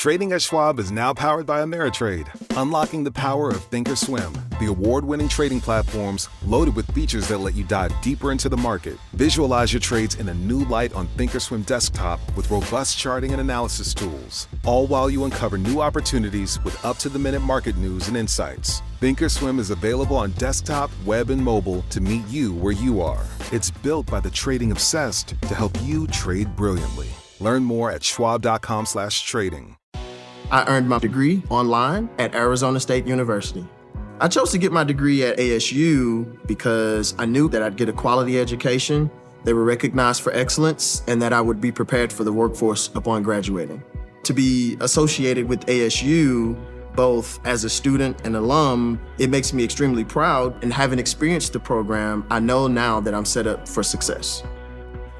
Trading at Schwab is now powered by Ameritrade, unlocking the power of Thinkorswim, the award-winning trading platforms loaded with features that let you dive deeper into the market. Visualize your trades in a new light on Thinkorswim desktop with robust charting and analysis tools, all while you uncover new opportunities with up-to-the-minute market news and insights. Thinkorswim is available on desktop, web, and mobile to meet you where you are. It's built by the trading obsessed to help you trade brilliantly. Learn more at schwab.com/trading. I earned my degree online at Arizona State University. I chose to get my degree at ASU because I knew that I'd get a quality education, they were recognized for excellence, and that I would be prepared for the workforce upon graduating. To be associated with ASU, both as a student and alum, it makes me extremely proud, and having experienced the program, I know now that I'm set up for success.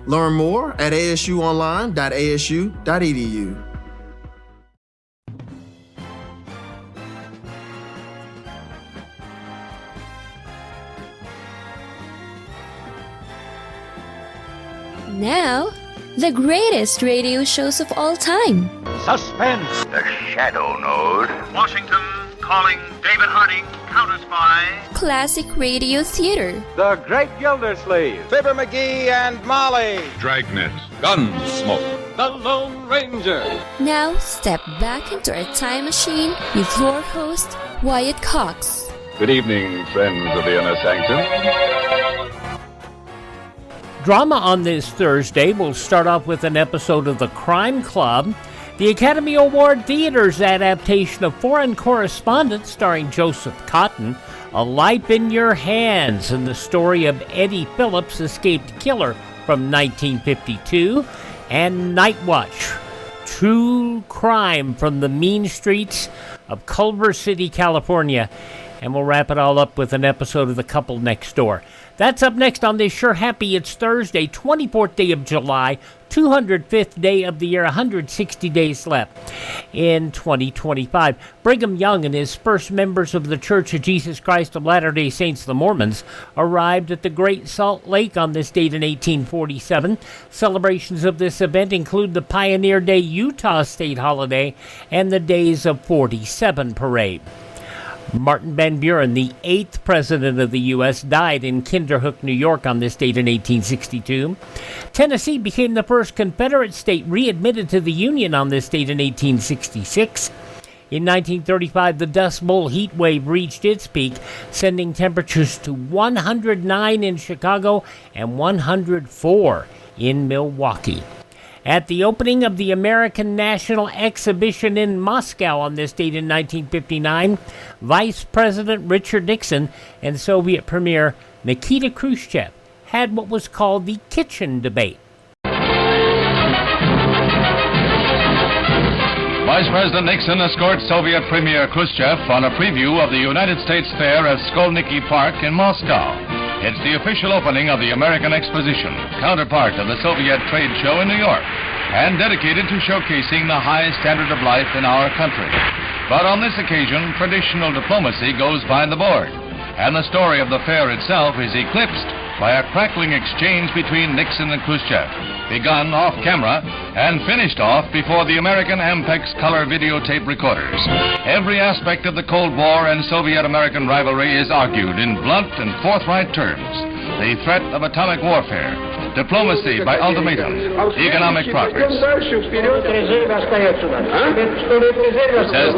Learn more at asuonline.asu.edu. Now, the greatest radio shows of all time. Suspense. The Shadow Node. Washington calling David Harding, counter-spy. Classic radio theater. The Great Gildersleeve. Fibber McGee and Molly. Dragnet. Gunsmoke. The Lone Ranger. Now, step back into our time machine with your host, Wyatt Cox. Good evening, friends of the Inner Sanctum. Drama on this Thursday will start off with an episode of The Crime Club, the Academy Award Theater's adaptation of Foreign Correspondent starring Joseph Cotten, A Life in Your Hands, and the story of Eddie Phillips, escaped killer from 1952, and Night Watch, true crime from the mean streets of Culver City, California. And we'll wrap it all up with an episode of The Couple Next Door. That's up next on this Sure Happy It's Thursday, 24th day of July, 205th day of the year, 160 days left in 2025. Brigham Young and his first members of the Church of Jesus Christ of Latter-day Saints, the Mormons, arrived at the Great Salt Lake on this date in 1847. Celebrations of this event include the Pioneer Day Utah State holiday and the Days of 47 parade. Martin Van Buren, the 8th President of the U.S., died in Kinderhook, New York on this date in 1862. Tennessee became the first Confederate state readmitted to the Union on this date in 1866. In 1935, the Dust Bowl heat wave reached its peak, sending temperatures to 109 in Chicago and 104 in Milwaukee. At the opening of the American National Exhibition in Moscow on this date in 1959, Vice President Richard Nixon and Soviet Premier Nikita Khrushchev had what was called the kitchen debate. Vice President Nixon escorts Soviet Premier Khrushchev on a preview of the United States Fair at Skolnicky Park in Moscow. It's the official opening of the American Exposition, counterpart of the Soviet Trade Show in New York, and dedicated to showcasing the high standard of life in our country. But on this occasion, traditional diplomacy goes by the board, and the story of the fair itself is eclipsed by a crackling exchange between Nixon and Khrushchev, begun off-camera and finished off before the American Ampex color videotape recorders. Every aspect of the Cold War and Soviet-American rivalry is argued in blunt and forthright terms. The threat of atomic warfare, diplomacy by ultimatum, economic progress. Says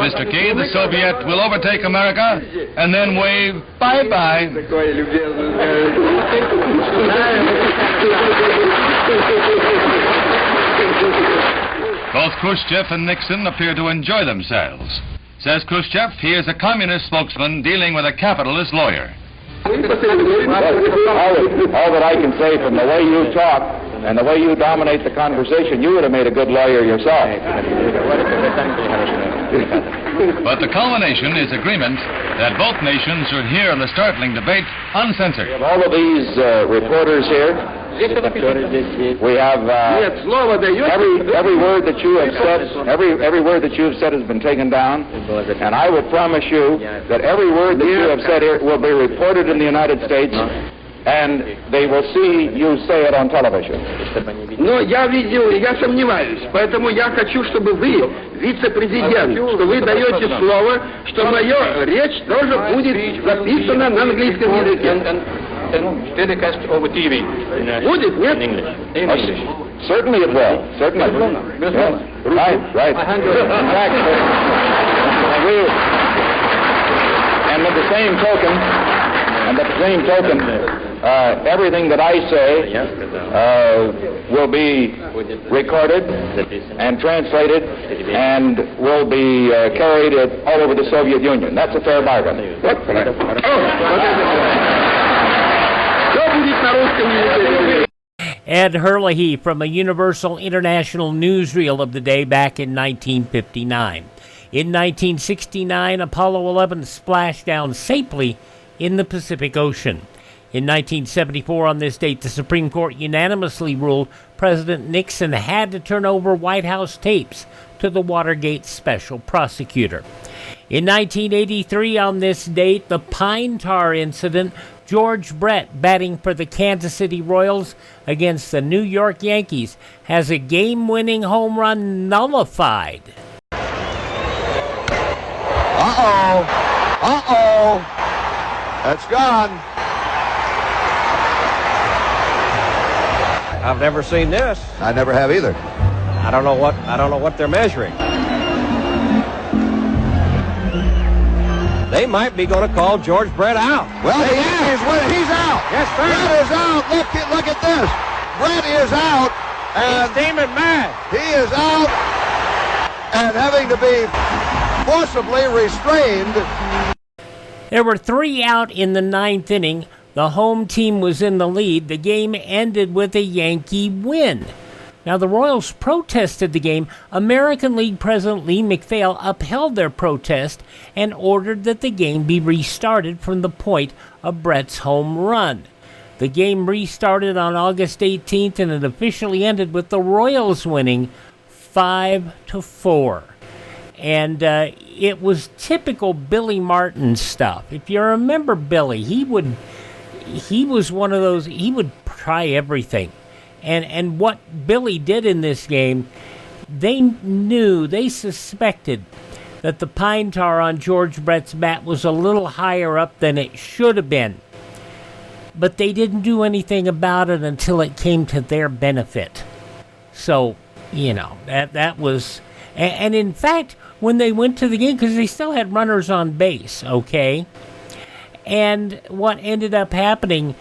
Mr. K, the Soviet will overtake America and then wave bye-bye. Both Khrushchev and Nixon appear to enjoy themselves. Says Khrushchev, he is a communist spokesman dealing with a capitalist lawyer. All that I can say from the way you talk and the way you dominate the conversation, you would have made a good lawyer yourself. But the culmination is agreement that both nations should hear the startling debate uncensored. All of these reporters here, we have every word that you have said. Every word that you have said has been taken down, and I will promise you that every word that you have said here will be reported in the United States, and they will see you say it on television. Но я видел, я сомневаюсь, поэтому я хочу, чтобы вы, вице-президент, что вы даете слово, что моя речь тоже будет записана на английском языке. Будет, нет? Certainly it will. Certainly. Yes. Right. In fact, and with the same token, everything that I say will be recorded and translated and will be carried all over the Soviet Union. That's a fair bargain. Ed Herlihy from a Universal International newsreel of the day back in 1959. In 1969, Apollo 11 splashed down safely in the Pacific Ocean. In 1974, on this date, the Supreme Court unanimously ruled President Nixon had to turn over White House tapes to the Watergate special prosecutor. In 1983, on this date, the Pine Tar incident, George Brett, batting for the Kansas City Royals against the New York Yankees, has a game-winning home run nullified. Uh-oh. That's gone. I've never seen this. I never have either. I don't know what they're measuring. They might be going to call George Brett out. Well, he is. He's out. Yes, sir. Brett is out. Look at this. Brett is out. And he's steaming mad. He is out and having to be forcibly restrained. There were 3 out in the 9th inning. The home team was in the lead. The game ended with a Yankee win. Now, the Royals protested the game. American League President Lee MacPhail upheld their protest and ordered that the game be restarted from the point of Brett's home run. The game restarted on August 18th, and it officially ended with the Royals winning 5-4. And it was typical Billy Martin stuff. If you remember Billy, he was one of those, he would try everything. And what Billy did in this game, they suspected that the pine tar on George Brett's bat was a little higher up than it should have been. But they didn't do anything about it until it came to their benefit. So, that was... And in fact, when they went to the game, because they still had runners on base, okay? And what ended up happening,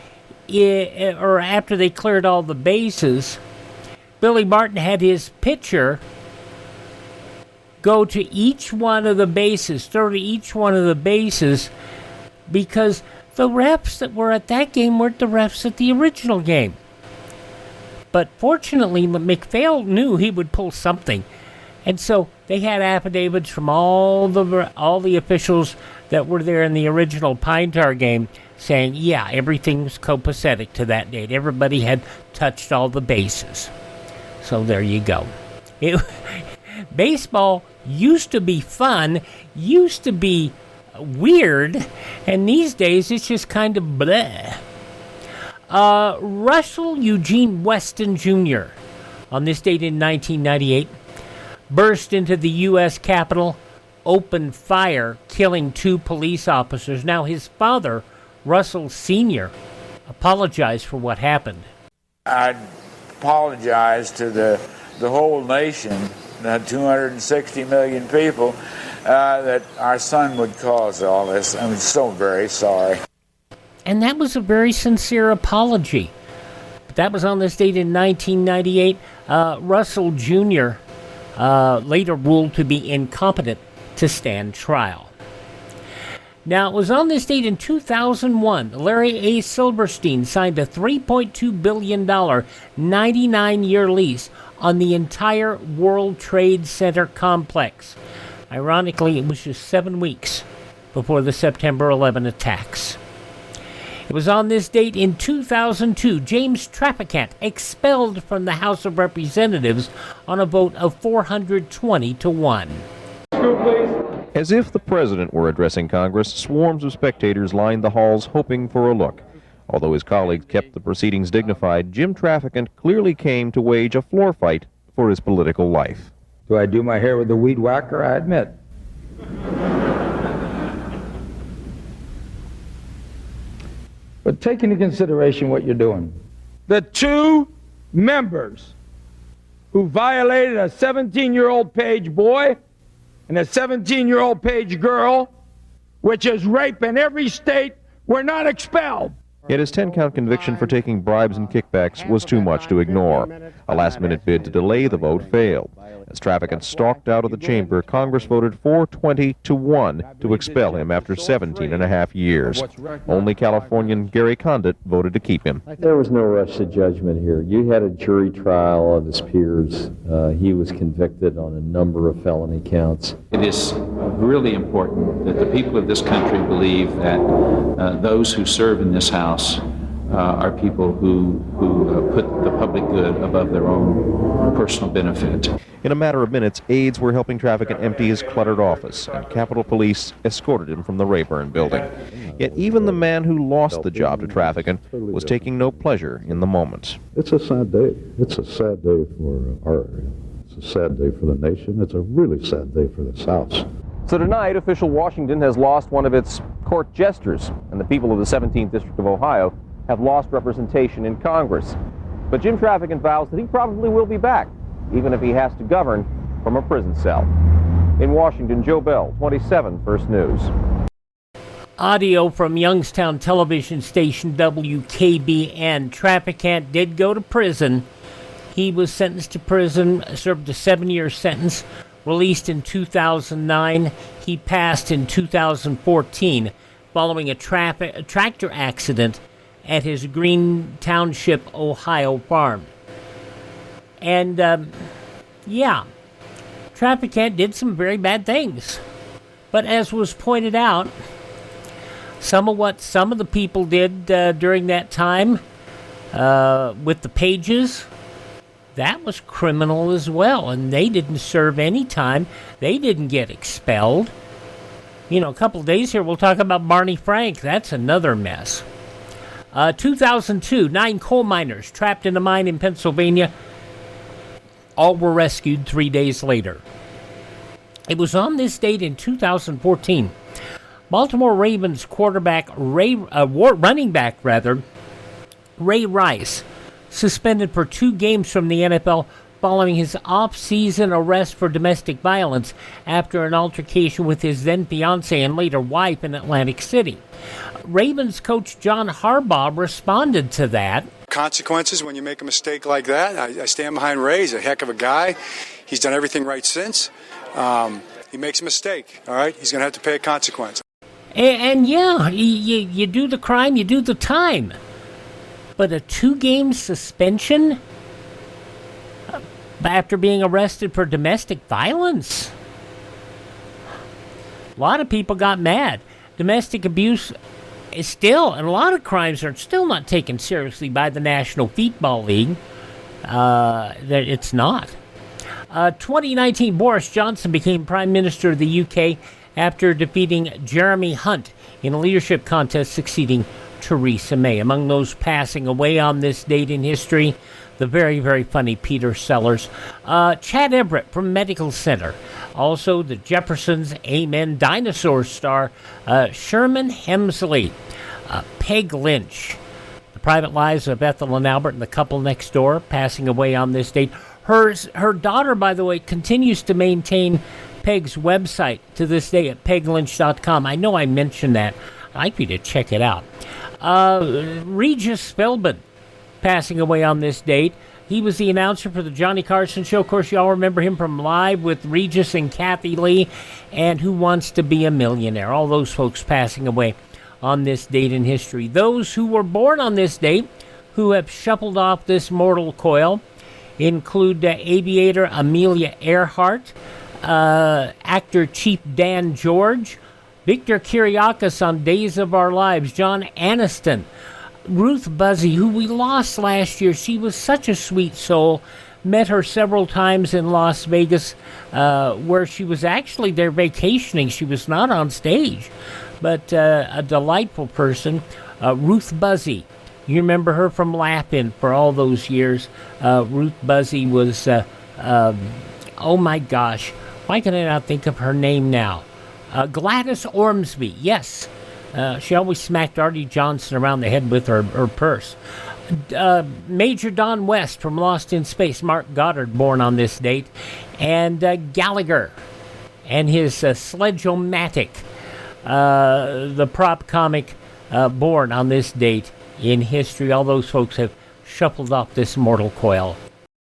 or after they cleared all the bases, Billy Martin had his pitcher go to each one of the bases, throw to each one of the bases, because the refs that were at that game weren't the refs at the original game. But fortunately, MacPhail knew he would pull something. And so they had affidavits from all the officials that were there in the original Pine Tar game saying, yeah, everything was copacetic to that date. Everybody had touched all the bases. So there you go. Baseball used to be fun, used to be weird, and these days it's just kind of bleh. Russell Eugene Weston Jr., on this date in 1998, burst into the U.S. Capitol, opened fire, killing 2 police officers. Now, his father, Russell Sr., apologized for what happened. I apologize to the whole nation, the 260 million people, that our son would cause all this. I'm so very sorry. And that was a very sincere apology. But that was on this date in 1998. Russell Jr., later ruled to be incompetent to stand trial. Now, it was on this date in 2001, Larry A. Silverstein signed a $3.2 billion 99-year lease on the entire World Trade Center complex. Ironically, it was just 7 weeks before the September 11 attacks. It was on this date in 2002, James Traficant expelled from the House of Representatives on a vote of 420-1. As if the president were addressing Congress, swarms of spectators lined the halls hoping for a look. Although his colleagues kept the proceedings dignified, Jim Trafficant clearly came to wage a floor fight for his political life. Do I do my hair with a weed whacker? I admit. But take into consideration what you're doing. The two members who violated a 17-year-old page boy and a 17-year-old page girl, which is rape in every state, were not expelled. Yet his 10-count conviction for taking bribes and kickbacks was too much to ignore. A last-minute bid to delay the vote failed. As Trafficant stalked out of the chamber, Congress voted 420-1 to expel him after 17 and a half years. Only Californian Gary Condit voted to keep him. There was no rush to judgment here. You had a jury trial of his peers. He was convicted on a number of felony counts. It is really important that the people of this country believe that those who serve in this House are people who put the public good above their own personal benefit. In a matter of minutes, aides were helping Trafficant empty his cluttered office, and Capitol Police escorted him from the Rayburn building. Yet even the man who lost the job to Trafficant was taking no pleasure in the moment. It's a sad day. It's a sad day for our area. It's a sad day for the nation. It's a really sad day for this House. So tonight, official Washington has lost one of its court jesters, and the people of the 17th District of Ohio have lost representation in Congress. But Jim Trafficant vows that he probably will be back, even if he has to govern from a prison cell. In Washington, Joe Bell, 27 First News. Audio from Youngstown television station WKBN. Trafficant did go to prison. He was sentenced to prison, served a 7-year sentence, released in 2009. He passed in 2014 following a tractor accident at his Green Township, Ohio farm. And, Trafficant did some very bad things. But as was pointed out, some of the people did during that time with the pages, that was criminal as well. And they didn't serve any time. They didn't get expelled. You know, a couple of days here, we'll talk about Barney Frank. That's another mess. 2002, 9 coal miners trapped in a mine in Pennsylvania. All were rescued 3 days later. It was on this date in 2014. Baltimore Ravens running back Ray Rice, suspended for 2 games from the NFL following his off-season arrest for domestic violence after an altercation with his then-fiancée and later wife in Atlantic City. Ravens coach John Harbaugh responded to that. Consequences when you make a mistake like that. I stand behind Ray. He's a heck of a guy. He's done everything right since. He makes a mistake, all right? He's going to have to pay a consequence. And you do the crime, you do the time. But a 2-game suspension after being arrested for domestic violence? A lot of people got mad. Domestic abuse is still, and a lot of crimes are still not taken seriously by the National Football League. It's not. 2019, Boris Johnson became Prime Minister of the UK after defeating Jeremy Hunt in a leadership contest, succeeding Theresa May. Among those passing away on this date in history, the very, very funny Peter Sellers. Chad Everett from Medical Center. Also, the Jeffersons' Amen Dinosaur star, Sherman Hemsley. Peg Lynch. The Private Lives of Ethel and Albert and the Couple Next Door, passing away on this date. Her daughter, by the way, continues to maintain Peg's website to this day at peglynch.com. I know I mentioned that. I'd like you to check it out. Regis Philbin, passing away on this date. He was the announcer for the Johnny Carson Show. Of course, you all remember him from Live with Regis and Kathy Lee and Who Wants to Be a Millionaire. All those folks passing away on this date in history. Those who were born on this date, who have shuffled off this mortal coil, include aviator Amelia Earhart, actor Chief Dan George, Victor Kiriakis on Days of Our Lives, John Aniston, Ruth Buzzy, who we lost last year. She was such a sweet soul. Met her several times in Las Vegas, where she was actually there vacationing. She was not on stage, but a delightful person. Ruth Buzzy. You remember her from Laugh-In for all those years. Ruth Buzzy was, oh my gosh, why can I not think of her name now? Gladys Ormsby, yes. She always smacked Artie Johnson around the head with her purse. Major Don West from Lost in Space, Mark Goddard, born on this date. And Gallagher and his Sledge-O-Matic, the prop comic, born on this date in history. All those folks have shuffled off this mortal coil.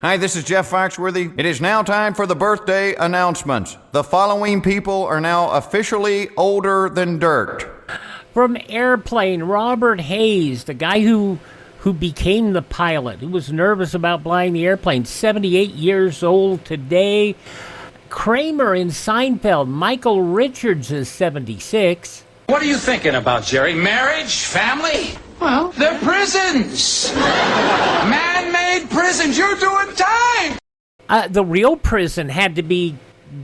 Hi, this is Jeff Foxworthy. It is now time for the birthday announcements. The following people are now officially older than dirt. From Airplane, Robert Hayes, the guy who became the pilot, who was nervous about flying the airplane, 78 years old today. Kramer in Seinfeld, Michael Richards is 76. What are you thinking about, Jerry? Marriage? Family? Well, they're prisons. Man-made prisons. You're doing time. The real prison had to be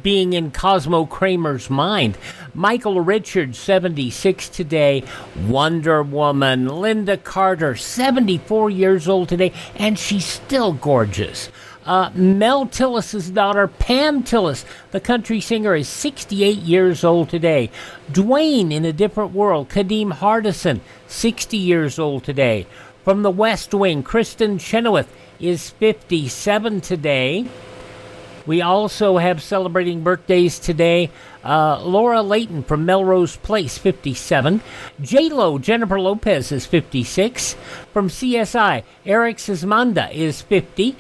being in Cosmo Kramer's mind. Michael Richards, 76 today. Wonder Woman, Linda Carter, 74 years old today, and she's still gorgeous. Mel Tillis's daughter, Pam Tillis, the country singer, is 68 years old today. Dwayne in A Different World, Kadeem Hardison, 60 years old today. From the West Wing, Kristen Chenoweth is 57 today. We also have celebrating birthdays today. Laura Layton from Melrose Place, 57. J-Lo, Jennifer Lopez, is 56. From CSI, Eric Sismanda is 50.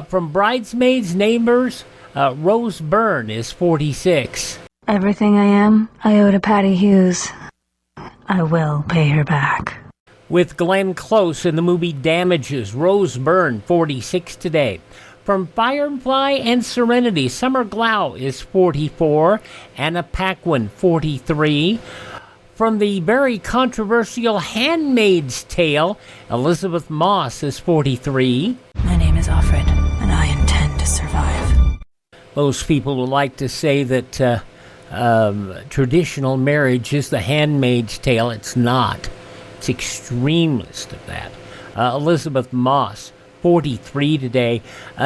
From Bridesmaids Neighbors, Rose Byrne is 46. Everything I am, I owe to Patty Hughes. I will pay her back. With Glenn Close in the movie Damages, Rose Byrne, 46 today. From Firefly and Serenity, Summer Glau is 44. Anna Paquin, 43. From the very controversial Handmaid's Tale, Elizabeth Moss is 43. My name is Offred, and I intend to survive. Most people would like to say that traditional marriage is the Handmaid's Tale. It's not. It's extremist of that. Elizabeth Moss, 43 today.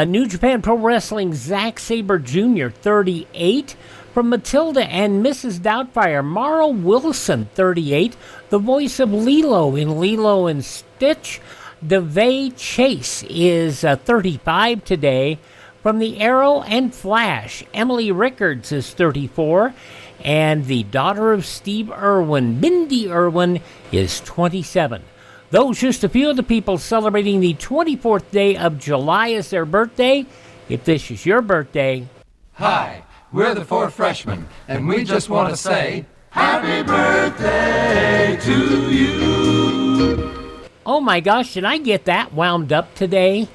New Japan Pro Wrestling, Zack Sabre Jr., 38. From Matilda and Mrs. Doubtfire, Mara Wilson, 38. The voice of Lilo in Lilo and Stitch, DeVay Chase, is 35 today. From The Arrow and Flash, Emily Rickards is 34. And the daughter of Steve Irwin, Mindy Irwin, is 27. Those just a few of the people celebrating the 24th day of July as their birthday. If this is your birthday... Hi, we're the Four Freshmen, and we just want to say, Happy birthday to you! Oh my gosh, did I get that wound up today?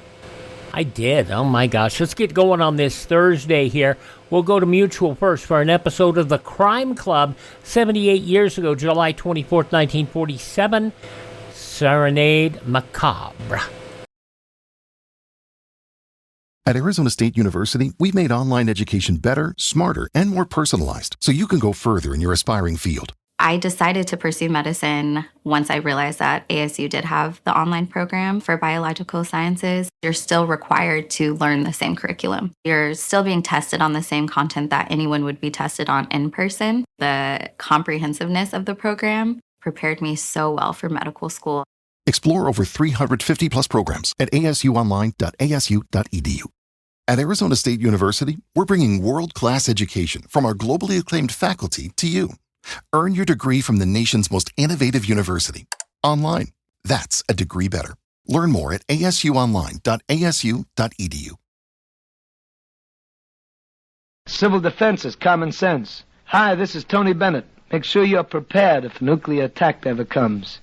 I did. Oh my gosh. Let's get going on this Thursday here. We'll go to Mutual first for an episode of The Crime Club, 78 years ago, July 24th, 1947. Serenade Macabre. At Arizona State University, we've made online education better, smarter, and more personalized, so you can go further in your aspiring field. I decided to pursue medicine once I realized that ASU did have the online program for biological sciences. You're still required to learn the same curriculum. You're still being tested on the same content that anyone would be tested on in person. The comprehensiveness of the program prepared me so well for medical school. Explore over 350 plus programs at asuonline.asu.edu. At Arizona State University, we're bringing world-class education from our globally acclaimed faculty to you. Earn your degree from the nation's most innovative university. Online. That's a degree better. Learn more at asuonline.asu.edu. Civil defense is common sense. Hi, this is Tony Bennett. Make sure you're prepared if a nuclear attack ever comes.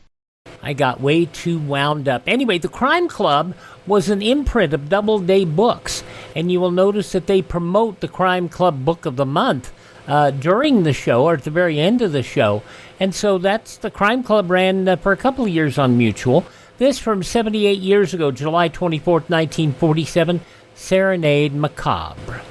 I got way too wound up. Anyway, the Crime Club was an imprint of Doubleday Books, and you will notice that they promote the Crime Club Book of the Month during the show or at the very end of the show. And so that's the Crime Club ran for a couple of years on Mutual. This from 78 years ago, July 24th, 1947, Serenade Macabre.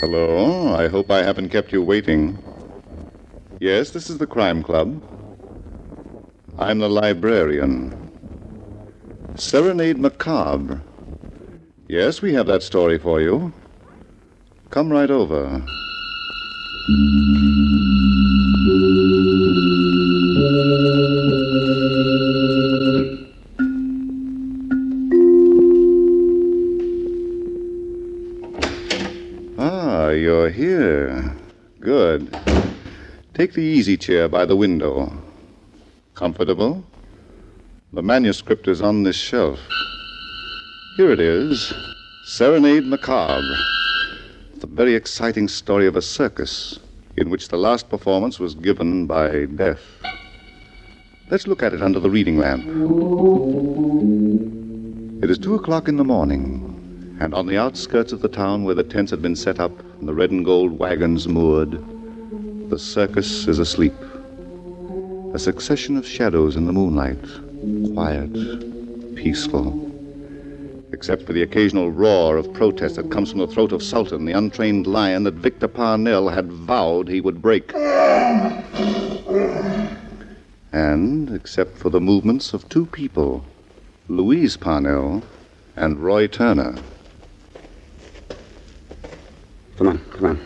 Hello, I hope I haven't kept you waiting. Yes, this is the Crime Club. I'm the librarian. Serenade Macabre. Yes, we have that story for you. Come right over. Ah, you're here. Good. Take the easy chair by the window. Comfortable? The manuscript is on this shelf. Here it is. Serenade Macabre. The very exciting story of a circus in which the last performance was given by death. Let's look at it under the reading lamp. It is 2:00 in the morning, and on the outskirts of the town where the tents had been set up and the red and gold wagons moored, the circus is asleep. A succession of shadows in the moonlight, quiet, peaceful. Except for the occasional roar of protest that comes from the throat of Sultan, the untrained lion that Victor Parnell had vowed he would break. And, except for the movements of two people, Louise Parnell and Roy Turner. Come on.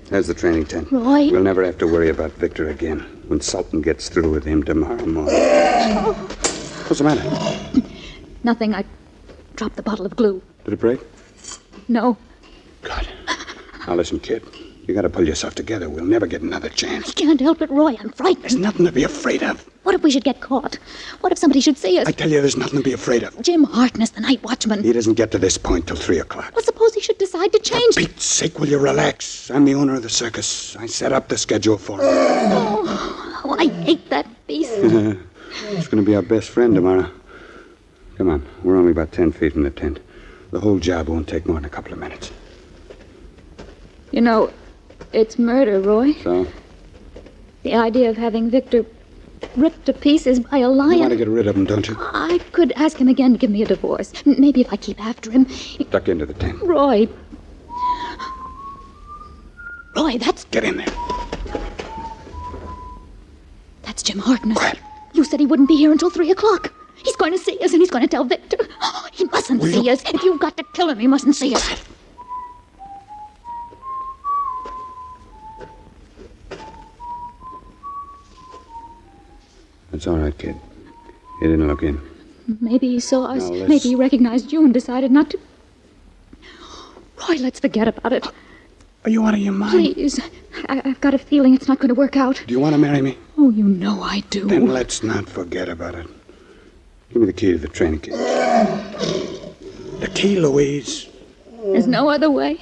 There's the training tent. Roy? We'll never have to worry about Victor again when Sultan gets through with him tomorrow morning. What's the matter? Nothing. I dropped the bottle of glue. Did it break? No. Now listen, kid. You gotta pull yourself together. We'll never get another chance. I can't help it, Roy. I'm frightened. There's nothing to be afraid of. What if we should get caught? What if somebody should see us? I tell you, there's nothing to be afraid of. Jim Harkness, the night watchman. He doesn't get to this point till 3 o'clock. Well, suppose he should decide to change. For Pete's sake, will you relax? I'm the owner of the circus. I set up the schedule for him. Oh, I hate that beast. It's going to be our best friend tomorrow. Come on, we're only about 10 feet from the tent. The whole job won't take more than a couple of minutes. You know, it's murder, Roy. So? The idea of having Victor ripped to pieces by a lion. You want to get rid of him, don't you? I could ask him again to give me a divorce. Maybe if I keep after him. Duck into the tent. Roy, that's... Get in there. That's Jim Harkness. Quiet. You said he wouldn't be here until 3 o'clock. He's going to see us, and he's going to tell Victor. He mustn't see us. If you've got to kill him, he mustn't see us. It's all right, kid. He didn't look in. Maybe he saw us. No, let's... Maybe he recognized you and decided not to... Roy, let's forget about it. Are you out of your mind? Please. I've got a feeling it's not going to work out. Do you want to marry me? Oh, you know I do. Then let's not forget about it. Give me the key to the training cage. The key, Louise. There's no other way.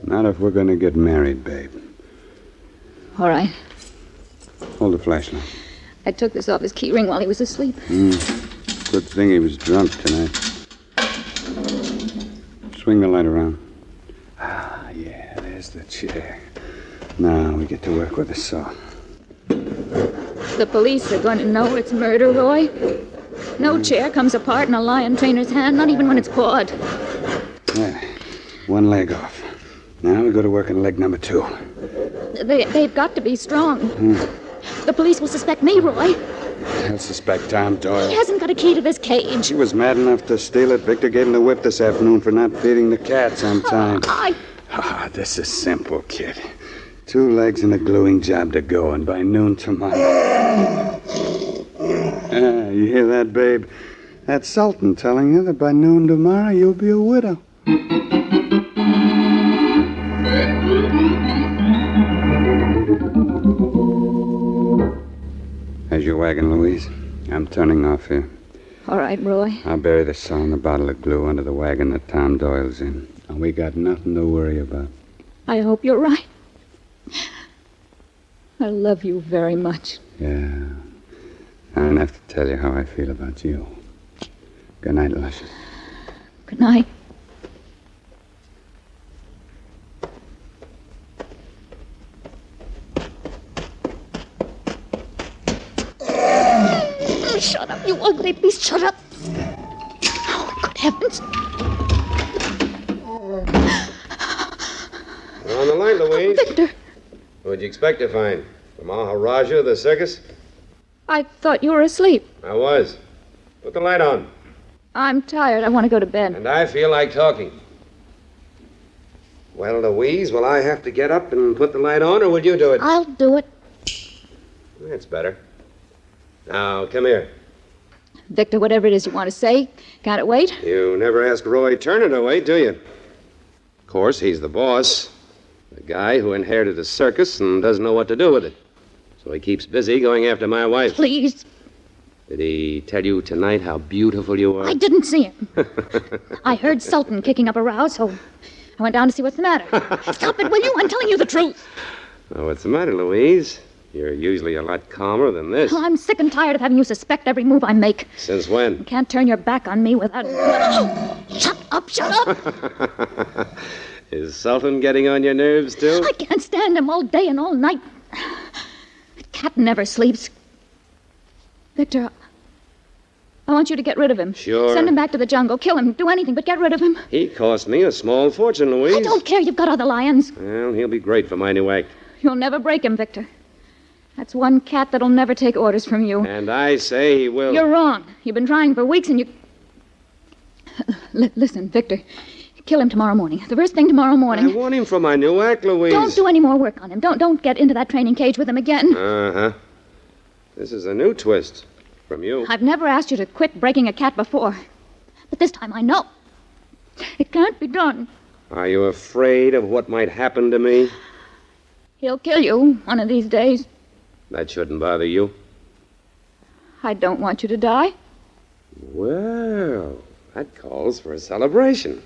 Not if we're going to get married, babe. All right. Hold the flashlight. I took this off his key ring while he was asleep. Good thing he was drunk tonight. Swing the light around. Ah, yeah, there's the chair. Now we get to work with the saw. The police are going to know it's murder, Roy. No chair comes apart in a lion trainer's hand, not even when it's pawed. There. One leg off. Now we go to work on leg number 2. They've got to be strong. The police will suspect me, Roy. They'll suspect Tom Doyle. He hasn't got a key to this cage. He was mad enough to steal it. Victor gave him the whip this afternoon for not feeding the cats on time. This is simple, kid. 2 legs and a gluing job to go, and by noon tomorrow... you hear that, babe? That's Sultan telling you that by noon tomorrow you'll be a widow. There's your wagon, Louise. I'm turning off here. All right, Roy. I'll bury the saw and the bottle of glue under the wagon that Tom Doyle's in. And we got nothing to worry about. I hope you're right. I love you very much. Yeah. I don't have to tell you how I feel about you. Good night, Luscious. Good night. Shut up, you ugly beast. Shut up. Oh, good heavens. On the line, Louise. Victor, What'd you expect to find? The Maharaja of the circus? I thought you were asleep. I was. Put the light on. I'm tired. I want to go to bed. And I feel like talking. Well, Louise, will I have to get up and put the light on, or will you do it? I'll do it. That's better. Now, come here. Victor, whatever it is you want to say, can't it wait? You never ask Roy Turner to wait, do you? Of course, he's the boss. The guy who inherited a circus and doesn't know what to do with it. So he keeps busy going after my wife. Please. Did he tell you tonight how beautiful you are? I didn't see him. I heard Sultan kicking up a row, so I went down to see what's the matter. Stop it, will you? I'm telling you the truth. Oh, what's the matter, Louise? You're usually a lot calmer than this. Oh, I'm sick and tired of having you suspect every move I make. Since when? You can't turn your back on me without... Oh, shut up, shut up! Is Sultan getting on your nerves, too? I can't stand him all day and all night. The cat never sleeps. Victor, I want you to get rid of him. Sure. Send him back to the jungle. Kill him. Do anything, but get rid of him. He cost me a small fortune, Louise. I don't care. You've got other lions. Well, he'll be great for my new act. You'll never break him, Victor. That's one cat that'll never take orders from you. And I say he will. You're wrong. You've been trying for weeks and you... Listen, Victor. Kill him tomorrow morning. The first thing tomorrow morning. I want him for my new act, Louise. Don't do any more work on him. Don't get into that training cage with him again. Uh-huh. This is a new twist from you. I've never asked you to quit breaking a cat before. But this time I know. It can't be done. Are you afraid of what might happen to me? He'll kill you one of these days. That shouldn't bother you. I don't want you to die. Well, that calls for a celebration.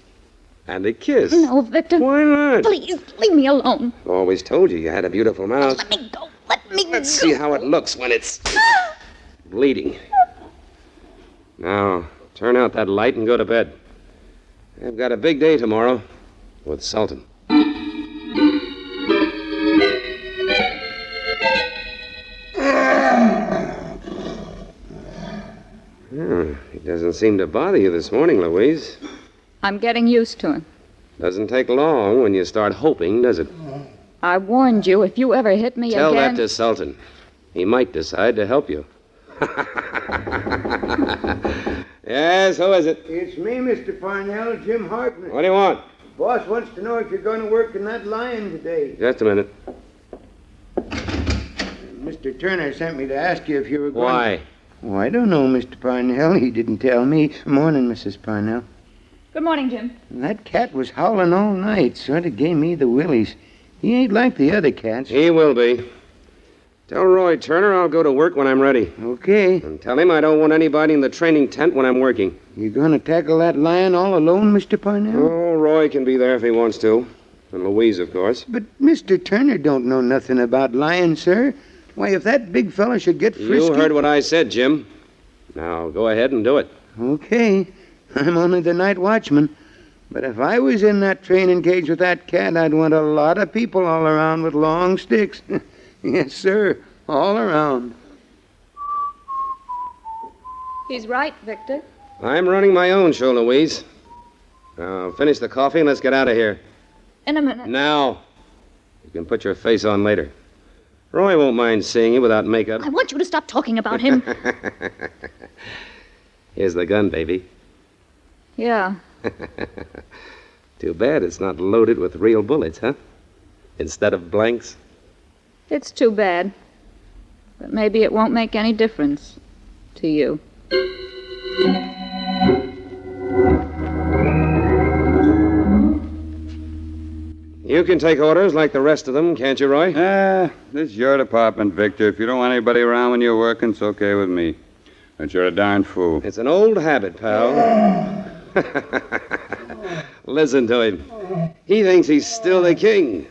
And a kiss. No, Victor. Why not? Please, leave me alone. Always told you had a beautiful mouth. Let me go. Let me Let's see how it looks when it's bleeding. Now, turn out that light and go to bed. I've got a big day tomorrow with Sultan. He doesn't seem to bother you this morning, Louise. I'm getting used to him. Doesn't take long when you start hoping, does it? I warned you, if you ever hit me Tell again... that to Sultan. He might decide to help you. Yes, who is it? It's me, Mr. Parnell, Jim Hartman. What do you want? Boss wants to know if you're going to work in that lion today. Just a minute. Mr. Turner sent me to ask you if you were going... Why? Oh, I don't know, Mr. Parnell. He didn't tell me. Morning, Mrs. Parnell. Good morning, Jim. That cat was howling all night. Sort of gave me the willies. He ain't like the other cats. He will be. Tell Roy Turner I'll go to work when I'm ready. Okay. And tell him I don't want anybody in the training tent when I'm working. You going to tackle that lion all alone, Mr. Parnell? Oh, Roy can be there if he wants to. And Louise, of course. But Mr. Turner don't know nothing about lions, sir. Why, if that big fella should get frisky... You heard what I said, Jim. Now, go ahead and do it. Okay. I'm only the night watchman. But if I was in that training cage with that cat, I'd want a lot of people all around with long sticks. Yes, sir. All around. He's right, Victor. I'm running my own show, Louise. Now, finish the coffee and let's get out of here. In a minute. Now. You can put your face on later. Roy won't mind seeing you without makeup. I want you to stop talking about him. Here's the gun, baby. Yeah. Too bad it's not loaded with real bullets, huh? Instead of blanks. It's too bad. But maybe it won't make any difference to you. You can take orders like the rest of them, can't you, Roy? This is your department, Victor. If you don't want anybody around when you're working, it's okay with me. But you're a darn fool. It's an old habit, pal. Listen to him. He thinks he's still the king.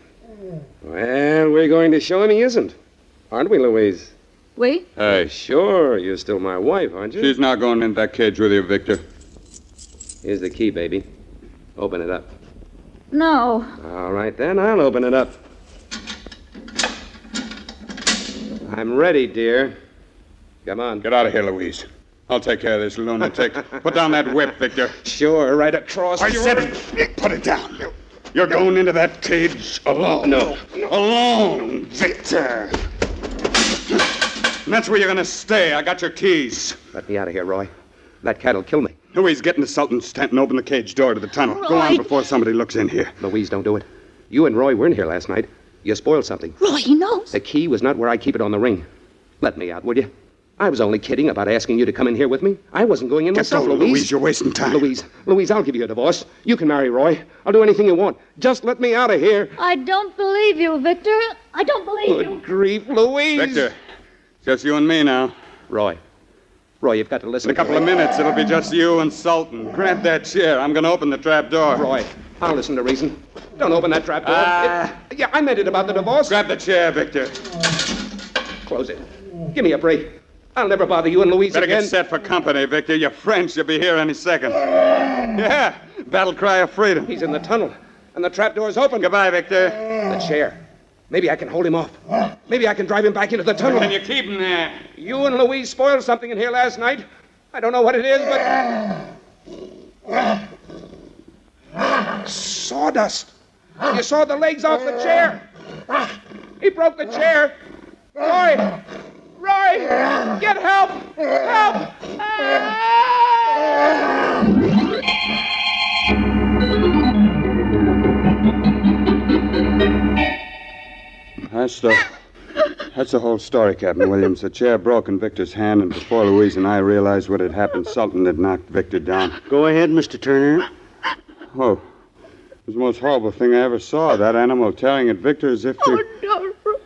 Well, we're going to show him he isn't. Aren't we, Louise? We? Sure. You're still my wife, aren't you? She's not going in that cage with you, Victor. Here's the key, baby. Open it up. No. All right, then. I'll open it up. I'm ready, dear. Come on. Get out of here, Louise. I'll take care of this lunatic. Put down that whip, Victor. Sure, right across. I said, put it down. You're going into that cage alone. No. Alone, Victor. And that's where you're going to stay. I got your keys. Let me out of here, Roy. That cat'll kill me. Louise, get into Sultan's tent and open the cage door to the tunnel. Go on before somebody looks in here. Louise, don't do it. You and Roy were in here last night. You spoiled something. Roy, he knows. The key was not where I keep it on the ring. Let me out, would you? I was only kidding about asking you to come in here with me. I wasn't going in myself, Louise. Louise, you're wasting time. Louise, I'll give you a divorce. You can marry Roy. I'll do anything you want. Just let me out of here. I don't believe you, Victor. I don't believe you. Good grief, Louise. Victor, just you and me now. Roy, you've got to listen. In a couple of minutes, it'll be just you and Sultan. Grab that chair. I'm going to open the trap door. Roy, I'll listen to reason. Don't open that trap door. Yeah, I meant it about the divorce. Grab the chair, Victor. Close it. Give me a break. I'll never bother you and Louise Better again. get set for company, Victor. Your friend should be here any second. Yeah, battle cry of freedom. He's in the tunnel, and the trap door's open. Goodbye, Victor. The chair. Maybe I can hold him off. Maybe I can drive him back into the tunnel. Can you keep him there? You and Louise spoiled something in here last night. I don't know what it is, but... Sawdust. You saw the legs off the chair. He broke the chair. Roy, get help! Help! That's the whole story, Captain Williams. The chair broke in Victor's hand, and before Louise and I realized what had happened, Sultan had knocked Victor down. Go ahead, Mr. Turner. Oh, it was the most horrible thing I ever saw. That animal tearing at Victor as if he... Oh, no, Roy.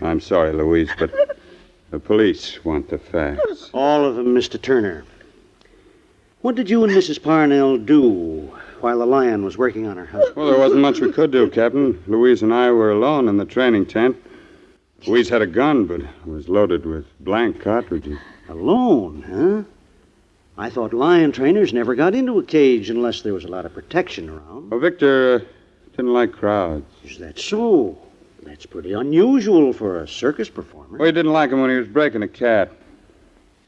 I'm sorry, Louise, but the police want the facts. All of them, Mr. Turner. What did you and Mrs. Parnell do while the lion was working on her husband? Well, there wasn't much we could do, Captain. Louise and I were alone in the training tent. Louise had a gun, but it was loaded with blank cartridges. Alone, huh? I thought lion trainers never got into a cage unless there was a lot of protection around. Well, Victor didn't like crowds. Is that so? That's pretty unusual for a circus performer. Well, he didn't like him when he was breaking a cat.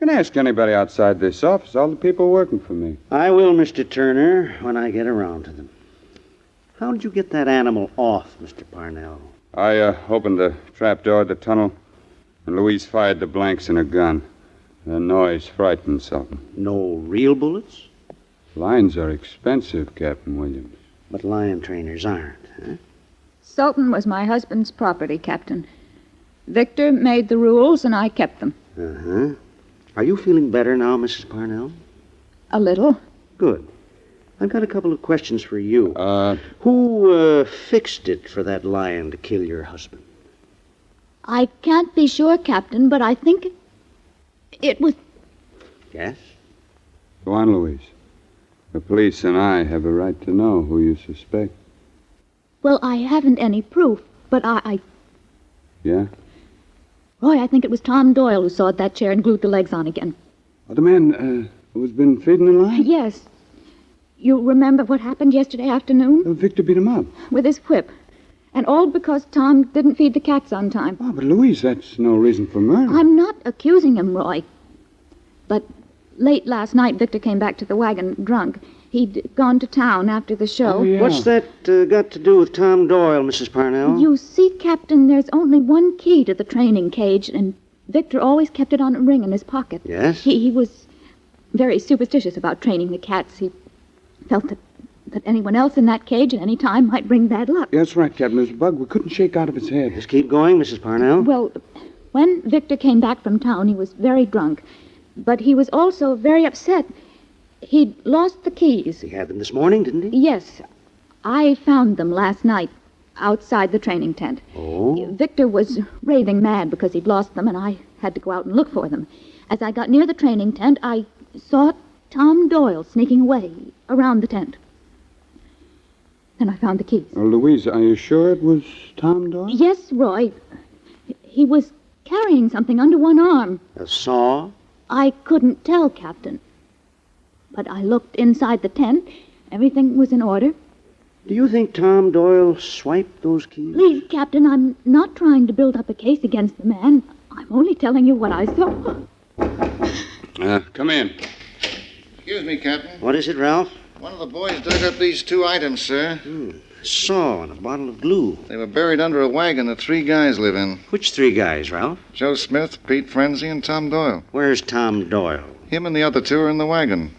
You can ask anybody outside this office, all the people working for me. I will, Mr. Turner, when I get around to them. How did you get that animal off, Mr. Parnell? I opened the trap door of the tunnel, and Louise fired the blanks in her gun. The noise frightened Sultan. No real bullets? Lions are expensive, Captain Williams. But lion trainers aren't, huh? Sultan was my husband's property, Captain. Victor made the rules, and I kept them. Uh-huh. Are you feeling better now, Mrs. Parnell? A little. Good. I've got a couple of questions for you. Who fixed it for that lion to kill your husband? I can't be sure, Captain, but I think it was... Yes? Go on, Louise. The police and I have a right to know who you suspect. Well, I haven't any proof, but I... Yeah? Roy, I think it was Tom Doyle who sawed that chair and glued the legs on again. Oh, the man who's been feeding the lion? Yes. You remember what happened yesterday afternoon? Victor beat him up. With his whip. And all because Tom didn't feed the cats on time. Oh, but Louise, that's no reason for murder. I'm not accusing him, Roy. But late last night, Victor came back to the wagon drunk. He'd gone to town after the show. Oh, yeah. What's that got to do with Tom Doyle, Mrs. Parnell? You see, Captain, there's only one key to the training cage, and Victor always kept it on a ring in his pocket. Yes? He was very superstitious about training the cats. He felt that anyone else in that cage at any time might bring bad luck. Yeah, that's right, Captain. There's a bug we couldn't shake out of his head. Just keep going, Mrs. Parnell. Well, when Victor came back from town, he was very drunk. But he was also very upset. He'd lost the keys. He had them this morning, didn't he? Yes. I found them last night outside the training tent. Oh? Victor was raving mad because he'd lost them, and I had to go out and look for them. As I got near the training tent, I saw Tom Doyle sneaking away around the tent. Then I found the keys. Oh, Louise, are you sure it was Tom Doyle? Yes, Roy. He was carrying something under one arm. A saw? I couldn't tell, Captain. But I looked inside the tent. Everything was in order. Do you think Tom Doyle swiped those keys? Please, Captain, I'm not trying to build up a case against the man. I'm only telling you what I saw. Come in. Excuse me, Captain. What is it, Ralph? One of the boys dug up these 2 items, sir. A saw and a bottle of glue. They were buried under a wagon that 3 guys live in. Which 3 guys, Ralph? Joe Smith, Pete Frenzy, and Tom Doyle. Where's Tom Doyle? Him and the other 2 are in the wagon.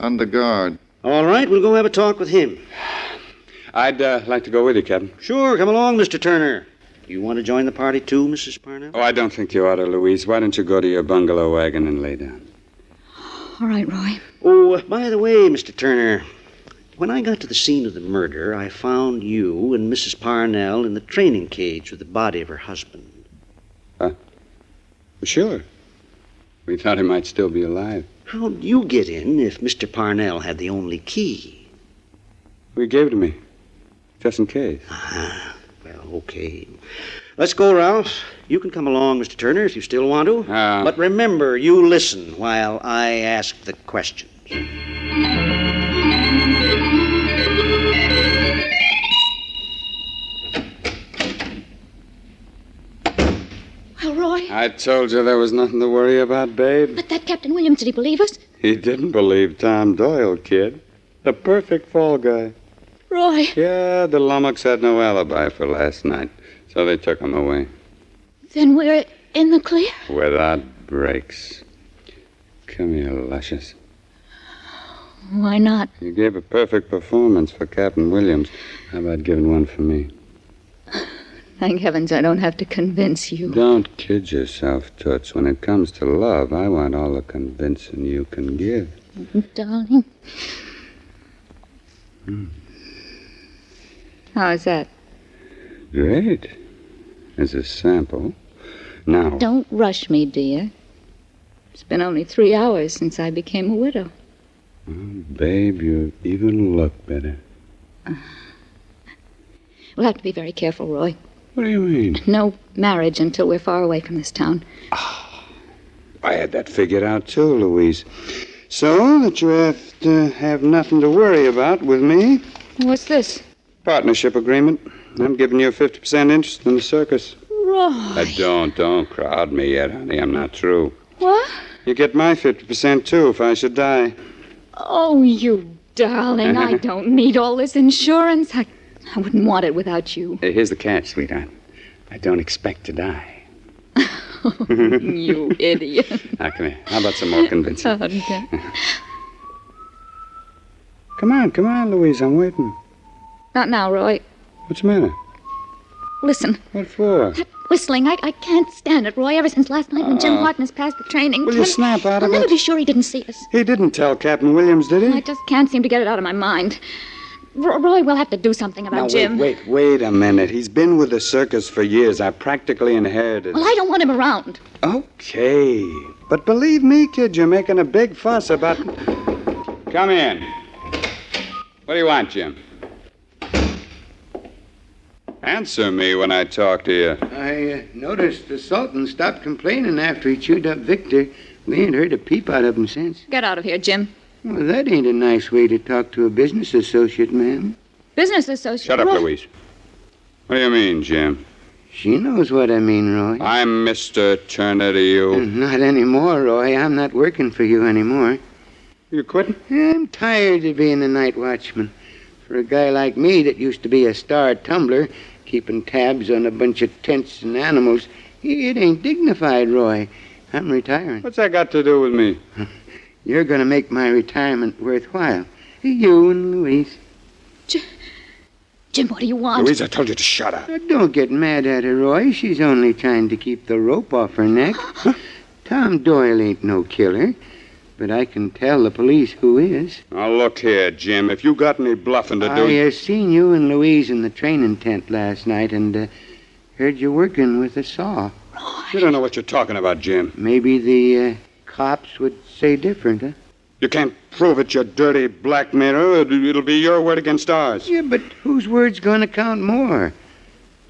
Under guard. All right, we'll go have a talk with him. I'd like to go with you, Captain. Sure, come along, Mr. Turner. You want to join the party too, Mrs. Parnell? Oh, I don't think you ought to, Louise. Why don't you go to your bungalow wagon and lay down? All right, Roy. Oh, by the way, Mr. Turner, when I got to the scene of the murder, I found you and Mrs. Parnell in the training cage with the body of her husband. Sure. We thought he might still be alive. How'd you get in if Mr. Parnell had the only key? We gave it to me, just in case. Well, okay. Let's go, Ralph. You can come along, Mr. Turner, if you still want to. But remember, you listen while I ask the questions. Well, Roy. I told you there was nothing to worry about, babe. But that Captain Williams, did he believe us? He didn't believe Tom Doyle, kid. The perfect fall guy. Roy. Yeah, the Lummox had no alibi for last night, so they took him away. Then we're in the clear? Without breaks. Come here, Luscious. Why not? You gave a perfect performance for Captain Williams. How about giving one for me? Thank heavens I don't have to convince you. Don't kid yourself, Toots. When it comes to love, I want all the convincing you can give. Darling. How is that? Great. As a sample. Now... Don't rush me, dear. It's been only 3 hours since I became a widow. Oh, babe, you even look better. We'll have to be very careful, Roy. What do you mean? No marriage until we're far away from this town. I had that figured out, too, Louise. So that you have to have nothing to worry about with me. What's this? Partnership agreement. I'm giving you a 50% interest in the circus. Roy. Don't crowd me yet, honey. I'm not through. What? You get my 50%, too, if I should die. Oh, you darling. I don't need all this insurance. I wouldn't want it without you. Here's the catch, sweetheart. I don't expect to die. You idiot. Now, come here. How about some more convincing? Okay. Come on, Louise. I'm waiting. Not now, Roy. What's the matter? Listen. What for? That whistling, I can't stand it, Roy. Ever since last night when Jim Harkness passed the training. Will you snap out of I'll it? never be sure he didn't see us. He didn't tell Captain Williams, did he? I just can't seem to get it out of my mind. Roy, we'll have to do something about Now, Jim. Wait a minute. He's been with the circus for years. I practically inherited. Well, I don't want him around. Okay. But believe me, kid, you're making a big fuss about... Come in. What do you want, Jim? Answer me when I talk to you. I noticed the Sultan stopped complaining after he chewed up Victor. We ain't heard a peep out of him since. Get out of here, Jim. Well, that ain't a nice way to talk to a business associate, ma'am. Business associate? Shut up, Louise. What do you mean, Jim? She knows what I mean, Roy. I'm Mr. Turner to you. Not anymore, Roy. I'm not working for you anymore. You quitting? I'm tired of being a night watchman. For a guy like me that used to be a star tumbler, keeping tabs on a bunch of tents and animals, it ain't dignified, Roy. I'm retiring. What's that got to do with me? You're going to make my retirement worthwhile. You and Louise. Jim, what do you want? Louise, I told you to shut up. Don't get mad at her, Roy. She's only trying to keep the rope off her neck. Tom Doyle ain't no killer, but I can tell the police who is. Now, look here, Jim. If you got any bluffing to do... I seen you and Louise in the training tent last night and heard you working with a saw. You don't know what you're talking about, Jim. Maybe the cops would say different, huh? You can't prove it, you dirty blackmailer. It'll be your word against ours. Yeah, but whose word's going to count more?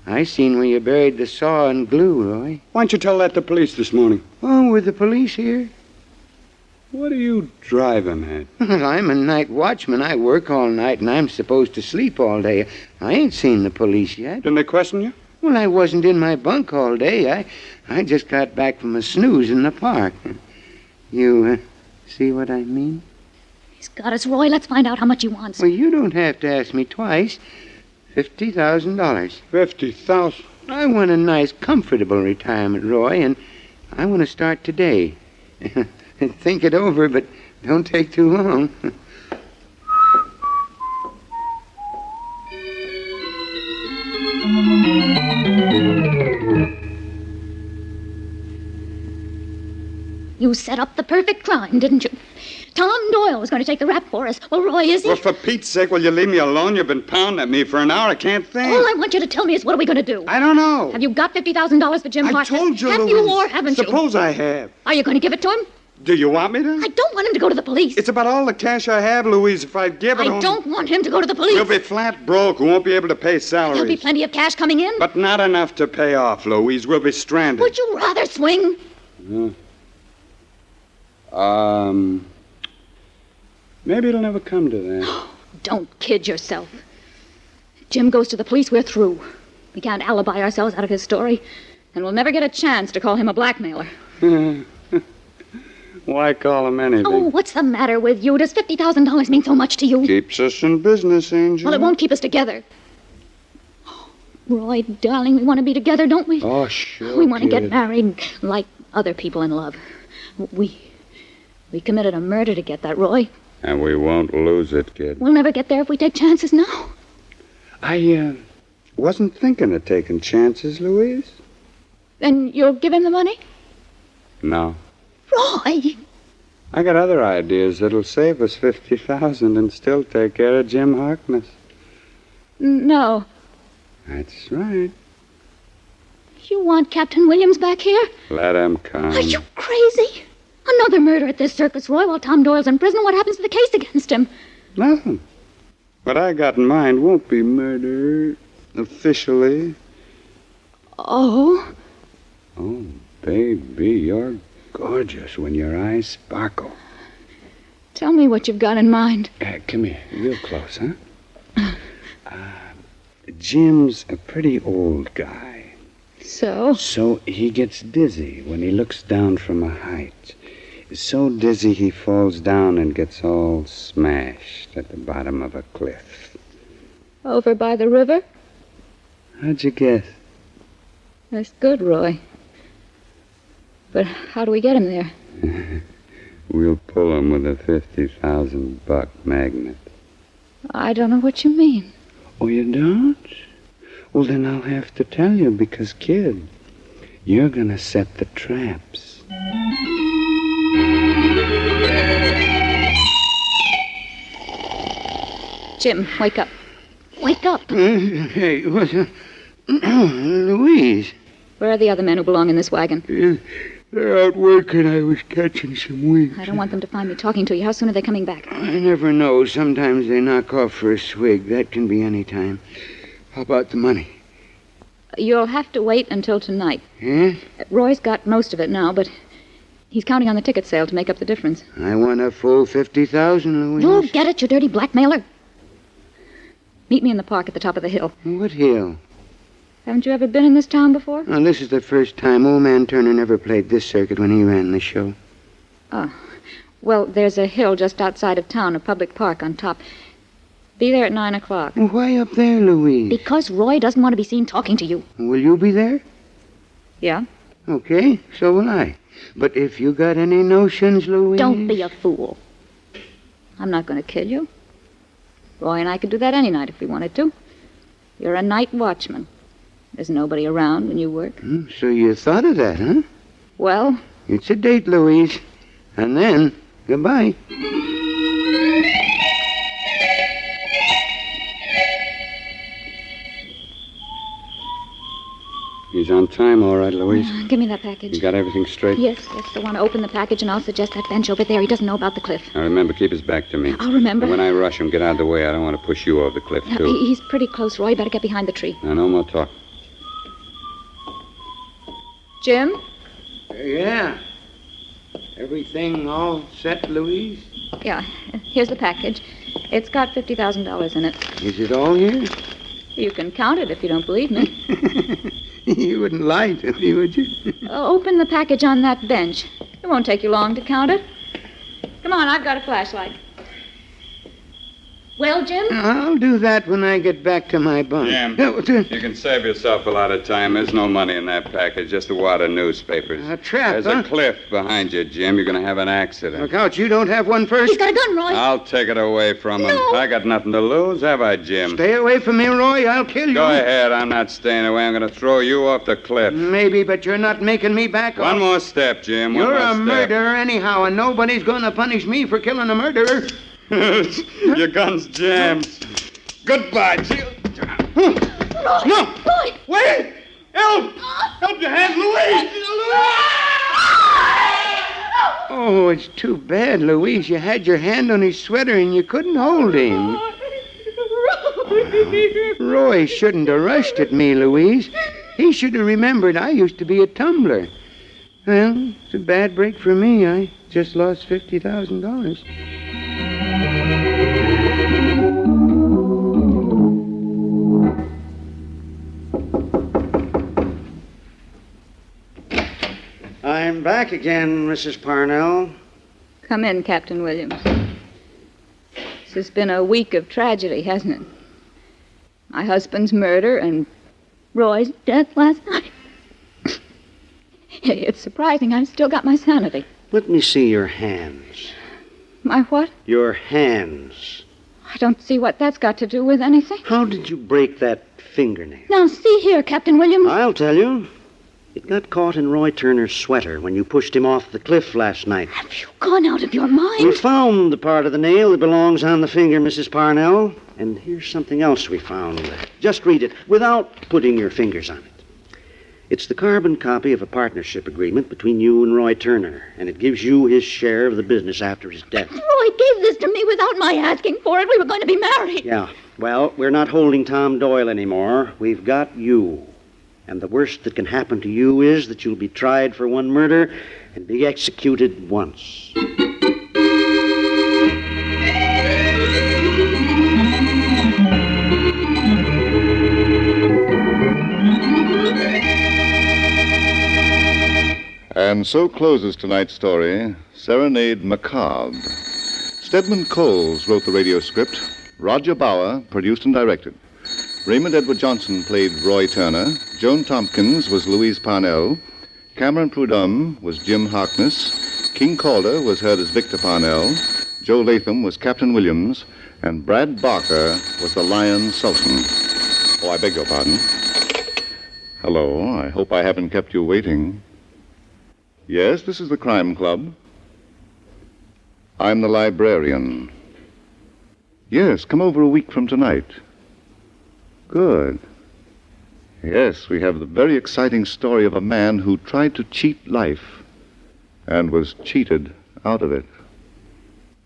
I seen where you buried the saw and glue, Roy. Why don't you tell that to police this morning? Oh, were the police here? What are you driving at? I'm a night watchman. I work all night, and I'm supposed to sleep all day. I ain't seen the police yet. Didn't they question you? Well, I wasn't in my bunk all day. I just got back from a snooze in the park. You see what I mean? He's got us, Roy. Let's find out how much he wants. Well, you don't have to ask me twice. $50,000. $50,000? I want a nice, comfortable retirement, Roy, and I want to start today. Think it over, but don't take too long. You set up the perfect crime, didn't you? Tom Doyle was going to take the rap for us. Well, Roy, is he? Well, for Pete's sake, will you leave me alone? You've been pounding at me for an hour. I can't think. All I want you to tell me is what are we going to do? I don't know. Have you got $50,000 for Jim Harkness? I told you, Have Louise. you or haven't you? Suppose I have. Are you going to give it to him? Do you want me to? I don't want him to go to the police. It's about all the cash I have, Louise. If I give it I don't want him to go to the police. We'll be flat broke. We won't be able to pay salaries. There'll be plenty of cash coming in. But not enough to pay off, Louise. We'll be stranded. Would you rather swing? Maybe it'll never come to that. Don't kid yourself. Jim goes to the police, we're through. We can't alibi ourselves out of his story, and we'll never get a chance to call him a blackmailer. Why call him anything? Oh, what's the matter with you? Does $50,000 mean so much to you? Keeps us in business, Angel. Well, it won't keep us together. Roy, darling, we want to be together, don't we? Oh, sure. We want to get married like other people in love. We committed a murder to get that, Roy. And we won't lose it, kid. We'll never get there if we take chances now. I wasn't thinking of taking chances, Louise. Then you'll give him the money? No. Roy! I got other ideas that'll save us $50,000 and still take care of Jim Harkness. No. That's right. You want Captain Williams back here? Let him come. Are you crazy? Another murder at this circus, Roy, while Tom Doyle's in prison. What happens to the case against him? Nothing. What I got in mind won't be murder officially. Oh? Oh, baby, you're gorgeous when your eyes sparkle. Tell me what you've got in mind. Come here, real close, huh? Jim's a pretty old guy. So? So he gets dizzy when he looks down from a height. So dizzy he falls down and gets all smashed at the bottom of a cliff. Over by the river? How'd you guess? That's good, Roy. But how do we get him there? We'll pull him with a $50,000 magnet. I don't know what you mean. Oh, you don't? Well, then I'll have to tell you because, kid, you're gonna set the traps. Jim, wake up. Wake up. Hey, what's Louise. Where are the other men who belong in this wagon? They're out working. I was catching some winks. I don't want them to find me talking to you. How soon are they coming back? I never know. Sometimes they knock off for a swig. That can be any time. How about the money? You'll have to wait until tonight. Yeah? Roy's got most of it now, but he's counting on the ticket sale to make up the difference. I want a full $50,000, Louise. You'll get it, you dirty blackmailer. Meet me in the park at the top of the hill. What hill? Haven't you ever been in this town before? Oh, this is the first time. Old man Turner never played this circuit when he ran the show. Oh. Well, there's a hill just outside of town, a public park on top. Be there at 9 o'clock. Why up there, Louise? Because Roy doesn't want to be seen talking to you. Will you be there? Yeah? Okay, so will I. But if you got any notions, Louise... Don't be a fool. I'm not going to kill you. Roy and I could do that any night if we wanted to. You're a night watchman. There's nobody around when you work. So you thought of that, huh? Well? It's a date, Louise. And then, goodbye. He's on time, all right, Louise. Give me that package. You got everything straight? Yes. I want to open the package, and I'll suggest that bench over there. He doesn't know about the cliff. Now, remember, keep his back to me. I'll remember. And when I rush him, get out of the way. I don't want to push you over the cliff, too. He's pretty close, Roy. You better get behind the tree. Now, no more talk. Jim? Yeah. Everything all set, Louise? Yeah. Here's the package. It's got $50,000 in it. Is it all here? You can count it if you don't believe me. You wouldn't lie to me, would you? Open the package on that bench. It won't take you long to count it. Come on, I've got a flashlight. Well, Jim? I'll do that when I get back to my bunk. Jim, you can save yourself a lot of time. There's no money in that package, just a wad of newspapers. A trap, There's a cliff behind you, Jim. You're going to have an accident. Look out, you don't have one first. He's got a gun, Roy. I'll take it away from him. I got nothing to lose, have I, Jim? Stay away from me, Roy. I'll kill you. Go ahead. I'm not staying away. I'm going to throw you off the cliff. Maybe, but you're not making me back One more step, Jim. One You're more a step. murderer anyhow, and nobody's going to punish me for killing a murderer. Your gun's jammed. Goodbye, Jill. No! Roy! Wait! Help! Help your hand, Louise! Oh, it's too bad, Louise. You had your hand on his sweater and you couldn't hold him. Roy shouldn't have rushed at me, Louise. He should have remembered I used to be a tumbler. Well, it's a bad break for me. I just lost $50,000. I'm back again, Mrs. Parnell. Come in, Captain Williams. This has been a week of tragedy, hasn't it? My husband's murder and Roy's death last night. It's surprising I've still got my sanity. Let me see your hands. My what? Your hands. I don't see what that's got to do with anything. How did you break that fingernail? Now, see here, Captain Williams. I'll tell you. It got caught in Roy Turner's sweater when you pushed him off the cliff last night. Have you gone out of your mind? We found the part of the nail that belongs on the finger, Mrs. Parnell. And here's something else we found. Just read it without putting your fingers on it. It's the carbon copy of a partnership agreement between you and Roy Turner, and it gives you his share of the business after his death. Roy gave this to me without my asking for it. We were going to be married. Yeah, well, we're not holding Tom Doyle anymore. We've got you. And the worst that can happen to you is that you'll be tried for one murder and be executed once. And so closes tonight's story, Serenade Macabre. Stedman Coles wrote the radio script. Roger Bauer produced and directed. Raymond Edward Johnson played Roy Turner. Joan Tompkins was Louise Parnell. Cameron Prudhomme was Jim Harkness. King Calder was heard as Victor Parnell. Joe Latham was Captain Williams. And Brad Barker was the Lion Sultan. Oh, I beg your pardon. Hello, I hope I haven't kept you waiting. Yes, this is the Crime Club. I'm the librarian. Yes, come over a week from tonight. Good. Yes, we have the very exciting story of a man who tried to cheat life and was cheated out of it.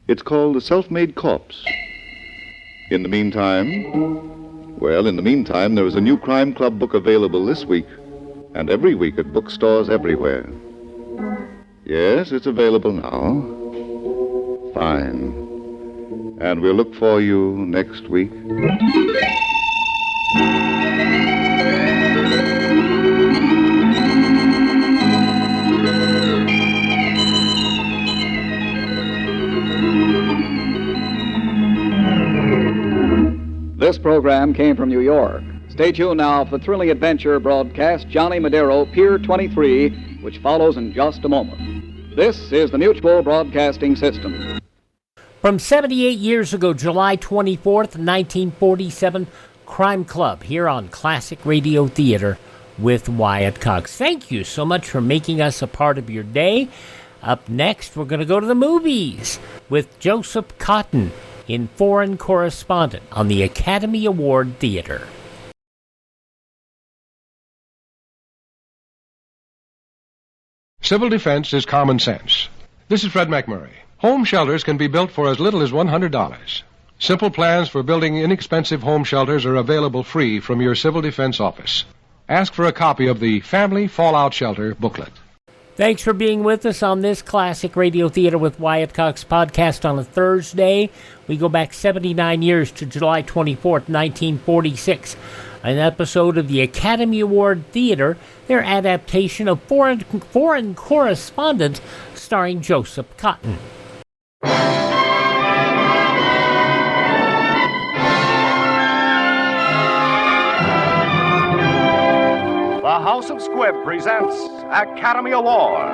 It's called The Self-Made Corpse. In the meantime, there is a new Crime Club book available this week and every week at bookstores everywhere. Yes, it's available now. Fine. And we'll look for you next week. This program came from New York. Stay tuned now for the thrilling adventure broadcast Johnny Madero, Pier 23, which follows in just a moment. This is the Mutual Broadcasting System. From 78 years ago, July 24th, 1947, Crime Club here on Classic Radio Theater with Wyatt Cox. Thank you so much for making us a part of your day. Up next, we're going to go to the movies with Joseph Cotten in Foreign Correspondent on the Academy Award Theater. Civil defense is common sense. This is Fred McMurray. Home shelters can be built for as little as $100. Simple plans for building inexpensive home shelters are available free from your Civil Defense office. Ask for a copy of the Family Fallout Shelter booklet. Thanks for being with us on this Classic Radio Theater with Wyatt Cox podcast on a Thursday. We go back 79 years to July 24th, 1946. An episode of the Academy Award Theater, their adaptation of Foreign Correspondent, starring Joseph Cotten. Joseph Squibb presents Academy Award.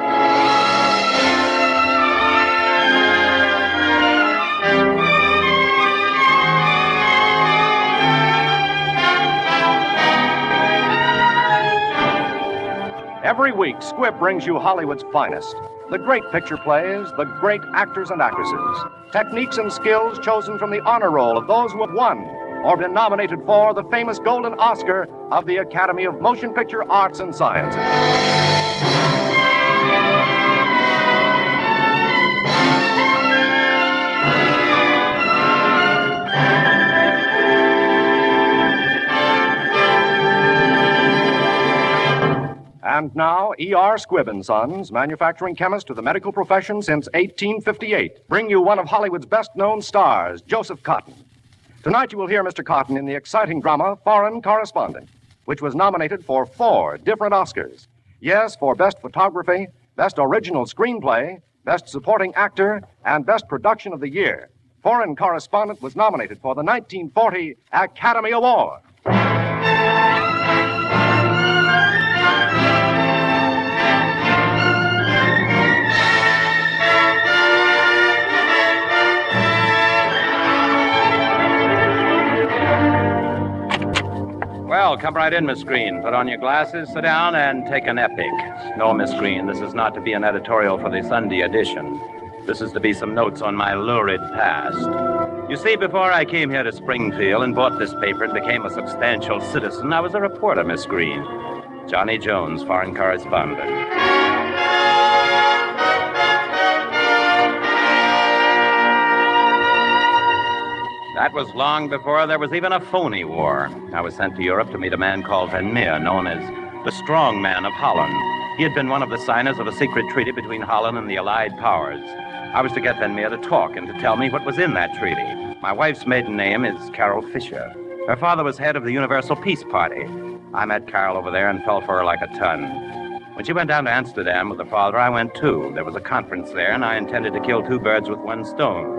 Every week, Squibb brings you Hollywood's finest. The great picture plays, the great actors and actresses. Techniques and skills chosen from the honor roll of those who have won or been nominated for the famous Golden Oscar of the Academy of Motion Picture Arts and Sciences. And now, E.R. Squibb & Sons, manufacturing chemist to the medical profession since 1858, bring you one of Hollywood's best-known stars, Joseph Cotten. Tonight you will hear Mr. Cotten in the exciting drama Foreign Correspondent, which was nominated for 4 different Oscars. Yes, for Best Photography, Best Original Screenplay, Best Supporting Actor, and Best Production of the Year. Foreign Correspondent was nominated for the 1940 Academy Award. Well, come right in, Miss Green. Put on your glasses, sit down, and take an epic. No, Miss Green, this is not to be an editorial for the Sunday edition. This is to be some notes on my lurid past. You see, before I came here to Springfield and bought this paper and became a substantial citizen, I was a reporter, Miss Green. Johnny Jones, foreign correspondent. That was long before there was even a phony war. I was sent to Europe to meet a man called Van Meer, known as the Strong Man of Holland. He had been one of the signers of a secret treaty between Holland and the Allied powers. I was to get Van Meer to talk and to tell me what was in that treaty. My wife's maiden name is Carol Fisher. Her father was head of the Universal Peace Party. I met Carol over there and fell for her like a ton. When she went down to Amsterdam with her father, I went too. There was a conference there, and I intended to kill 2 birds with one stone.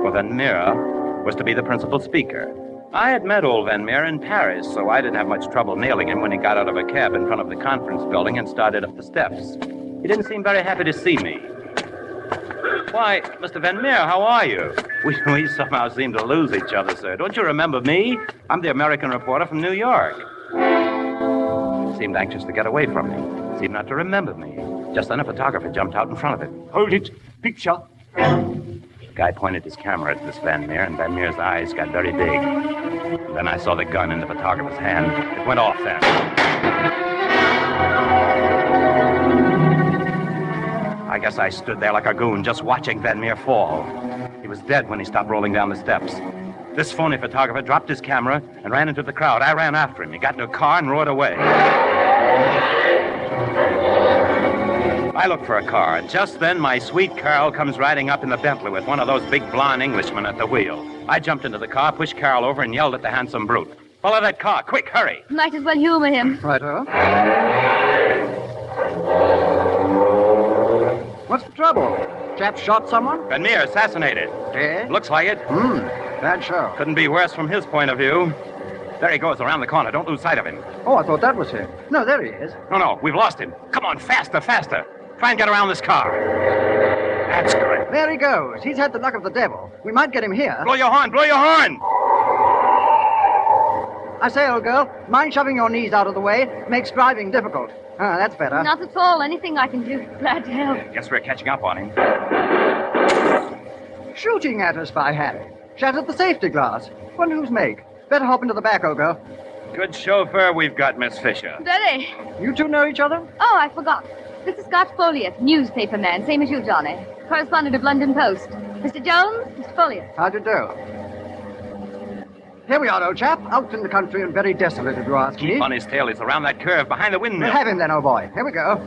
For Van Meer was to be the principal speaker. I had met old Van Meer in Paris, so I didn't have much trouble nailing him when he got out of a cab in front of the conference building and started up the steps. He didn't seem very happy to see me. Why, Mr. Van Meer, how are you? We somehow seem to lose each other, sir. Don't you remember me? I'm the American reporter from New York. He seemed anxious to get away from me. Seemed not to remember me. Just then a photographer jumped out in front of him. Hold it. Picture. The guy pointed his camera at this Van Meer, and Van Meer's eyes got very big. And then I saw the gun in the photographer's hand. It went off then. I guess I stood there like a goon, just watching Van Meer fall. He was dead when he stopped rolling down the steps. This phony photographer dropped his camera and ran into the crowd. I ran after him. He got into a car and roared away. I looked for a car, and just then my sweet Carol comes riding up in the Bentley with one of those big blonde Englishmen at the wheel. I jumped into the car, pushed Carol over, and yelled at the handsome brute. Follow that car, quick, hurry. Might as well humor him. Righto. What's the trouble? Chap shot someone? Van Meer assassinated. Eh? Looks like it. Bad show. Couldn't be worse from his point of view. There he goes around the corner. Don't lose sight of him. Oh, I thought that was him. No, there he is. No, we've lost him. Come on, faster, faster. Try and get around this car. That's good. There he goes. He's had the luck of the devil. We might get him here. Blow your horn, blow your horn! I say, old girl, mind shoving your knees out of the way? Makes driving difficult. Ah, that's better. Not at all. Anything I can do. Glad to help. Guess we're catching up on him. Shooting at us, by Harry. Shattered the safety glass. Wonder whose make. Better hop into the back, old girl. Good chauffeur we've got, Miss Fisher. Ready? You two know each other? Oh, I forgot. This is Scott Folliot, newspaper man, same as you, Johnny. Correspondent of London Post. Mr. Jones, Mr. Folliot. How do you do? Here we are, old chap. Out in the country and very desolate, if you ask me. Keep on his tail. He's around that curve behind the windmill. We'll have him then, old boy. Here we go.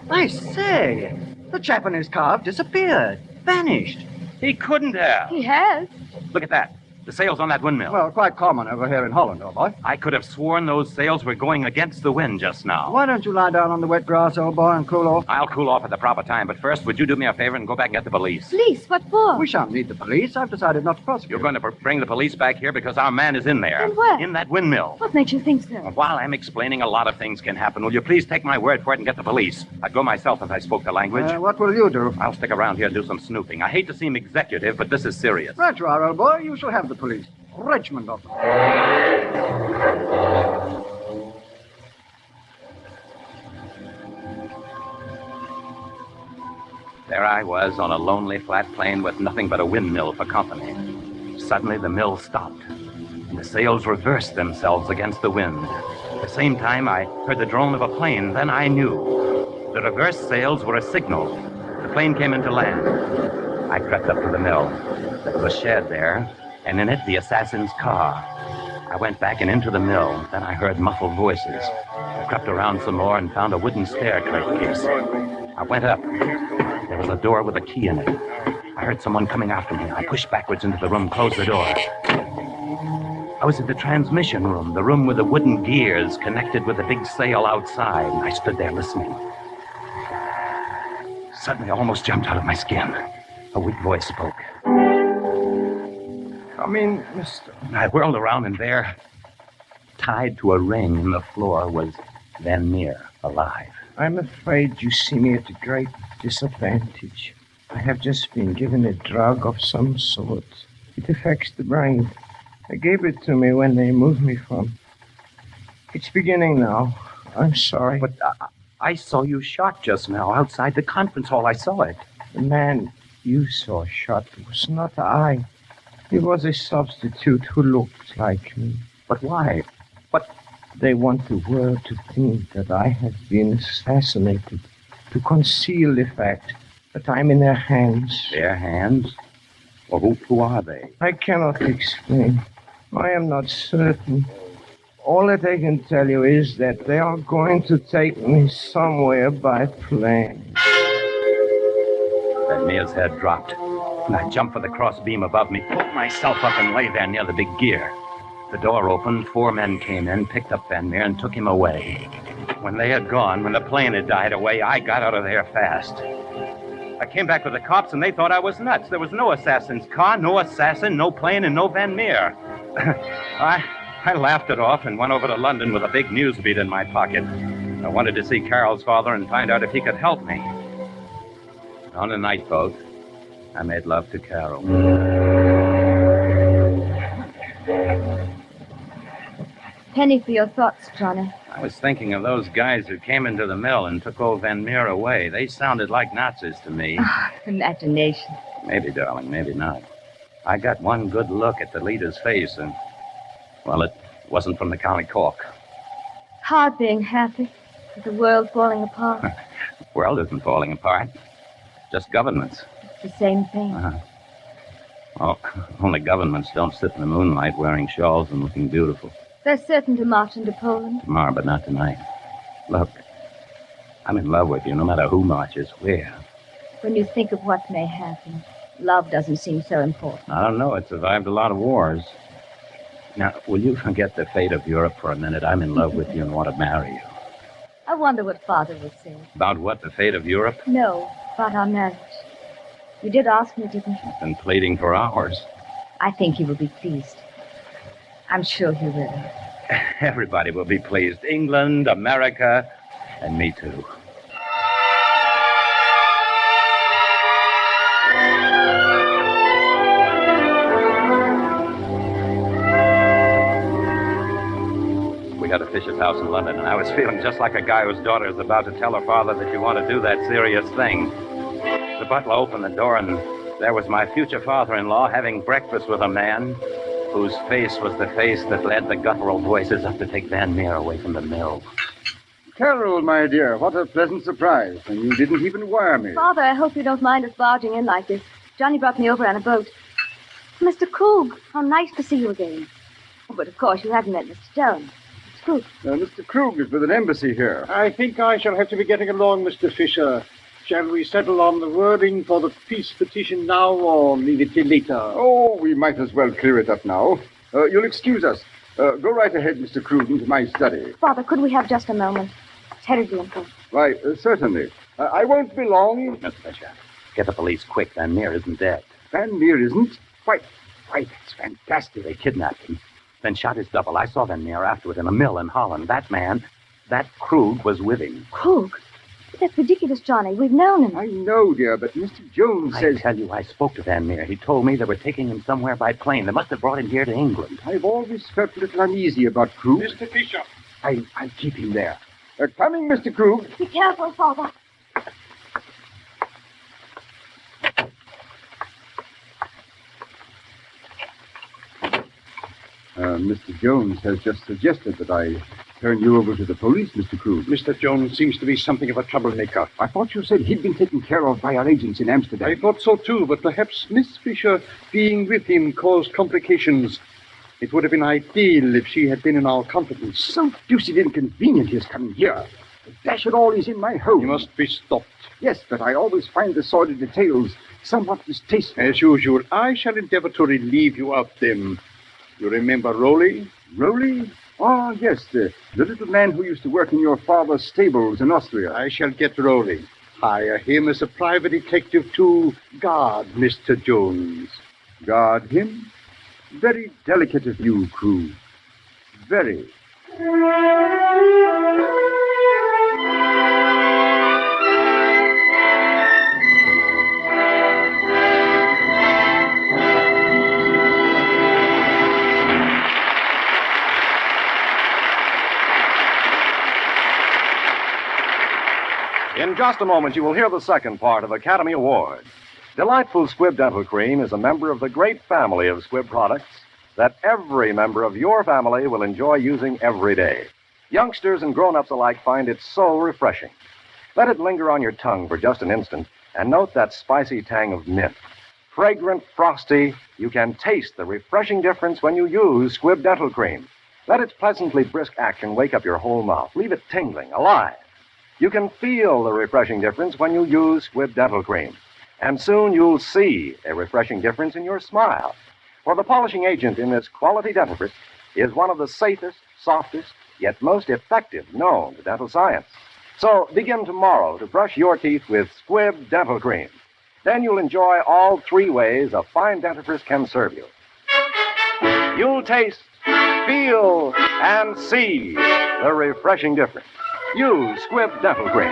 I say, the chap in his car disappeared. Vanished. He couldn't have. He has. Look at that. The sails on that windmill. Well, quite common over here in Holland, old boy. I could have sworn those sails were going against the wind just now. Why don't you lie down on the wet grass, old boy, and cool off? I'll cool off at the proper time, but first, would you do me a favor and go back and get the police? Police? What for? We shan't need the police. I've decided not to prosecute. You're going to bring the police back here because our man is in there. In where? In that windmill. What makes you think so? While I'm explaining, a lot of things can happen. Will you please take my word for it and get the police? I'd go myself if I spoke the language. What will you do? I'll stick around here and do some snooping. I hate to seem executive, but this is serious. Right you are, old boy. You shall have the police. Richmond of them. There I was on a lonely flat plain with nothing but a windmill for company. Suddenly the mill stopped, and the sails reversed themselves against the wind. At the same time, I heard the drone of a plane. Then I knew. The reversed sails were a signal. The plane came into land. I crept up to the mill. There was a shed there, and in it the assassin's car. I went back and into the mill. Then I heard muffled voices. I crept around some more and found a wooden staircase. I went up. There was a door with a key in it. I heard someone coming after me. I pushed backwards into the room, closed the door. I was in the transmission room, the room with the wooden gears connected with the big sail outside, and I stood there listening. Suddenly, I almost jumped out of my skin. A weak voice spoke. Come in, mister. I whirled around, and there, tied to a ring in the floor, was Van Meer, alive. I'm afraid you see me at a great disadvantage. I have just been given a drug of some sort. It affects the brain. They gave it to me when they moved me from. It's beginning now. I'm sorry. But I saw you shot just now outside the conference hall. I saw it. The man you saw shot was not I. He was a substitute who looked like me. But why? What? They want the world to think that I have been assassinated, to conceal the fact that I'm in their hands. Their hands? Well, who are they? I cannot explain. I am not certain. All that I can tell you is that they are going to take me somewhere by plane. Van Meer's head dropped, and I jumped for the crossbeam above me, pulled myself up and lay there near the big gear. The door opened, 4 men came in, picked up Van Meer, and took him away. When they had gone, when the plane had died away, I got out of there fast. I came back with the cops, and they thought I was nuts. There was no assassin's car, no assassin, no plane, and no Van Meer. I laughed it off and went over to London with a big news beat in my pocket. I wanted to see Carol's father and find out if he could help me. On a night boat, I made love to Carol. Penny for your thoughts, Johnny. I was thinking of those guys who came into the mill and took old Van Meer away. They sounded like Nazis to me. Imagination. Maybe, darling, maybe not. I got one good look at the leader's face, and, well, it wasn't from the County Cork. Hard being happy with the world falling apart. The world isn't falling apart. Just governments. It's the same thing. Well, only governments don't sit in the moonlight wearing shawls and looking beautiful. They're certain to march into Poland. Tomorrow, but not tonight. Look, I'm in love with you, no matter who marches where. When you think of what may happen, love doesn't seem so important. I don't know. It survived a lot of wars. Now, will you forget the fate of Europe for a minute? I'm in love with you and want to marry you. I wonder what Father would say. About what, the fate of Europe? No, about our marriage. You did ask me, didn't you? I've been pleading for hours. I think he will be pleased. I'm sure he will. Everybody will be pleased. England, America, and me too. We had a Fisher's house in London, and I was feeling just like a guy whose daughter is about to tell her father that you want to do that serious thing. The butler opened the door, and there was my future father-in-law having breakfast with a man whose face was the face that led the guttural voices up to take Van Meer away from the mill. Carol, my dear, what a pleasant surprise. And you didn't even wire me. Father, I hope you don't mind us barging in like this. Johnny brought me over on a boat. Mr. Krug, how nice to see you again. Oh, but of course you haven't met Mr. Jones. It's Krug. Mr. Krug is with an embassy here. I think I shall have to be getting along, Mr. Fisher. Shall we settle on the wording for the peace petition now, or leave it till later? Oh, we might as well clear it up now. You'll excuse us. Go right ahead, Mr. Cruden, to my study. Father, could we have just a moment? It's terribly important. Why, certainly. I won't be long. Mr. Fisher, get the police quick. Van Meer isn't dead. Van Meer isn't? Why, that's fantastic. They kidnapped him, then shot his double. I saw Van Meer afterward in a mill in Holland. That man, that Krug, was with him. Krug? That's ridiculous, Johnny. We've known him. I know, dear, but Mr. Jones says... I tell you, I spoke to Van Meer. He told me they were taking him somewhere by plane. They must have brought him here to England. I've always felt a little uneasy about Krug. Mr. Fisher. I'll keep him there. Coming, Mr. Krug. Be careful, Father. Mr. Jones has just suggested that I turn you over to the police, Mr. Krug. Mr. Jones seems to be something of a troublemaker. I thought you said he'd been taken care of by our agents in Amsterdam. I thought so, too, but perhaps Miss Fisher being with him caused complications. It would have been ideal if she had been in our confidence. So deuced inconvenient his coming here. Dash it all, he's in my home. He must be stopped. Yes, but I always find the sordid details somewhat distasteful. As usual, I shall endeavor to relieve you of them. You remember Rowley? Rowley? Oh, yes, the little man who used to work in your father's stables in Austria. I shall get Rowley. Hire him as a private detective to guard Mr. Jones. Guard him? Very delicate of you, Krug. Very. In just a moment, you will hear the second part of Academy Award. Delightful Squibb Dental Cream is a member of the great family of Squibb products that every member of your family will enjoy using every day. Youngsters and grown-ups alike find it so refreshing. Let it linger on your tongue for just an instant and note that spicy tang of mint. Fragrant, frosty, you can taste the refreshing difference when you use Squibb Dental Cream. Let its pleasantly brisk action wake up your whole mouth. Leave it tingling, alive. You can feel the refreshing difference when you use Squibb Dental Cream. And soon you'll see a refreshing difference in your smile. For the polishing agent in this quality dentifrice is one of the safest, softest, yet most effective known to dental science. So begin tomorrow to brush your teeth with Squibb Dental Cream. Then you'll enjoy all three ways a fine dentifrice can serve you. You'll taste, feel, and see the refreshing difference. Use Squibb Dental Cream.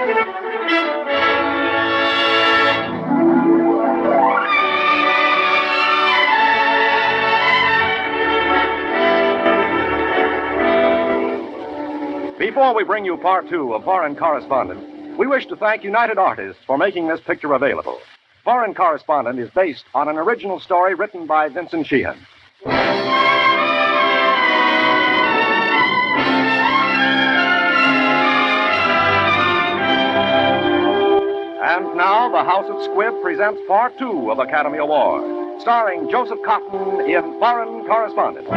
Before we bring you part two of Foreign Correspondent, we wish to thank United Artists for making this picture available. Foreign Correspondent is based on an original story written by Vincent Sheehan. And now, the House of Squibb presents part two of Academy Award, starring Joseph Cotton in Foreign Correspondent.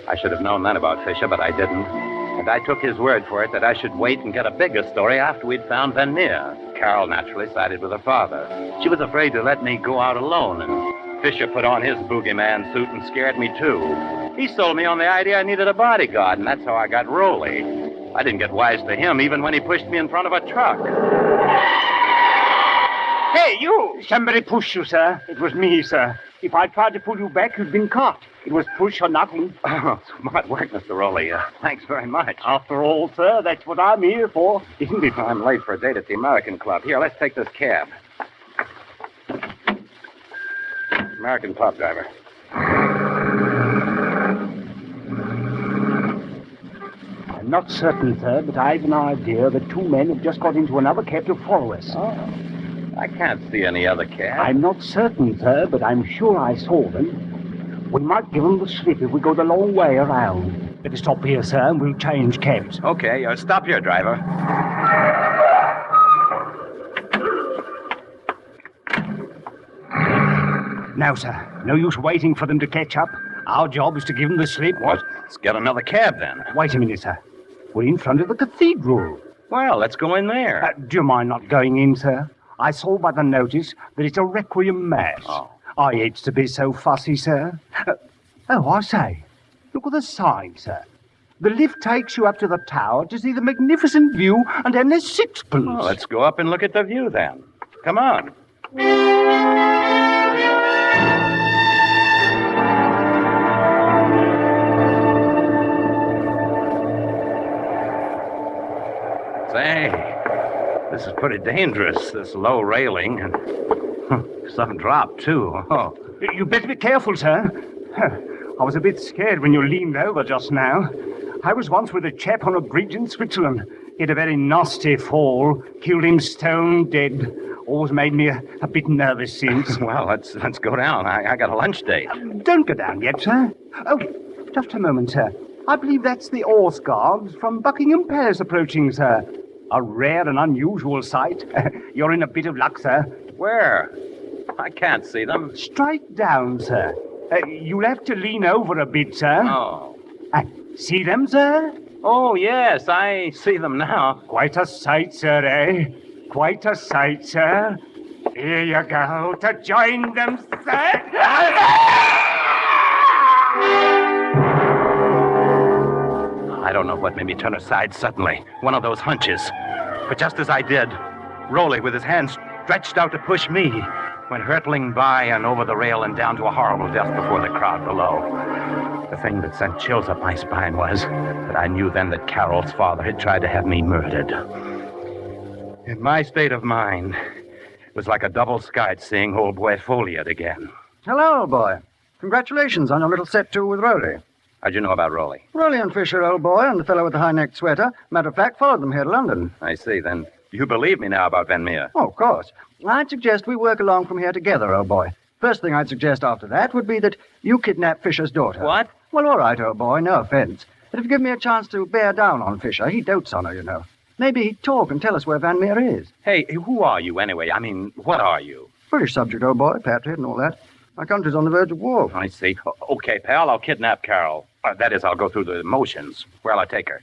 I should have known that about Fisher, but I didn't. And I took his word for it that I should wait and get a bigger story after we'd found Van Meer. Carol naturally sided with her father. She was afraid to let me go out alone, and Fisher put on his boogeyman suit and scared me, too. He sold me on the idea I needed a bodyguard, and that's how I got Rowley. I didn't get wise to him even when he pushed me in front of a truck. Hey, you! Somebody pushed you, sir. It was me, sir. If I tried to pull you back, you'd been caught. It was push or nothing. Oh, smart work, Mr. Rowley. Thanks very much. After all, sir, that's what I'm here for. Isn't it? I'm late for a date at the American Club. Here, let's take this cab. American Club driver. I'm not certain, sir, but I've an idea that two men have just got into another cab to follow us. Oh. I can't see any other cab. I'm not certain, sir, but I'm sure I saw them. We might give them the slip if we go the long way around. Better stop here, sir, and we'll change cabs. Okay, stop here, driver. Now, sir, no use waiting for them to catch up. Our job is to give them the slip. What? Let's get another cab, then. Wait a minute, sir. We're in front of the cathedral. Well, let's go in there. Do you mind not going in, sir? I saw by the notice that it's a requiem mass. Oh. I hate to be so fussy, sir. I say, look at the sign, sir. The lift takes you up to the tower to see the magnificent view, and then there's sixpence. Well, let's go up and look at the view, then. Come on. Say, this is pretty dangerous, this low railing, and some drop, too. Oh, you better be careful, sir. I was a bit scared when you leaned over just now. I was once with a chap on a bridge in Switzerland. He had a very nasty fall, killed him stone dead. Always made me a bit nervous since. Well, let's go down. I got a lunch date. Don't go down yet, sir. Oh, just a moment, sir. I believe that's the Horse Guards from Buckingham Palace approaching, sir. A rare and unusual sight. You're in a bit of luck, sir. Where? I can't see them. Straight down, sir. You'll have to lean over a bit, sir. Oh. See them, sir? Oh, yes, I see them now. Quite a sight, sir, eh? Quite a sight, sir. Here you go to join them, sir. I don't know what made me turn aside suddenly. One of those hunches. But just as I did, Rolly, with his hand stretched out to push me, went hurtling by and over the rail and down to a horrible death before the crowd below. The thing that sent chills up my spine was that I knew then that Carol's father had tried to have me murdered. In my state of mind, it was like a double skite seeing old boy Folliot again. Hello, old boy. Congratulations on your little set to with Rolly. How'd you know about Rolly? Rolly and Fisher, old boy, and the fellow with the high-necked sweater. Matter of fact, followed them here to London. I see. Then you believe me now about Van Meer? Oh, of course. I'd suggest we work along from here together, old boy. First thing I'd suggest after that would be that you kidnap Fisher's daughter. What? Well, all right, old boy, no offense. But if you give me a chance to bear down on Fisher, he dotes on her, you know. Maybe he'd talk and tell us where Van Meer is. Hey, who are you anyway? I mean, what are you? British subject, old boy, patriot and all that. My country's on the verge of war. I see. Okay, pal, I'll kidnap Carol. That is, I'll go through the motions. Where'll I take her?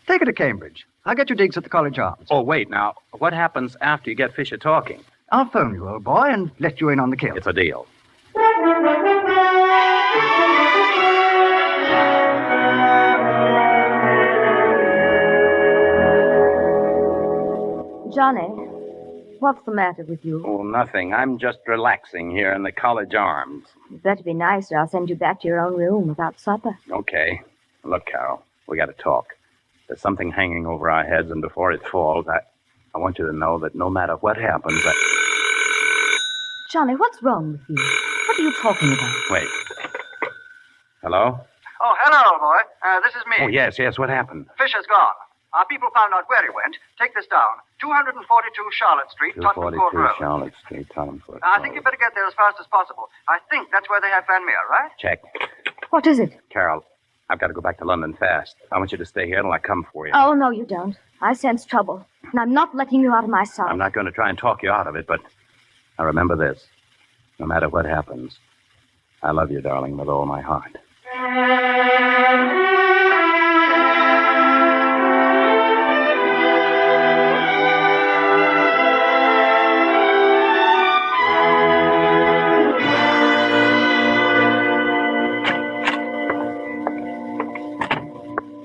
Take her to Cambridge. I'll get you digs at the College Arms. Oh, wait, now, what happens after you get Fisher talking? I'll phone you, old boy, and let you in on the kill. It's a deal. Johnny, what's the matter with you? Oh, nothing. I'm just relaxing here in the College Arms. You'd better be nice or I'll send you back to your own room without supper. Okay. Look, Carol, we got to talk. There's something hanging over our heads, and before it falls, I want you to know that no matter what happens, Johnny, what's wrong with you? What are you talking about? Wait. Hello? Oh, hello, old boy. This is me. Oh, yes, what happened? Fisher's gone. Our people found out where he went. Take this down. 242 Charlotte Street, Tottenham Court 242 Road. Charlotte Street, Tottenham Court I think you better get there as fast as possible. I think that's where they have Van Meer, right? Check. What is it? Carol, I've got to go back to London fast. I want you to stay here till I come for you. Oh, no, you don't. I sense trouble, and I'm not letting you out of my sight. I'm not going to try and talk you out of it, but now remember this. No matter what happens, I love you, darling, with all my heart.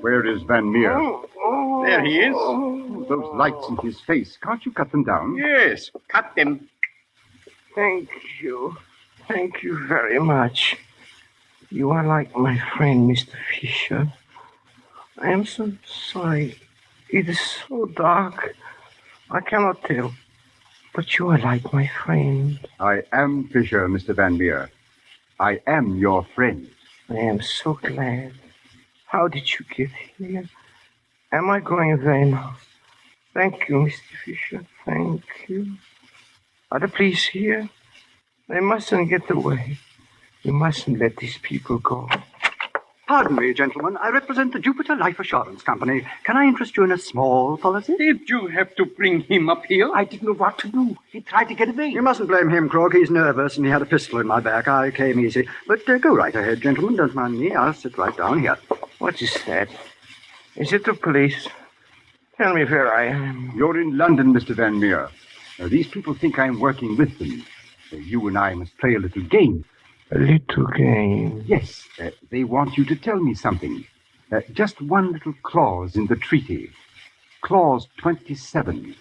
Where is Van Meer? There he is. Those lights in his face. Can't you cut them down? Yes, cut them. Thank you. Thank you very much. You are like my friend, Mr. Fisher. I am so sorry. It is so dark. I cannot tell. But you are like my friend. I am Fisher, Mr. Van Meer. I am your friend. I am so glad. How did you get here? Am I going away now? Thank you, Mr. Fisher. Thank you. Are the police here? They mustn't get away. You mustn't let these people go. Pardon me, gentlemen. I represent the Jupiter Life Assurance Company. Can I interest you in a small policy? Did you have to bring him up here? I didn't know what to do. He tried to get away. You mustn't blame him, Krog. He's nervous, and he had a pistol in my back. I came easy. But go right ahead, gentlemen. Don't mind me. I'll sit right down here. What is that? Is it the police? Tell me where I am. You're in London, Mr. Van Meer. These people think I'm working with them. You and I must play a little game. A little game? Yes. They want you to tell me something. Just one little clause in the treaty. Clause 27.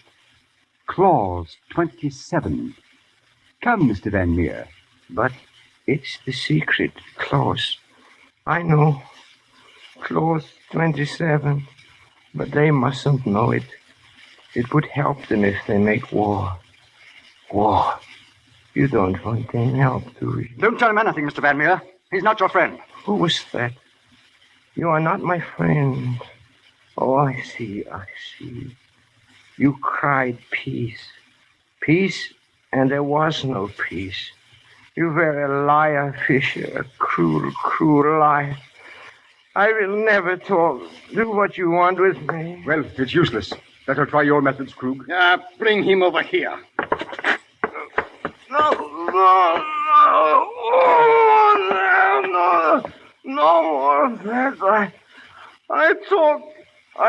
Clause 27. Come, Mr. Van Meer. But it's the secret clause. I know. Clause 27. But they mustn't know it. It would help them if they make war. War. You don't want any help, do you? Don't tell him anything, Mr. Van Meer. He's not your friend. Who was that? You are not my friend. Oh, I see. You cried peace. Peace, and there was no peace. You were a liar, Fisher, a cruel, cruel liar. I will never talk. Do what you want with me. Well, it's useless. Better try your methods, Krug. Bring him over here. No more of that. I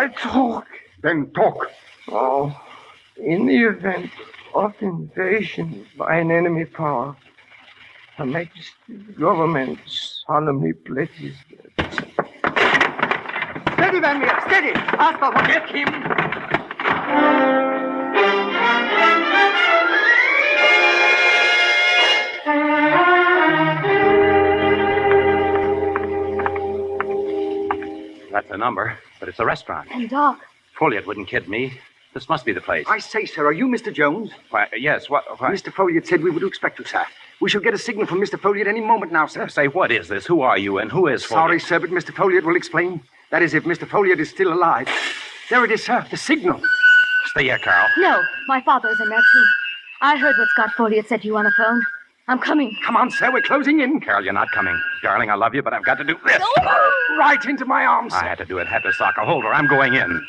talk. Then talk. Oh, in the event of invasion by an enemy power, Her Majesty's government solemnly pledges that. Steady, Van Meer, steady! Arthur, get him! That's a number, but it's a restaurant. And Doc. Folliot wouldn't kid me. This must be the place. I say, sir, are you Mr. Jones? Why, yes, what? Mr. Folliot said we were to expect you, sir. We shall get a signal from Mr. Folliot any moment now, sir. Say, what is this? Who are you, and who is Folliot? Sorry, sir, but Mr. Folliot will explain. That is, if Mr. Folliot is still alive. There it is, sir, the signal. Stay here, Carol. No, my father's in there, too. I heard what Scott Folliot said to you on the phone. I'm coming. Come on, sir, we're closing in. Carol, you're not coming. Darling, I love you, but I've got to do this. Right into my arms. I had to do it. Had to sock a holder. I'm going in.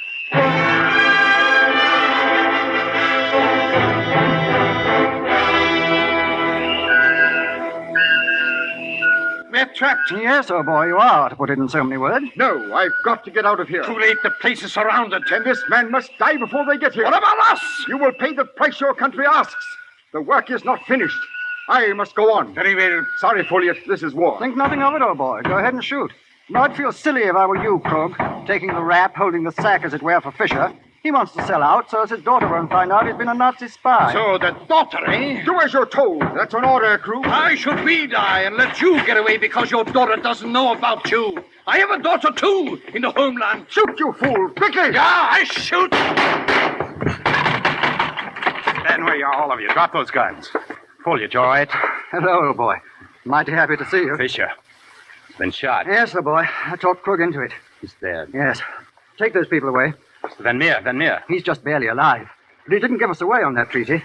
We're trapped. Yes, oh boy, you are, to put it in so many words. No, I've got to get out of here. Too late. The place is surrounded. And this man must die before they get here. What about us? You will pay the price your country asks. The work is not finished. I must go on. Very well. Sorry, Folliot, this is war. Think nothing of it, old boy. Go ahead and shoot. No, I'd feel silly if I were you, Krog. Taking the rap, holding the sack, as it were, for Fisher. He wants to sell out so as his daughter won't find out he's been a Nazi spy. So the daughter, eh? Do as you're told. That's an order, Krug. Why should we die and let you get away because your daughter doesn't know about you? I have a daughter, too, in the homeland. Shoot, you fool! Quickly! Yeah, I shoot! Stand where you are, all of you. Drop those guns. Folliot, you all right? Hello, old boy. Mighty happy to see you. Fisher. He's been shot. Yes, old boy. I talked Krug into it. He's dead. Yes. Take those people away. Van Meer. He's just barely alive. But he didn't give us away on that treaty.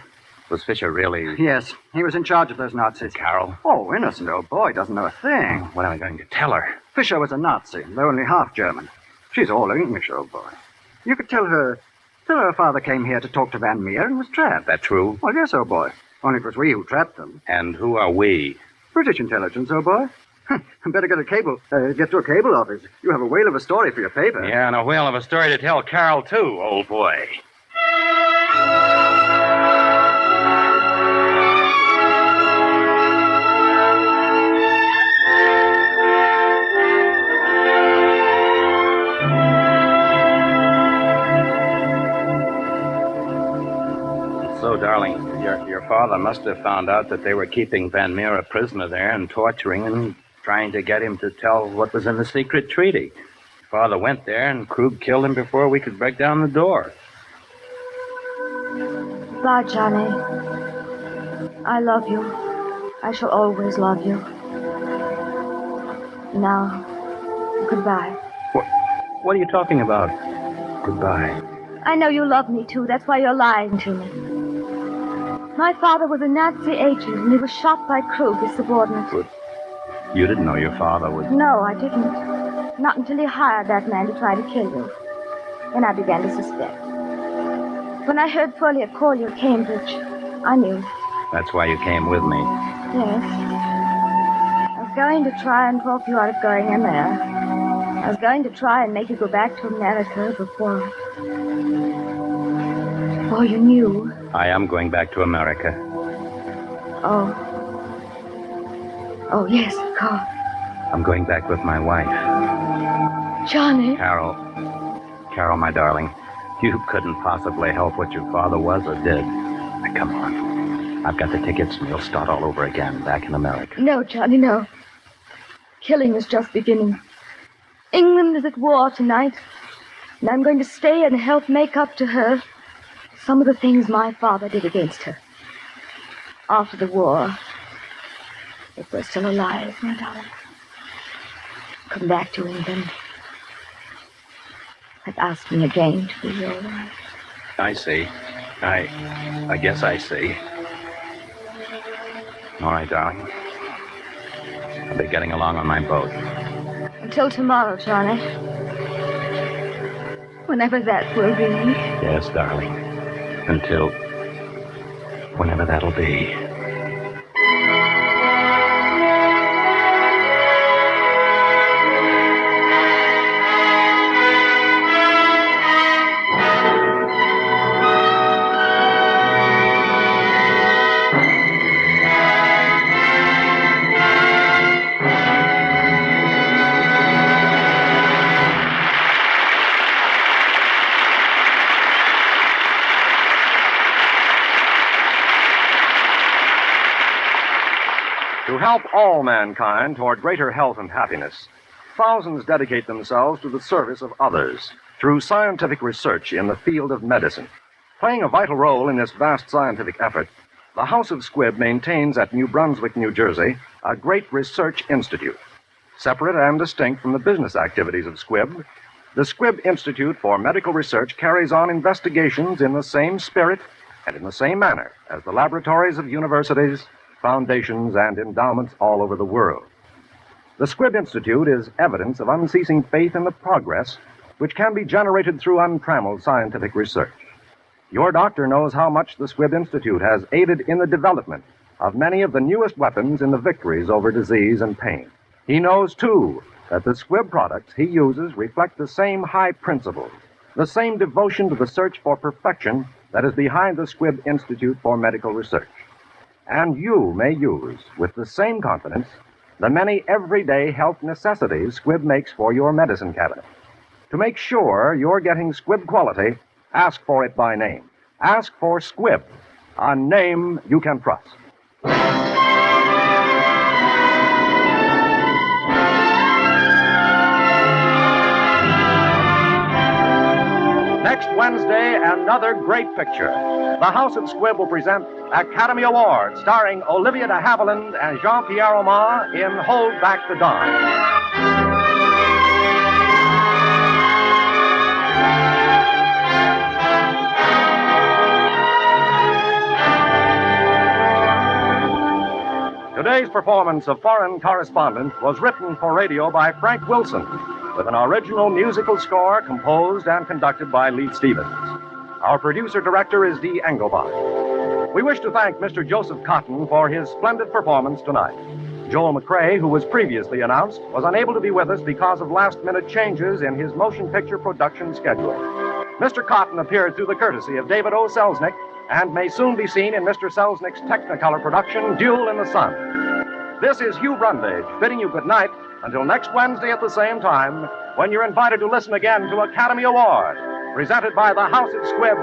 Was Fisher really... Yes. He was in charge of those Nazis. Carol? Oh, innocent old boy. Doesn't know a thing. What am I going to tell her? Fisher was a Nazi, though only half German. She's all English, old boy. You could tell her father came here to talk to Van Meer and was trapped. That true? Well, yes, old boy. Only it was we who trapped them. And who are we? British intelligence, old boy. Better get to a cable office. You have a whale of a story for your paper. Yeah, and a whale of a story to tell Carol, too, old boy. So, darling, your father must have found out that they were keeping Van Meer a prisoner there and torturing him, trying to get him to tell what was in the secret treaty. Father went there, and Krug killed him before we could break down the door. Bye, Johnny. I love you. I shall always love you. Now, goodbye. What are you talking about? Goodbye. I know you love me, too. That's why you're lying to me. My father was a Nazi agent, and he was shot by Krug, his subordinate. You didn't know your father would... No, I didn't. Not until he hired that man to try to kill you. Then I began to suspect. When I heard Folliot call you at Cambridge, I knew. That's why you came with me. Yes. I was going to try and talk you out of going in there. I was going to try and make you go back to America before you knew. I am going back to America. Oh. Oh, yes, of course. I'm going back with my wife. Johnny. Carol, my darling, you couldn't possibly help what your father was or did. Now, come on. I've got the tickets and we'll start all over again back in America. No, Johnny, no. Killing is just beginning. England is at war tonight, and I'm going to stay and help make up to her some of the things my father did against her. After the war, if we're still alive, my darling, come back to England and ask me again to be your wife. I see. I guess I see. All right, darling. I'll be getting along on my boat. Until tomorrow, Johnny. Whenever that will be. Yes, darling. Until whenever that'll be. To help all mankind toward greater health and happiness, thousands dedicate themselves to the service of others through scientific research in the field of medicine. Playing a vital role in this vast scientific effort, the House of Squibb maintains at New Brunswick, New Jersey, a great research institute. Separate and distinct from the business activities of Squibb, the Squibb Institute for Medical Research carries on investigations in the same spirit and in the same manner as the laboratories of universities, foundations, and endowments all over the world. The Squibb Institute is evidence of unceasing faith in the progress which can be generated through untrammeled scientific research. Your doctor knows how much the Squibb Institute has aided in the development of many of the newest weapons in the victories over disease and pain. He knows, too, that the Squibb products he uses reflect the same high principles, the same devotion to the search for perfection that is behind the Squibb Institute for Medical Research. And you may use, with the same confidence, the many everyday health necessities Squibb makes for your medicine cabinet. To make sure you're getting Squibb quality, ask for it by name. Ask for Squibb, a name you can trust. Next Wednesday, another great picture. The House of Squibb will present Academy Award, starring Olivia de Havilland and Jean-Pierre Omar in Hold Back the Dawn. Today's performance of Foreign Correspondent was written for radio by Frank Wilson, with an original musical score composed and conducted by Lee Stevens. Our producer-director is Dee Engelbach. We wish to thank Mr. Joseph Cotton for his splendid performance tonight. Joel McRae, who was previously announced, was unable to be with us because of last-minute changes in his motion picture production schedule. Mr. Cotton appeared through the courtesy of David O. Selznick and may soon be seen in Mr. Selznick's Technicolor production, Duel in the Sun. This is Hugh Brundage bidding you good night until next Wednesday at the same time, when you're invited to listen again to Academy Award, presented by the House of Squibb,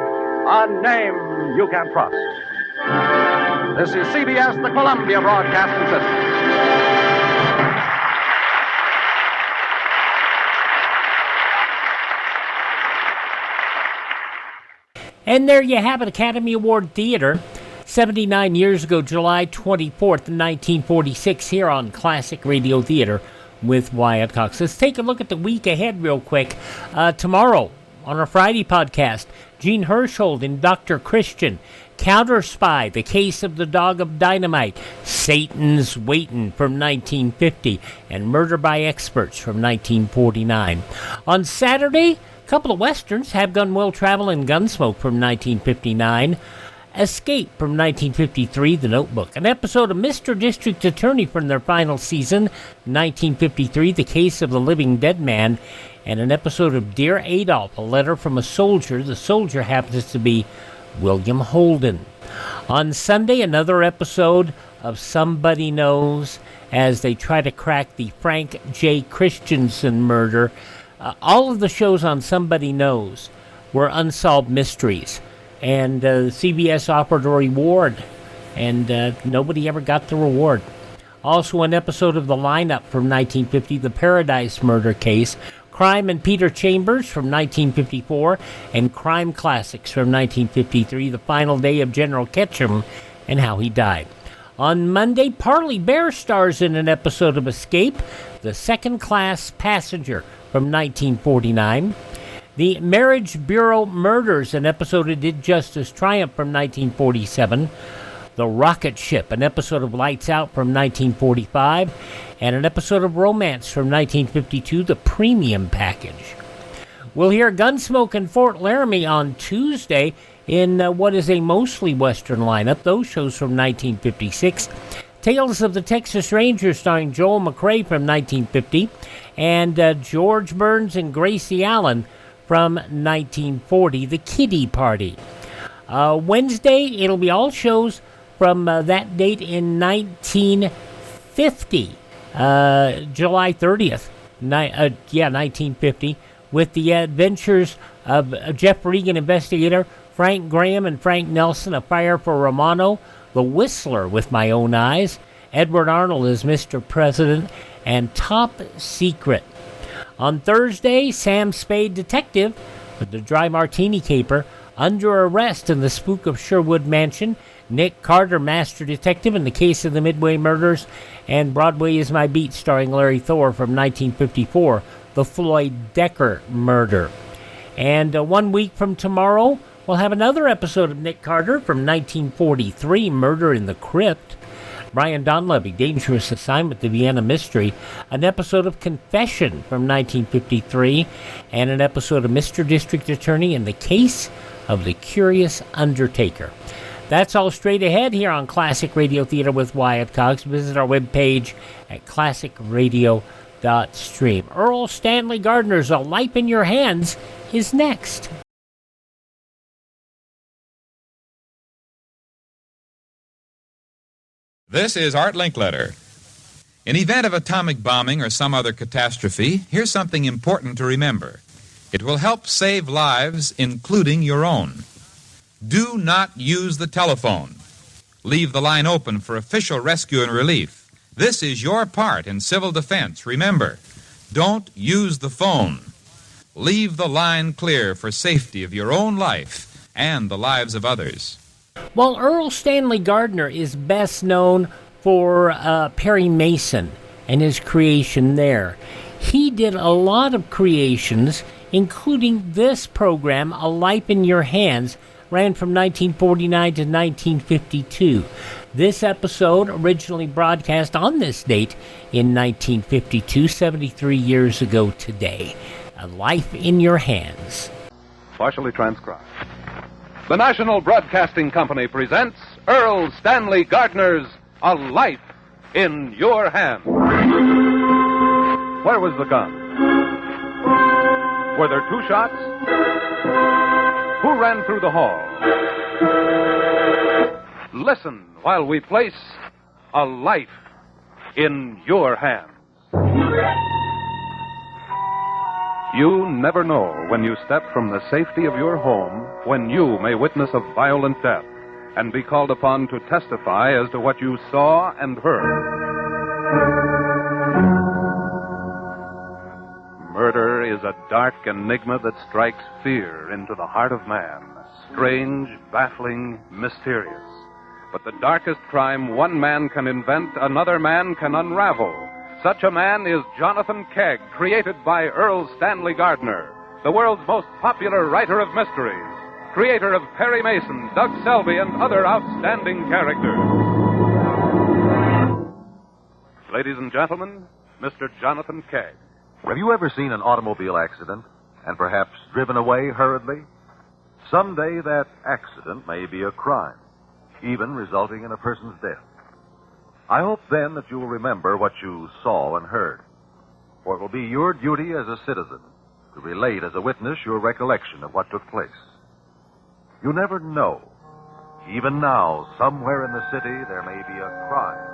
a name you can trust. This is CBS, the Columbia Broadcasting System. And there you have it, Academy Award Theater. 79 years ago, July 24th, 1946, here on Classic Radio Theater with Wyatt Cox. Let's take a look at the week ahead real quick. Tomorrow, on our Friday podcast, Gene Hersholt and Dr. Christian Counter Spy, The Case of the Dog of Dynamite, Satan's Waitin' from 1950, and Murder by Experts from 1949. On Saturday, a couple of westerns, Have Gun Will Travel and Gunsmoke from 1959. Escape from 1953, The Notebook. An episode of Mr. District Attorney from their final season, 1953, The Case of the Living Dead Man. And an episode of Dear Adolf, A Letter from a Soldier. The soldier happens to be William Holden. On Sunday, another episode of Somebody Knows as they try to crack the Frank J. Christensen murder. All of the shows on Somebody Knows were unsolved mysteries. And CBS offered a reward, and nobody ever got the reward. Also, an episode of The Lineup from 1950, The Paradise Murder Case, Crime and Peter Chambers from 1954, and Crime Classics from 1953, The Final Day of General Ketchum and How He Died. On Monday, Parley Bear stars in an episode of Escape, The Second Class Passenger from 1949. The Marriage Bureau Murders, an episode of Did Justice Triumph from 1947. The Rocket Ship, an episode of Lights Out from 1945. And an episode of Romance from 1952, The Premium Package. We'll hear Gunsmoke in Fort Laramie on Tuesday in what is a mostly Western lineup. Those shows from 1956. Tales of the Texas Rangers starring Joel McCrea from 1950. And George Burns and Gracie Allen from 1940, The Kiddie Party. Wednesday, it'll be all shows from that date in 1950, July 30th, 1950, with the adventures of Jeff Regan, investigator, Frank Graham and Frank Nelson, A Fire for Romano, The Whistler with My Own Eyes, Edward Arnold as Mr. President, and Top Secret. On Thursday, Sam Spade, detective, with the Dry Martini Caper, Under Arrest in the Spook of Sherwood Mansion, Nick Carter, master detective in the Case of the Midway Murders, and Broadway is My Beat starring Larry Thor from 1954, The Floyd Decker Murder. And 1 week from tomorrow, we'll have another episode of Nick Carter from 1943, Murder in the Crypt. Brian Donlevy, Dangerous Assignment, The Vienna Mystery, an episode of Confession from 1953, and an episode of Mr. District Attorney in the Case of the Curious Undertaker. That's all straight ahead here on Classic Radio Theater with Wyatt Cox. Visit our webpage at classicradio.stream. Earl Stanley Gardner's A Life in Your Hands is next. This is Art Linkletter. In event of atomic bombing or some other catastrophe, here's something important to remember. It will help save lives, including your own. Do not use the telephone. Leave the line open for official rescue and relief. This is your part in civil defense. Remember, don't use the phone. Leave the line clear for safety of your own life and the lives of others. Well, Earl Stanley Gardner is best known for Perry Mason and his creation there. He did a lot of creations, including this program, A Life in Your Hands, ran from 1949 to 1952. This episode originally broadcast on this date in 1952, 73 years ago today. A Life in Your Hands. Partially transcribed. The National Broadcasting Company presents Earl Stanley Gardner's A Life in Your Hands. Where was the gun? Were there two shots? Who ran through the hall? Listen while we place A Life in Your Hands. You never know when you step from the safety of your home when you may witness a violent death and be called upon to testify as to what you saw and heard. Murder is a dark enigma that strikes fear into the heart of man. Strange, baffling, mysterious. But the darkest crime one man can invent, another man can unravel. Such a man is Jonathan Kegg, created by Earl Stanley Gardner, the world's most popular writer of mysteries. creator of Perry Mason, Doug Selby, and other outstanding characters. Ladies and gentlemen, Mr. Jonathan Kegg. Have you ever seen an automobile accident and perhaps driven away hurriedly? Someday that accident may be a crime, even resulting in a person's death. I hope then that you will remember what you saw and heard, for it will be your duty as a citizen to relate as a witness your recollection of what took place. You never know. Even now, somewhere in the city, there may be a crime.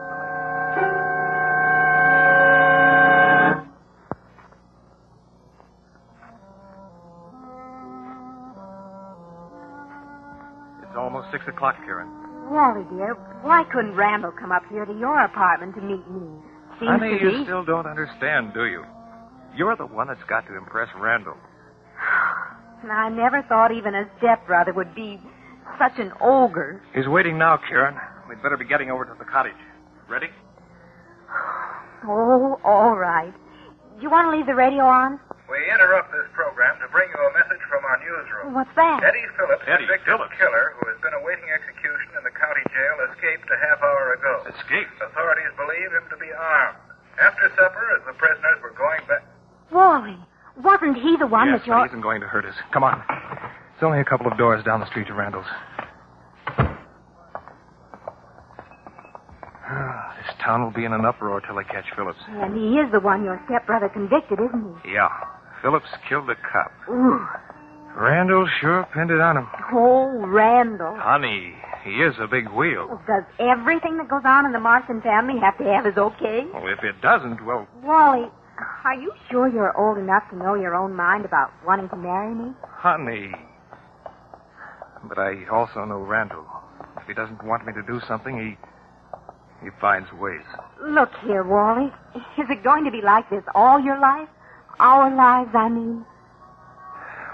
It's almost 6 o'clock, Karen. Wally, dear, why couldn't Randall come up here to your apartment to meet me? Seems Honey, to you be... still don't understand, do you? You're the one that's got to impress Randall. I never thought even a stepbrother would be such an ogre. He's waiting now, Karen. We'd better be getting over to the cottage. Ready? Oh, all right. You want to leave the radio on? We interrupt this program to bring you a message from our newsroom. What's that? Eddie Phillips, Eddie the victim's Phillips? killer, who has been awaiting execution in the county jail, escaped a half hour ago. Escaped? Authorities believe him to be armed. After supper, as the prisoners were going back... Wally, wasn't he the one Yes, that you're... but he isn't going to hurt us. Come on. It's only a couple of doors down the street to Randall's. This town will be in an uproar till they catch Phillips. And he is the one your stepbrother convicted, isn't he? Yeah. Phillips killed a cop. Ooh. Randall sure pinned it on him. Oh, Randall. Honey, he is a big wheel. Does everything that goes on in the Marsden family have to have his okay? Well, if it doesn't, well... Wally, are you sure you're old enough to know your own mind about wanting to marry me? Honey. But I also know Randall. If he doesn't want me to do something, he finds ways. Look here, Wally. Is it going to be like this all your life? Our lives, I mean.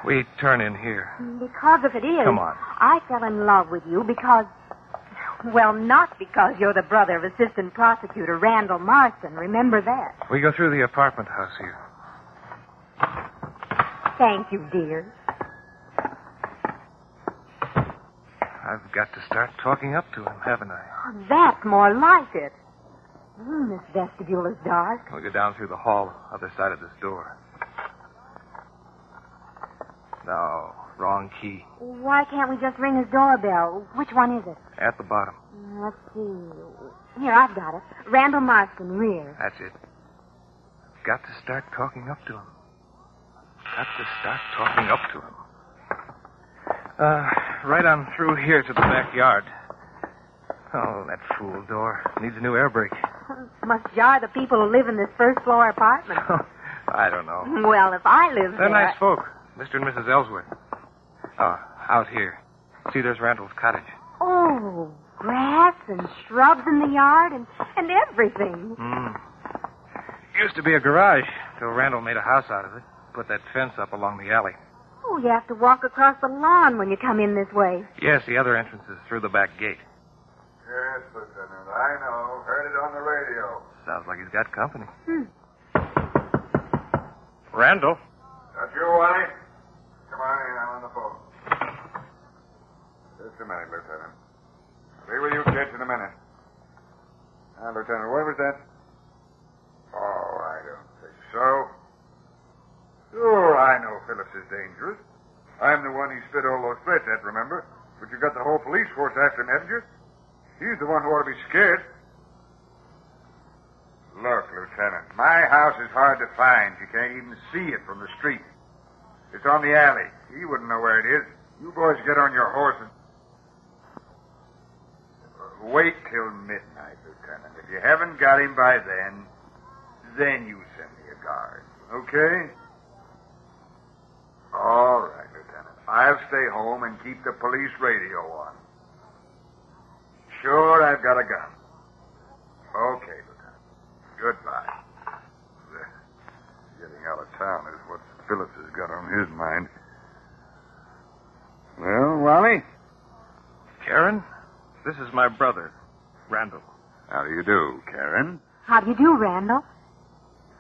We turn in here. Because if it is... Come on. I fell in love with you because... Well, not because you're the brother of Assistant Prosecutor Randall Marsden. Remember that. We go through the apartment house here. Thank you, dear. I've got to start talking up to him, haven't I? That's more like it. This vestibule is dark. We'll go down through the hall, other side of this door. No, wrong key. Why can't we just ring his doorbell? Which one is it? At the bottom. Let's see. Here, I've got it. Randall Marsden, rear. That's it. Got to start talking up to him. Got to start talking up to him. Right on through here to the backyard. Oh, that fool door. Needs a new air brake. Must jar the people who live in this first floor apartment. I don't know. Well, if I lived They're there... nice folk. Mr. and Mrs. Ellsworth. Oh, out here. See, there's Randall's cottage. Oh, grass and shrubs in the yard and everything. Used to be a garage till Randall made a house out of it. Put that fence up along the alley. Oh, you have to walk across the lawn when you come in this way. Yes, the other entrance is through the back gate. Yes, Lieutenant, I know. Heard it on the radio. Sounds like he's got company. Randall? That you, Wally? Come on in, I'm on the phone. Just a minute, Lieutenant. I'll be with you kids in a minute. Now, Lieutenant, what was that? Oh, I don't think so. Sure, I know Phillips is dangerous. I'm the one he spit all those threats at, remember? But you got the whole police force after him, haven't you? He's the one who ought to be scared. Look, Lieutenant, my house is hard to find. You can't even see it from the street. It's on the alley. He wouldn't know where it is. You boys get on your horse and... Wait till midnight, Lieutenant. If you haven't got him by then you send me a guard. Okay? All right, Lieutenant. I'll stay home and keep the police radio on. Sure, I've got a gun. Okay, Lieutenant. Goodbye. Getting out of town is what Phillips has got on his mind. Well, Wally? Karen, this is my brother, Randall. How do you do, Karen? How do you do, Randall?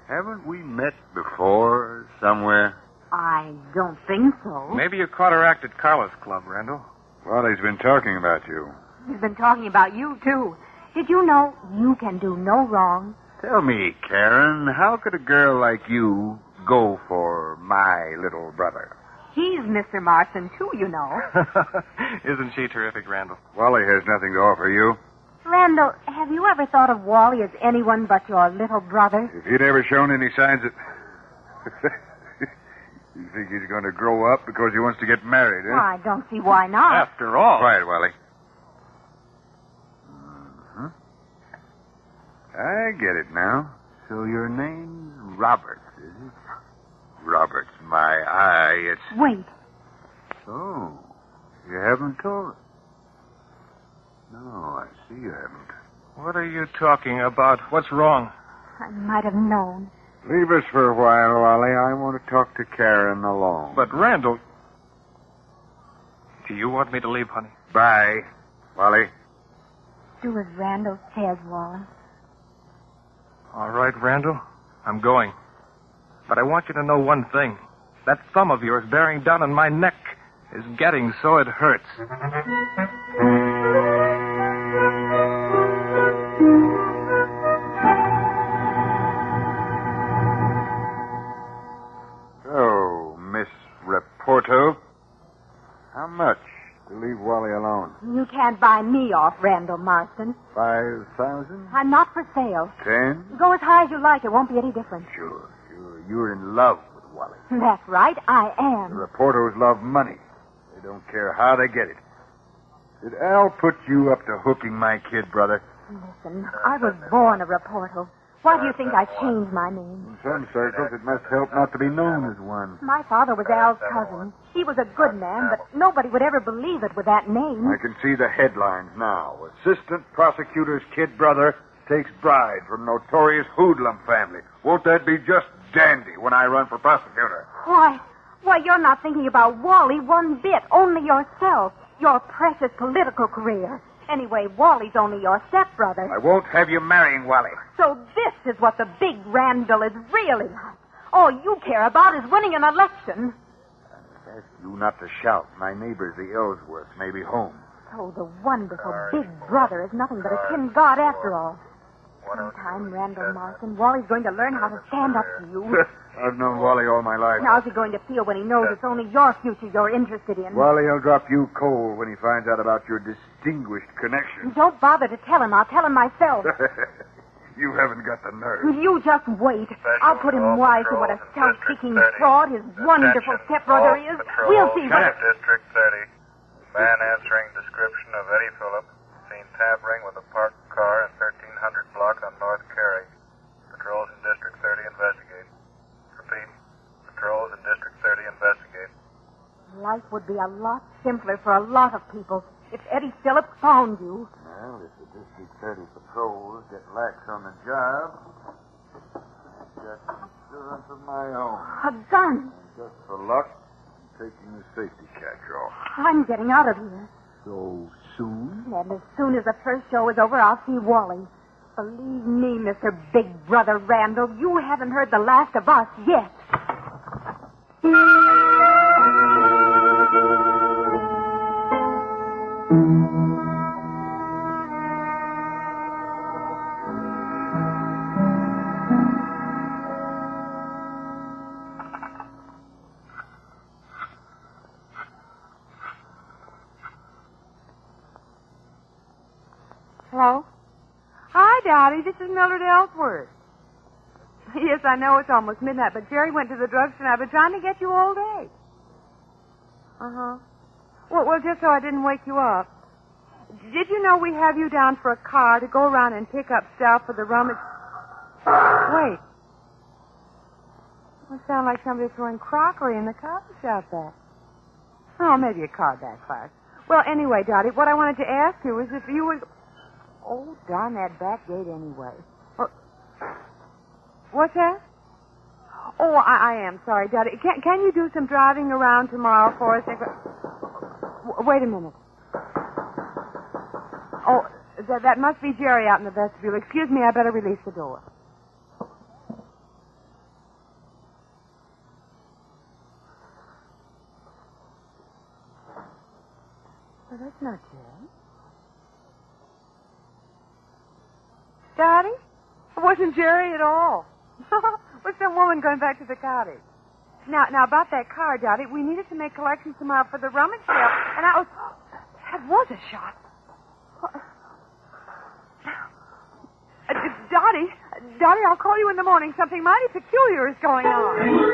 Haven't we met before somewhere? I don't think so. Maybe you caught her act at Carla's club, Randall. Wally's been talking about you. He's been talking about you, too. Did you know you can do no wrong? Tell me, Karen, how could a girl like you go for my little brother? He's Mr. Marsden, too, you know. Isn't she terrific, Randall? Wally has nothing to offer you. Randall, have you ever thought of Wally as anyone but your little brother? If he'd ever shown any signs that... You think he's going to grow up because he wants to get married, eh? Well, I don't see why not. After all. Quiet, Wally. I get it now. So your name's Roberts, is it? Roberts, my eye, it's... Wait. Oh, you haven't told us. No, I see you haven't. What are you talking about? What's wrong? I might have known. Leave us for a while, Wally. I want to talk to Karen alone. But, Randall... Do you want me to leave, honey? Bye, Wally. Do as Randall says, Wally. All right, Randall. I'm going. But I want you to know one thing. That thumb of yours bearing down on my neck is getting so it hurts. So, Miss Reporter, how much to leave Wally alone? You can't buy me off, Randall Marsden. 5,000? I'm not for sale. 10? Go as high as you like. It won't be any different. Sure. You're in love with Wally. That's right. I The am. reporters love money. They don't care how they get it. Did Al put you up to hooking my kid, brother? Listen, I was born a reporter. Why do you think I changed my name? In some circles, it must help not to be known as one. My father was Al's cousin. He was a good man, but nobody would ever believe it with that name. I can see the headlines now. Assistant prosecutor's kid brother takes bride from notorious hoodlum family. Won't that be just dandy when I run for prosecutor? Why, you're not thinking about Wally one bit, only yourself, your precious political career. Anyway, Wally's only your stepbrother. I won't have you marrying Wally. So this is what the big Randall is really like. All you care about is winning an election. I ask you not to shout. My neighbors, the Ellsworths, may be home. So the wonderful big brother is nothing but a tin god after all. Sometime, Randall Marsden, Wally's going to learn how to stand up to you. I've known Wally all my life. How's he going to feel when he knows it's only your future you're interested in? Wally will drop you cold when he finds out about your distinguished connection. Don't bother to tell him. I'll tell him myself. You haven't got the nerve. You just wait. I'll put him wise to what a self-seeking fraud his wonderful stepbrother is. We'll see what... District 30. Man answering description of Eddie Phillips. Seen tampering with a parked car in 1300 block on North Carey. Patrols in District 30 investigate. Repeat. Patrols in District 30 investigate. Life would be a lot simpler for a lot of people if Eddie Phillips found you. Well, if the District 30 patrols get lax on the job, I've got insurance of my own. A gun. And just for luck, I'm taking the safety catch off. I'm getting out of here. So soon? And as soon as the first show is over, I'll see Wally. Believe me, Mr. Big Brother Randall, you haven't heard the last of us yet. Hello? Hi, Dottie. This is Mildred Ellsworth. Yes, I know it's almost midnight, but Jerry went to the drugstore and I've been trying to get you all day. Uh-huh. Well, just so I didn't wake you up. Did you know we have you down for a car to go around and pick up stuff for the rummage? Wait. It sounds like somebody throwing crockery in the coffee shop back. Oh, maybe a car backfired. Well, anyway, Dottie, what I wanted to ask you is if you would... Oh, darn that back gate anyway. What's that? Oh, I am sorry, Dottie. Can you do some driving around tomorrow for us? Wait a minute. Oh, that must be Jerry out in the vestibule. Excuse me, I better release the door. Well, that's not Jerry. Daddy? It wasn't Jerry at all. Was some woman going back to the cottage. Now, about that car, Dottie, we needed to make collections tomorrow for the rummage sale, and that was a shot. Dottie, I'll call you in the morning. Something mighty peculiar is going on.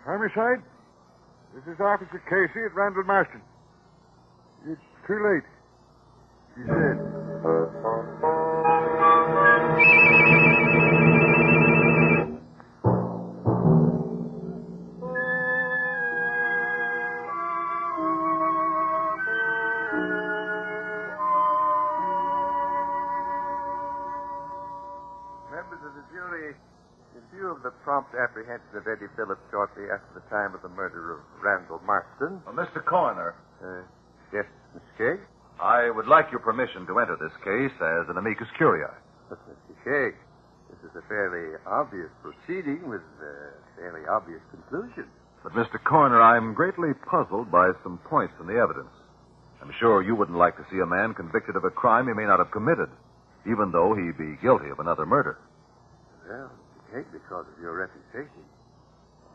Homicide? This is Officer Casey at Randall Marsden. It's too late. She's dead. Members of the jury, in view of the prompt apprehension of Eddie Phillips shortly after the time of the murder of Randall Marsden. Mr. Coroner. Yes, Mr. Skegg? I would like your permission to enter this case as an amicus curiae. But, Mr. Skegg, this is a fairly obvious proceeding with a fairly obvious conclusion. But, Mr. Coroner, I'm greatly puzzled by some points in the evidence. I'm sure you wouldn't like to see a man convicted of a crime he may not have committed, even though he be guilty of another murder. Well, Mr. Skegg, because of your reputation.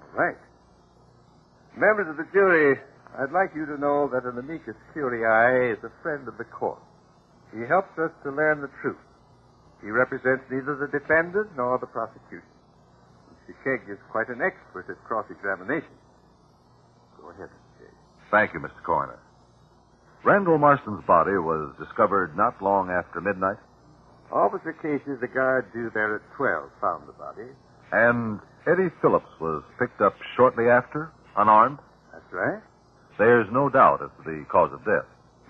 All right. Members of the jury, I'd like you to know that an amicus curiae is a friend of the court. He helps us to learn the truth. He represents neither the defendant nor the prosecution. Mr. Kegg is quite an expert at cross-examination. Go ahead, Mr. Kegg. Thank you, Mr. Coroner. Randall Marsden's body was discovered not long after midnight. Officer Casey, the guard due there at 12, found the body. And Eddie Phillips was picked up shortly after, unarmed. That's right. There's no doubt as to the cause of death.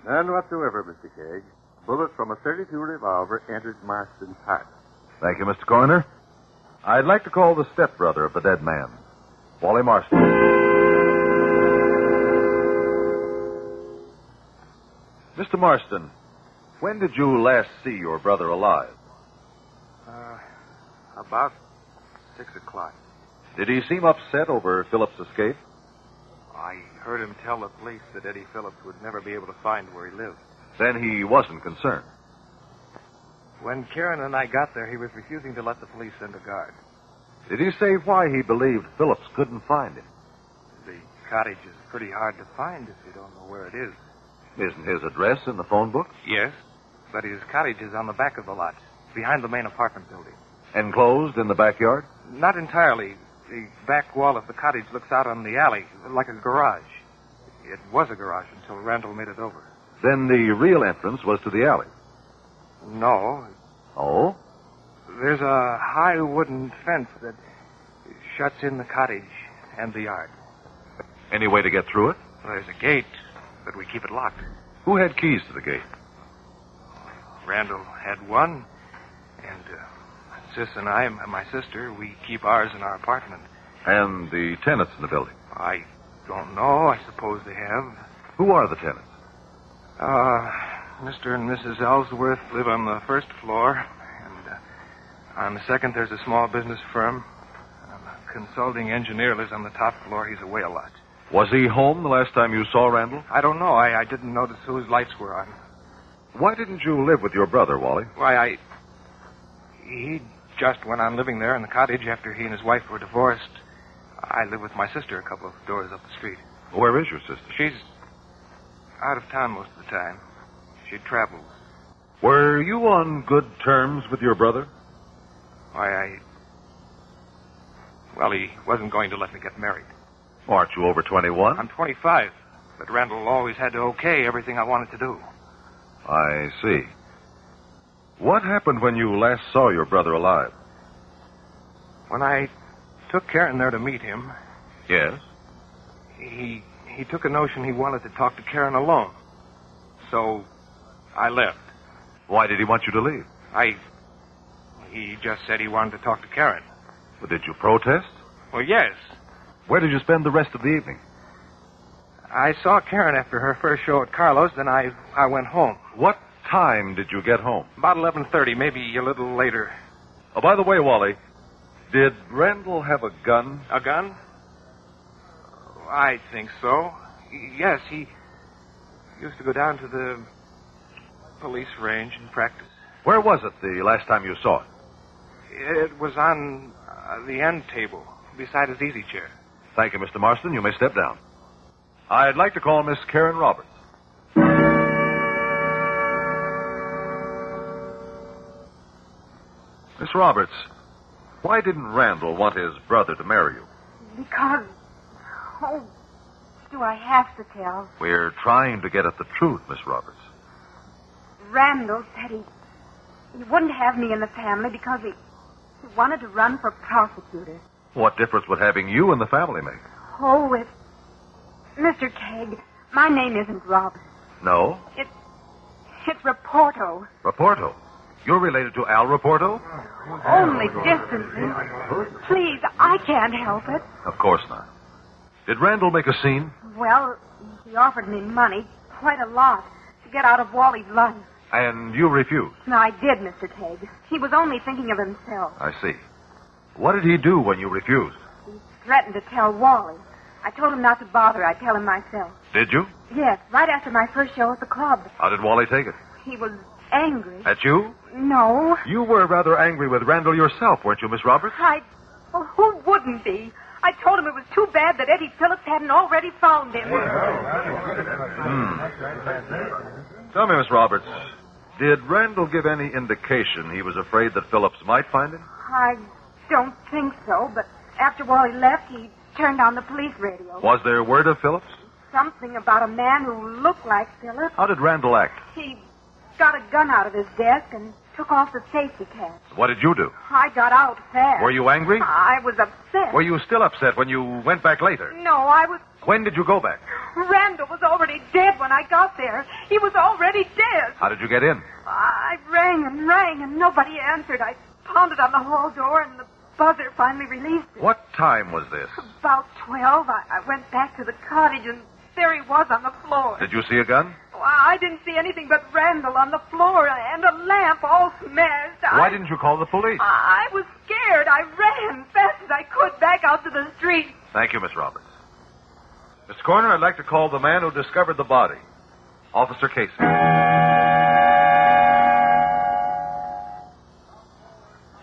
None whatsoever, Mr. Kegg. A bullet from a .32 revolver entered Marsden's heart. Thank you, Mr. Coroner. I'd like to call the stepbrother of the dead man, Wally Marsden. Mr. Marsden, when did you last see your brother alive? About 6 o'clock. Did he seem upset over Phillips' escape? I heard him tell the police that Eddie Phillips would never be able to find where he lived. Then he wasn't concerned. When Karen and I got there, he was refusing to let the police send a guard. Did he say why he believed Phillips couldn't find him? The cottage is pretty hard to find if you don't know where it is. Isn't his address in the phone book? Yes, but his cottage is on the back of the lot, behind the main apartment building. Enclosed in the backyard? Not entirely. The back wall of the cottage looks out on the alley, like a garage. It was a garage until Randall made it over. Then the real entrance was to the alley? No. Oh? There's a high wooden fence that shuts in the cottage and the yard. Any way to get through it? There's a gate, but we keep it locked. Who had keys to the gate? Randall had one, and Sis and I, and my sister, we keep ours in our apartment. And the tenants in the building? I don't know. I suppose they have. Who are the tenants? Mr. and Mrs. Ellsworth live on the first floor, and on the second there's a small business firm. A consulting engineer lives on the top floor. He's away a lot. Was he home the last time you saw Randall? I don't know. I didn't notice whose lights were on. Why didn't you live with your brother, Wally? Why, he just went on living there in the cottage after he and his wife were divorced. I live with my sister a couple of doors up the street. Where is your sister? She's out of town most of the time. She travels. Were you on good terms with your brother? Why, well, he wasn't going to let me get married. Aren't you over 21? I'm 25, but Randall always had to okay everything I wanted to do. I see. What happened when you last saw your brother alive? When I took Karen there to meet him... Yes? He took a notion he wanted to talk to Karen alone. So I left. Why did he want you to leave? He just said he wanted to talk to Karen. Well, did you protest? Well, yes. Where did you spend the rest of the evening? I saw Karen after her first show at Carlos, then I went home. What time did you get home? About 11:30, maybe a little later. Oh, by the way, Wally, did Randall have a gun? A gun? I think so. Yes, he used to go down to the police range and practice. Where was it the last time you saw it? It was on the end table, beside his easy chair. Thank you, Mr. Marsden. You may step down. I'd like to call Miss Karen Roberts. Miss Roberts, why didn't Randall want his brother to marry you? Because... Oh, do I have to tell? We're trying to get at the truth, Miss Roberts. Randall said he wouldn't have me in the family because he wanted to run for prosecutor. What difference would having you in the family make? Oh, Mr. Kegg, my name isn't Robert. No? It's Raporto. Raporto? You're related to Al Raporto? Only distantly. Please, I can't help it. Of course not. Did Randall make a scene? Well, he offered me money, quite a lot, to get out of Wally's life. And you refused? No, I did, Mr. Kegg. He was only thinking of himself. I see. What did he do when you refused? He threatened to tell Wally. I told him not to bother. I'd tell him myself. Did you? Yes, right after my first show at the club. How did Wally take it? He was angry. At you? No. You were rather angry with Randall yourself, weren't you, Miss Roberts? Well, who wouldn't be? I told him it was too bad that Eddie Phillips hadn't already found him. Tell me, Miss Roberts, did Randall give any indication he was afraid that Phillips might find him? I don't think so, but after Wally left, he turned on the police radio. Was there word of Phillips? Something about a man who looked like Phillips. How did Randall act? He got a gun out of his desk and took off the safety catch. What did you do? I got out fast. Were you angry? I was upset. Were you still upset when you went back later? No, I was... When did you go back? Randall was already dead when I got there. He was already dead. How did you get in? I rang and nobody answered. I pounded on the hall door and the buzzer finally released it. What time was this? About 12. I went back to the cottage and there he was on the floor. Did you see a gun? Well, I didn't see anything but Randall on the floor and a lamp all smashed. Why didn't you call the police? I was scared. I ran fast as I could back out to the street. Thank you, Miss Roberts. Mr. Coroner, I'd like to call the man who discovered the body. Officer Casey.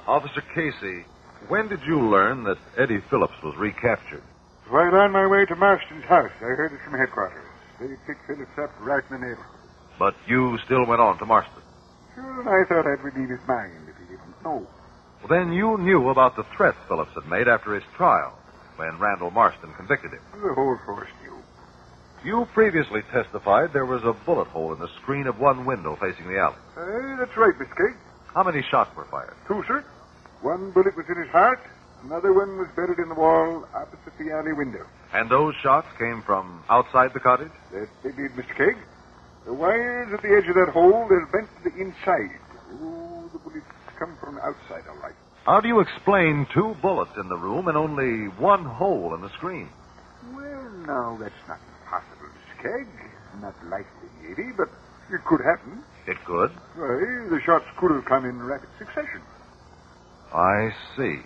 Officer Casey, when did you learn that Eddie Phillips was recaptured? While on my way to Marston's house, I heard it from headquarters. They picked Phillips up right in the neighborhood. But you still went on to Marston. Sure, I thought I'd relieve his mind if he didn't know. Well, then you knew about the threats Phillips had made after his trial, when Randall Marsden convicted him. The whole force knew. You previously testified there was a bullet hole in the screen of one window facing the alley. That's right, Miss Kate. How many shots were fired? 2, sir. One bullet was in his heart. Another one was buried in the wall opposite the alley window. And those shots came from outside the cottage? That they did, Mr. Kegg. The wires at the edge of that hole, they're bent to the inside. Oh, the bullets come from outside, all right. How do you explain 2 bullets in the room and only 1 hole in the screen? Well, now, that's not possible, Mr. Kegg. Not likely, maybe, but it could happen. It could? Why, the shots could have come in rapid succession. I see.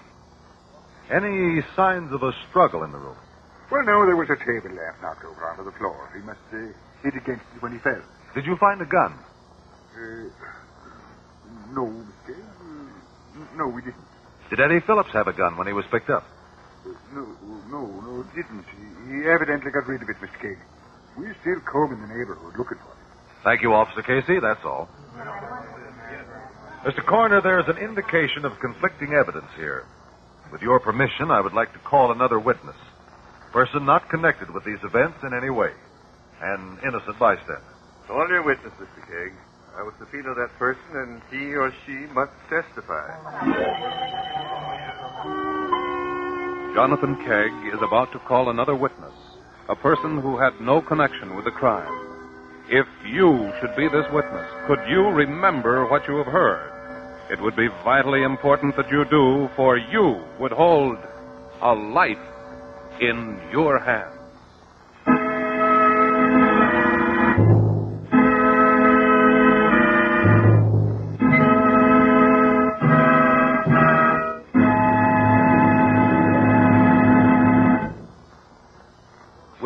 Any signs of a struggle in the room? Well, no, there was a table lamp knocked over onto the floor. He must hit against it when he fell. Did you find a gun? No, Mr. Kegg. No, we didn't. Did Eddie Phillips have a gun when he was picked up? No, didn't. He evidently got rid of it, Mr. Kegg. We're still combing the neighborhood looking for it. Thank you, Officer Casey. That's all. Mr. Coroner, there's an indication of conflicting evidence here. With your permission, I would like to call another witness. A person not connected with these events in any way. An innocent bystander. Call your witness, Mr. Kegg. I will subpoena that person, and he or she must testify. Jonathan Kegg is about to call another witness, a person who had no connection with the crime. If you should be this witness, could you remember what you have heard? It would be vitally important that you do, for you would hold a life in your hands.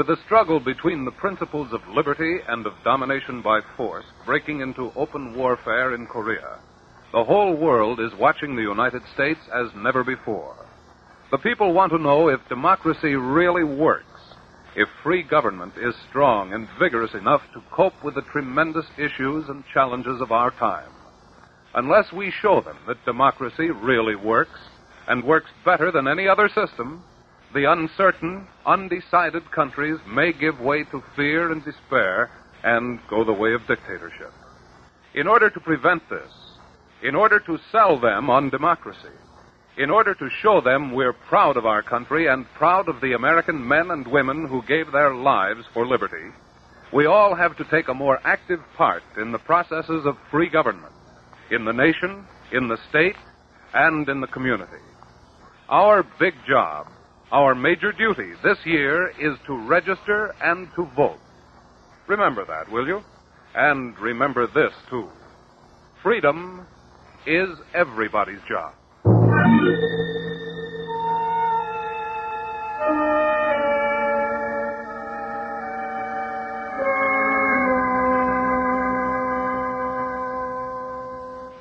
With the struggle between the principles of liberty and of domination by force breaking into open warfare in Korea, the whole world is watching the United States as never before. The people want to know if democracy really works, if free government is strong and vigorous enough to cope with the tremendous issues and challenges of our time. Unless we show them that democracy really works, and works better than any other system, the uncertain, undecided countries may give way to fear and despair and go the way of dictatorship. In order to prevent this, in order to sell them on democracy, in order to show them we're proud of our country and proud of the American men and women who gave their lives for liberty, we all have to take a more active part in the processes of free government, in the nation, in the state, and in the community. Our big job, our major duty this year is to register and to vote. Remember that, will you? And remember this, too. Freedom is everybody's job.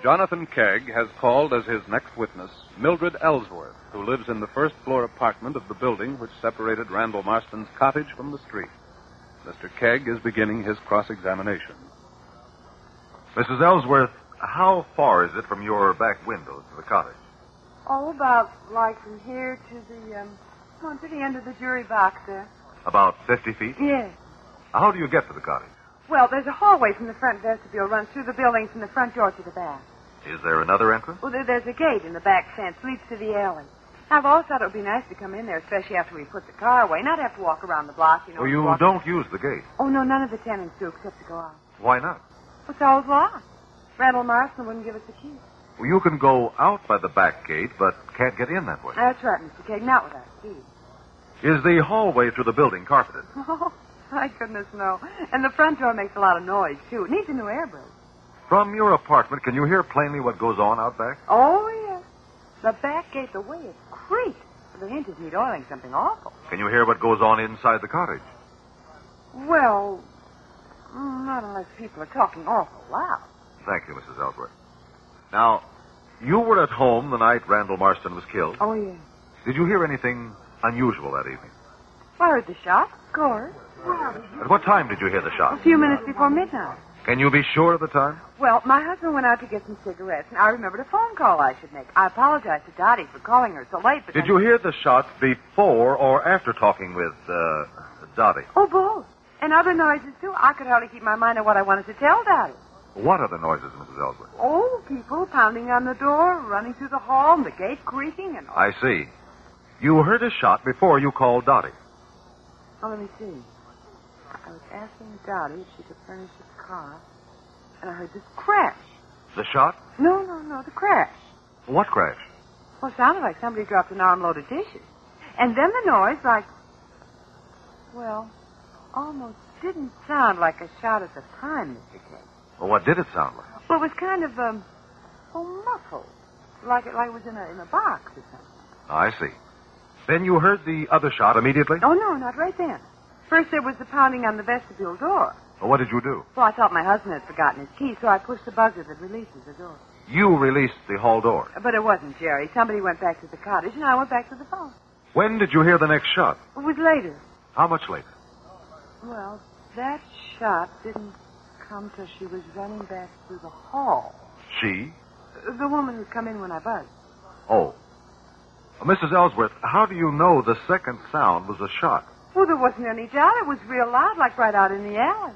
Jonathan Kegg has called as his next witness Mildred Ellsworth, who lives in the first-floor apartment of the building which separated Randall Marsden's cottage from the street. Mr. Kegg is beginning his cross-examination. Mrs. Ellsworth, how far is it from your back window to the cottage? Oh, about like from here to the end of the jury box there. About 50 feet? Yes. How do you get to the cottage? Well, there's a hallway from the front vestibule, runs through the building from the front door to the back. Is there another entrance? Well, there's a gate in the back fence, leads to the alley. I've always thought it would be nice to come in there, especially after we put the car away, not have to walk around the block, you know. Oh, you don't use the gate? Oh, no, none of the tenants do except to go out. Why not? Well, it's always locked. Randall Marsden wouldn't give us the key. Well, you can go out by the back gate, but can't get in that way. That's right, Mr. Kegg, not without a key. Is the hallway through the building carpeted? Oh, my goodness, no. And the front door makes a lot of noise, too. It needs a new air brake. From your apartment, can you hear plainly what goes on out back? Oh, yes. The back gate, the way it creaks. The hinges need oiling something awful. Can you hear what goes on inside the cottage? Well, not unless people are talking awful loud. Thank you, Mrs. Ellsworth. Now, you were at home the night Randall Marsden was killed. Oh, yes. Did you hear anything unusual that evening? I heard the shot, of course. At what time did you hear the A shot? few minutes before midnight. Can you be sure of the time? Well, my husband went out to get some cigarettes, and I remembered a phone call I should make. I apologize to Dottie for calling her so late, but... Did you hear the shot before or after talking with, Dottie? Oh, both. And other noises, too. I could hardly keep my mind on what I wanted to tell Dottie. What are the noises, Mrs. Ellsworth? Oh, people pounding on the door, running through the hall, and the gate creaking, and... I see. You heard a shot before you called Dottie. Oh, let me see. I was asking Dottie if she could furnish the car, and I heard this crash. The shot? No, the crash. What crash? Well, it sounded like somebody dropped an armload of dishes. And then the noise like... Well, almost didn't sound like a shot at the time, Mr. Kegg. Well, what did it sound like? Well, it was kind of, muffled. Like it was in a box or something. I see. Then you heard the other shot immediately? Oh, no, not right then. First there was the pounding on the vestibule door. Well, what did you do? Well, I thought my husband had forgotten his key, so I pushed the buzzer that releases the door. You released the hall door. But it wasn't Jerry. Somebody went back to the cottage, and I went back to the phone. When did you hear the next shot? It was later. How much later? Well, that shot didn't come till she was running back through the hall. She? The woman who'd come in when I buzzed. Oh. Mrs. Ellsworth, how do you know the second sound was a shot? Well, there wasn't any doubt. It was real loud, like right out in the alley.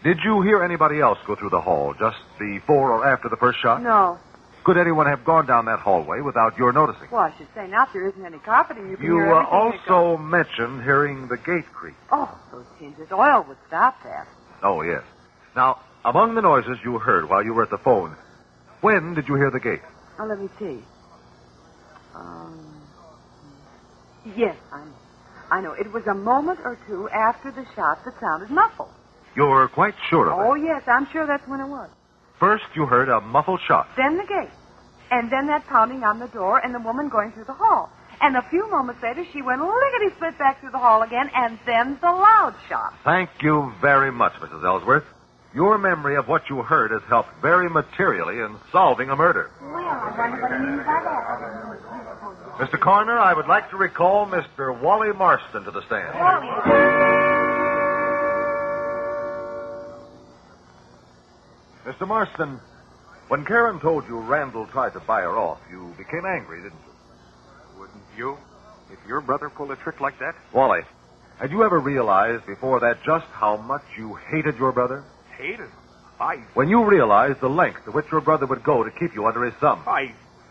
Did you hear anybody else go through the hall just before or after the first shot? No. Could anyone have gone down that hallway without your noticing? Well, I should say not. There isn't any carpeting. You can You hear everything that also goes. mentioned hearing the gate creak. Oh, those hinges. Oil would stop that. Oh, yes. Now, among the noises you heard while you were at the phone, when did you hear the gate? Oh, let me see. Yes, I know. It was a moment or two after the shot that sounded muffled. You're quite sure of Oh, that? yes, I'm sure that's when it was. First, you heard a muffled shot. Then the gate. And then that pounding on the door and the woman going through the hall. And a few moments later, she went lickety-split back through the hall again, and then the loud shot. Thank you very much, Mrs. Ellsworth. Your memory of what you heard has helped very materially in solving a murder. Well, I wonder what he means by that. Mr. Coroner, I would like to recall Mr. Wally Marsden to the stand. Mr. Marsden, when Karen told you Randall tried to buy her off, you became angry, didn't you? Wouldn't you? If your brother pulled a trick like that? Wally, had you ever realized before that just how much you hated your brother? Hated? When you realized the length to which your brother would go to keep you under his thumb.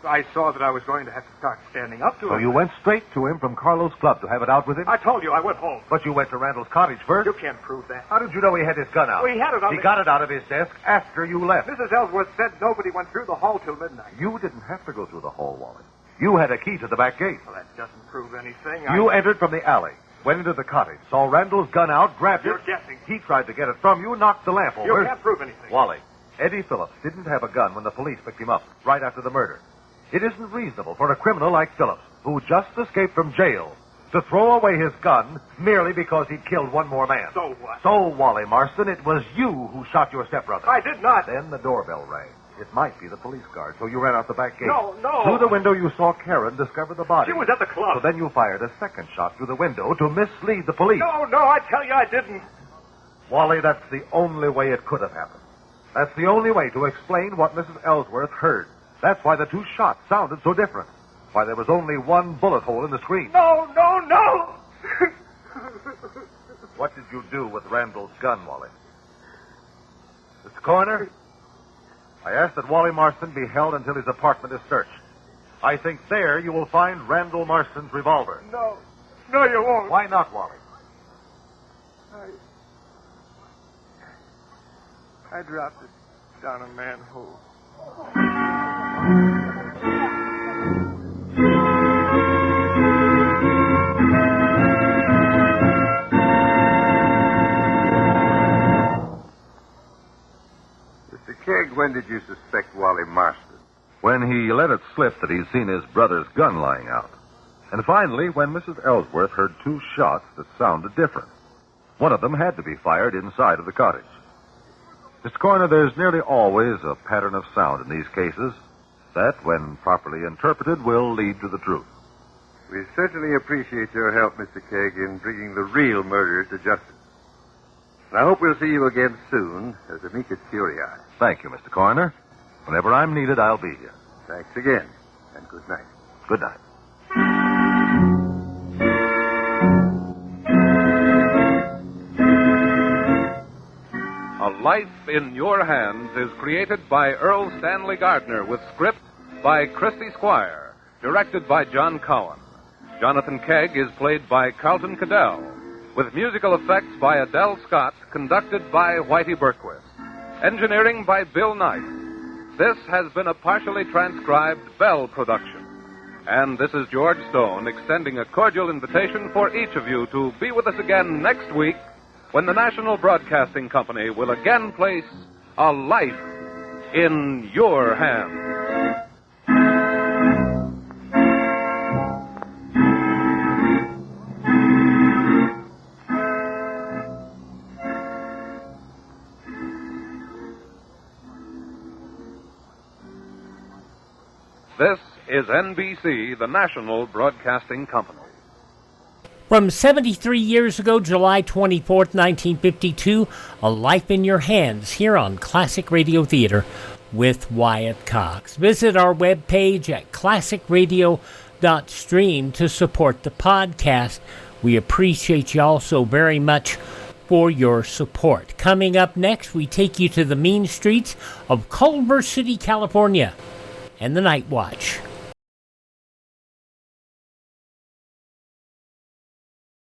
I saw that I was going to have to start standing up to him. So you went straight to him from Carlo's club to have it out with him? I told you I went home. But you went to Randall's cottage first? You can't prove that. How did you know he had his gun out? Well, he had it on He got it out of his desk after you left. Mrs. Ellsworth said nobody went through the hall till midnight. You didn't have to go through the hall, Wally. You had a key to the back gate. Well, that doesn't prove anything. You entered from the alley, went into the cottage, saw Randall's gun out, grabbed You're it. guessing. He tried to get it from you, knocked the lamp over. You can't prove anything. Wally, Eddie Phillips didn't have a gun when the police picked him up, right after the murder. It isn't reasonable for a criminal like Phillips, who just escaped from jail, to throw away his gun merely because he'd killed one more man. So what? So, Wally Marsden, it was you who shot your stepbrother. I did not. Then the doorbell rang. It might be the police guard, so you ran out the back gate. No. Through the window, you saw Karen discover the body. She was at the club. So then you fired a second shot through the window to mislead the police. No, I tell you I didn't. Wally, that's the only way it could have happened. That's the only way to explain what Mrs. Ellsworth heard. That's why the two shots sounded so different. Why there was only one bullet hole in the screen. No. What did you do with Randall's gun, Wally? Mr. Coroner, I ask that Wally Marsden be held until his apartment is searched. I think there you will find Randall Marsden's revolver. No, you won't. Why not, Wally? I dropped it down a manhole. Mr. Kegg, when did you suspect Wally Marsden? When he let it slip that he'd seen his brother's gun lying out. And finally, when Mrs. Ellsworth heard two shots that sounded different. One of them had to be fired inside of the cottage. Mr. Coroner, there's nearly always a pattern of sound in these cases that, when properly interpreted, will lead to the truth. We certainly appreciate your help, Mr. Kegg, in bringing the real murderers to justice. And I hope we'll see you again soon as amicus curiae. Thank you, Mr. Coroner. Whenever I'm needed, I'll be here. Thanks again, and good night. Good night. A Life in Your Hands is created by Earl Stanley Gardner with script by Christy Squire, directed by John Cowan. Jonathan Kegg is played by Carlton Cadell, with musical effects by Adele Scott, conducted by Whitey Berquist. Engineering by Bill Knight. This has been a partially transcribed Bell production. And this is George Stone extending a cordial invitation for each of you to be with us again next week when the National Broadcasting Company will again place A Life in Your Hands. This is NBC, the National Broadcasting Company. From 73 years ago, July 24th, 1952, A Life in Your Hands, here on Classic Radio Theater with Wyatt Cox. Visit our webpage at classicradio.stream to support the podcast. We appreciate you all so very much for your support. Coming up next, we take you to the mean streets of Culver City, California, and the Night Watch.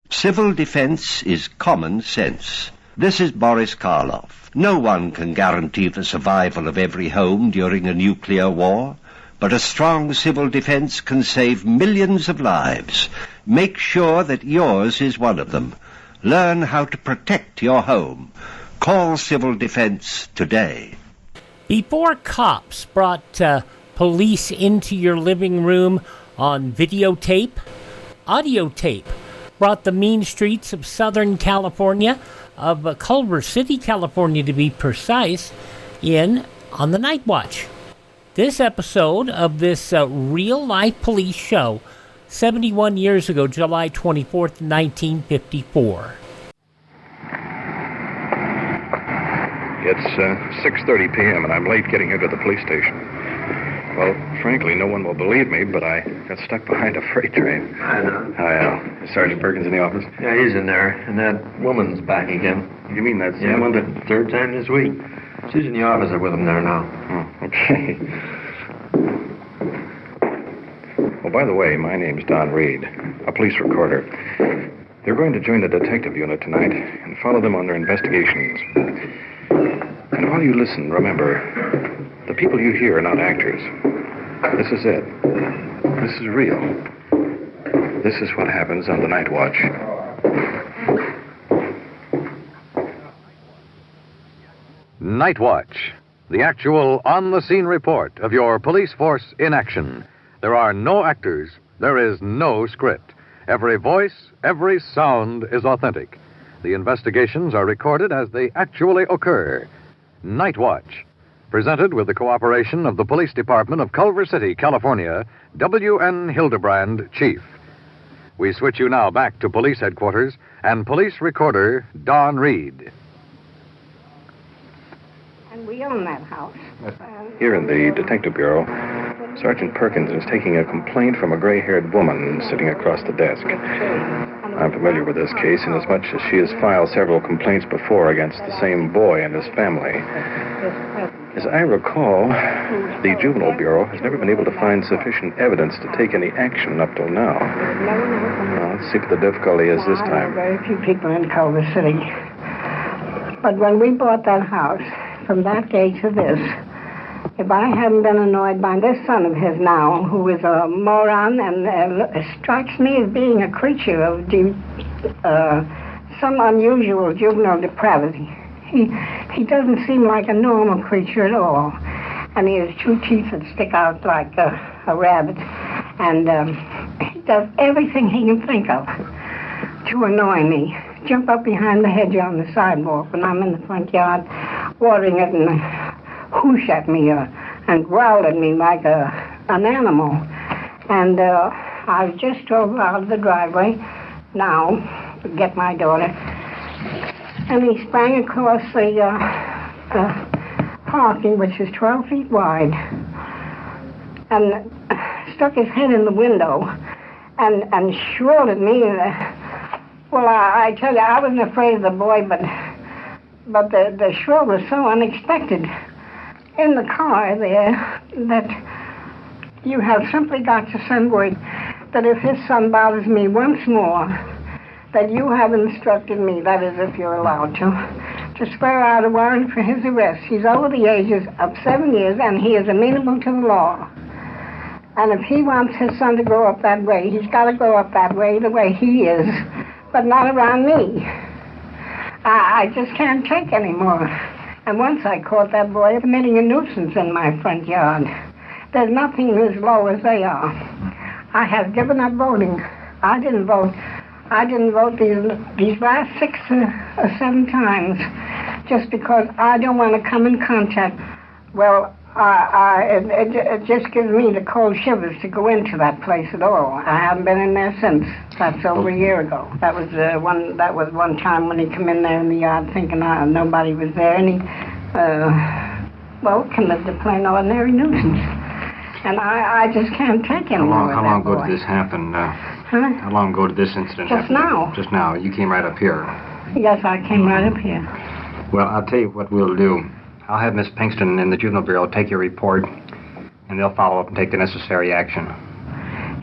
Civil defense is common sense. This is Boris Karloff. No one can guarantee the survival of every home during a nuclear war, but a strong civil defense can save millions of lives. Make sure that yours is one of them. Learn how to protect your home. Call Civil Defense today. Before cops brought police into your living room on videotape, audio tape, brought the mean streets of Southern California, of Culver City, California to be precise, in on the Night Watch. This episode of this real-life police show, 71 years ago, July 24th, 1954. It's 6:30 p.m., and I'm late getting here to the police station. Well, frankly, no one will believe me, but I got stuck behind a freight train. I know. Hi, Al. Is Sergeant Perkins in the office? Yeah, he's in there, and that woman's back again. You mean that Yeah, well, the third time this week. She's in the office with him there now. Oh, okay. Well, by the way, my name's Don Reed, a police recorder. They're going to join the detective unit tonight and follow them on their investigations. And while you listen, remember, the people you hear are not actors. This is it. This is real. This is what happens on the Night Watch. Night Watch, the actual on-the-scene report of your police force in action. There are no actors. There is no script. Every voice, every sound is authentic. The investigations are recorded as they actually occur. Night Watch, presented with the cooperation of the Police Department of Culver City, California, W.N. Hildebrand, Chief. We switch you now back to police headquarters and police recorder Don Reed. And we own that house. Here in the Detective Bureau, Sergeant Perkins is taking a complaint from a gray-haired woman sitting across the desk. I'm familiar with this case inasmuch as she has filed several complaints before against the same boy and his family. As I recall, the Juvenile Bureau has never been able to find sufficient evidence to take any action up till now. Well, let's see what the difficulty is this time. Very few people in Culver City. But when we bought that house, from that day to this, if I hadn't been annoyed by this son of his now, who is a moron and strikes me as being a creature of some unusual juvenile depravity. He doesn't seem like a normal creature at all. And he has two teeth that stick out like a rabbit. And he does everything he can think of to annoy me. Jump up behind the hedge on the sidewalk when I'm in the front yard watering it and whoosh at me and growl at me like an animal. And I just drove out of the driveway now to get my daughter. And he sprang across the parking, which is 12 feet wide, and stuck his head in the window and shrilled at me. Well, I tell you, I wasn't afraid of the boy, but the shrill was so unexpected in the car there that you have simply got to send word that if his son bothers me once more, that you have instructed me, that is if you're allowed to swear out a warrant for his arrest. He's over the ages of 7 years, and he is amenable to the law. And if he wants his son to grow up that way, he's got to grow up that way, the way he is, but not around me. I just can't take any more. And once I caught that boy committing a nuisance in my front yard. There's nothing as low as they are. I have given up voting. I didn't vote these last 6 or 7 times just because I don't want to come in contact. Well, it just gives me the cold shivers to go into that place at all. I haven't been in there since. That's over a year ago. That was one time when he come in there in the yard thinking nobody was there, and he committed a plain ordinary nuisance. And I just can't take any more. How long ago did this happen? How long ago did this incident happen? Just now. Just now. You came right up here. Yes, I came right up here. Well, I'll tell you what we'll do. I'll have Miss Pinkston in the Juvenile Bureau take your report, and they'll follow up and take the necessary action.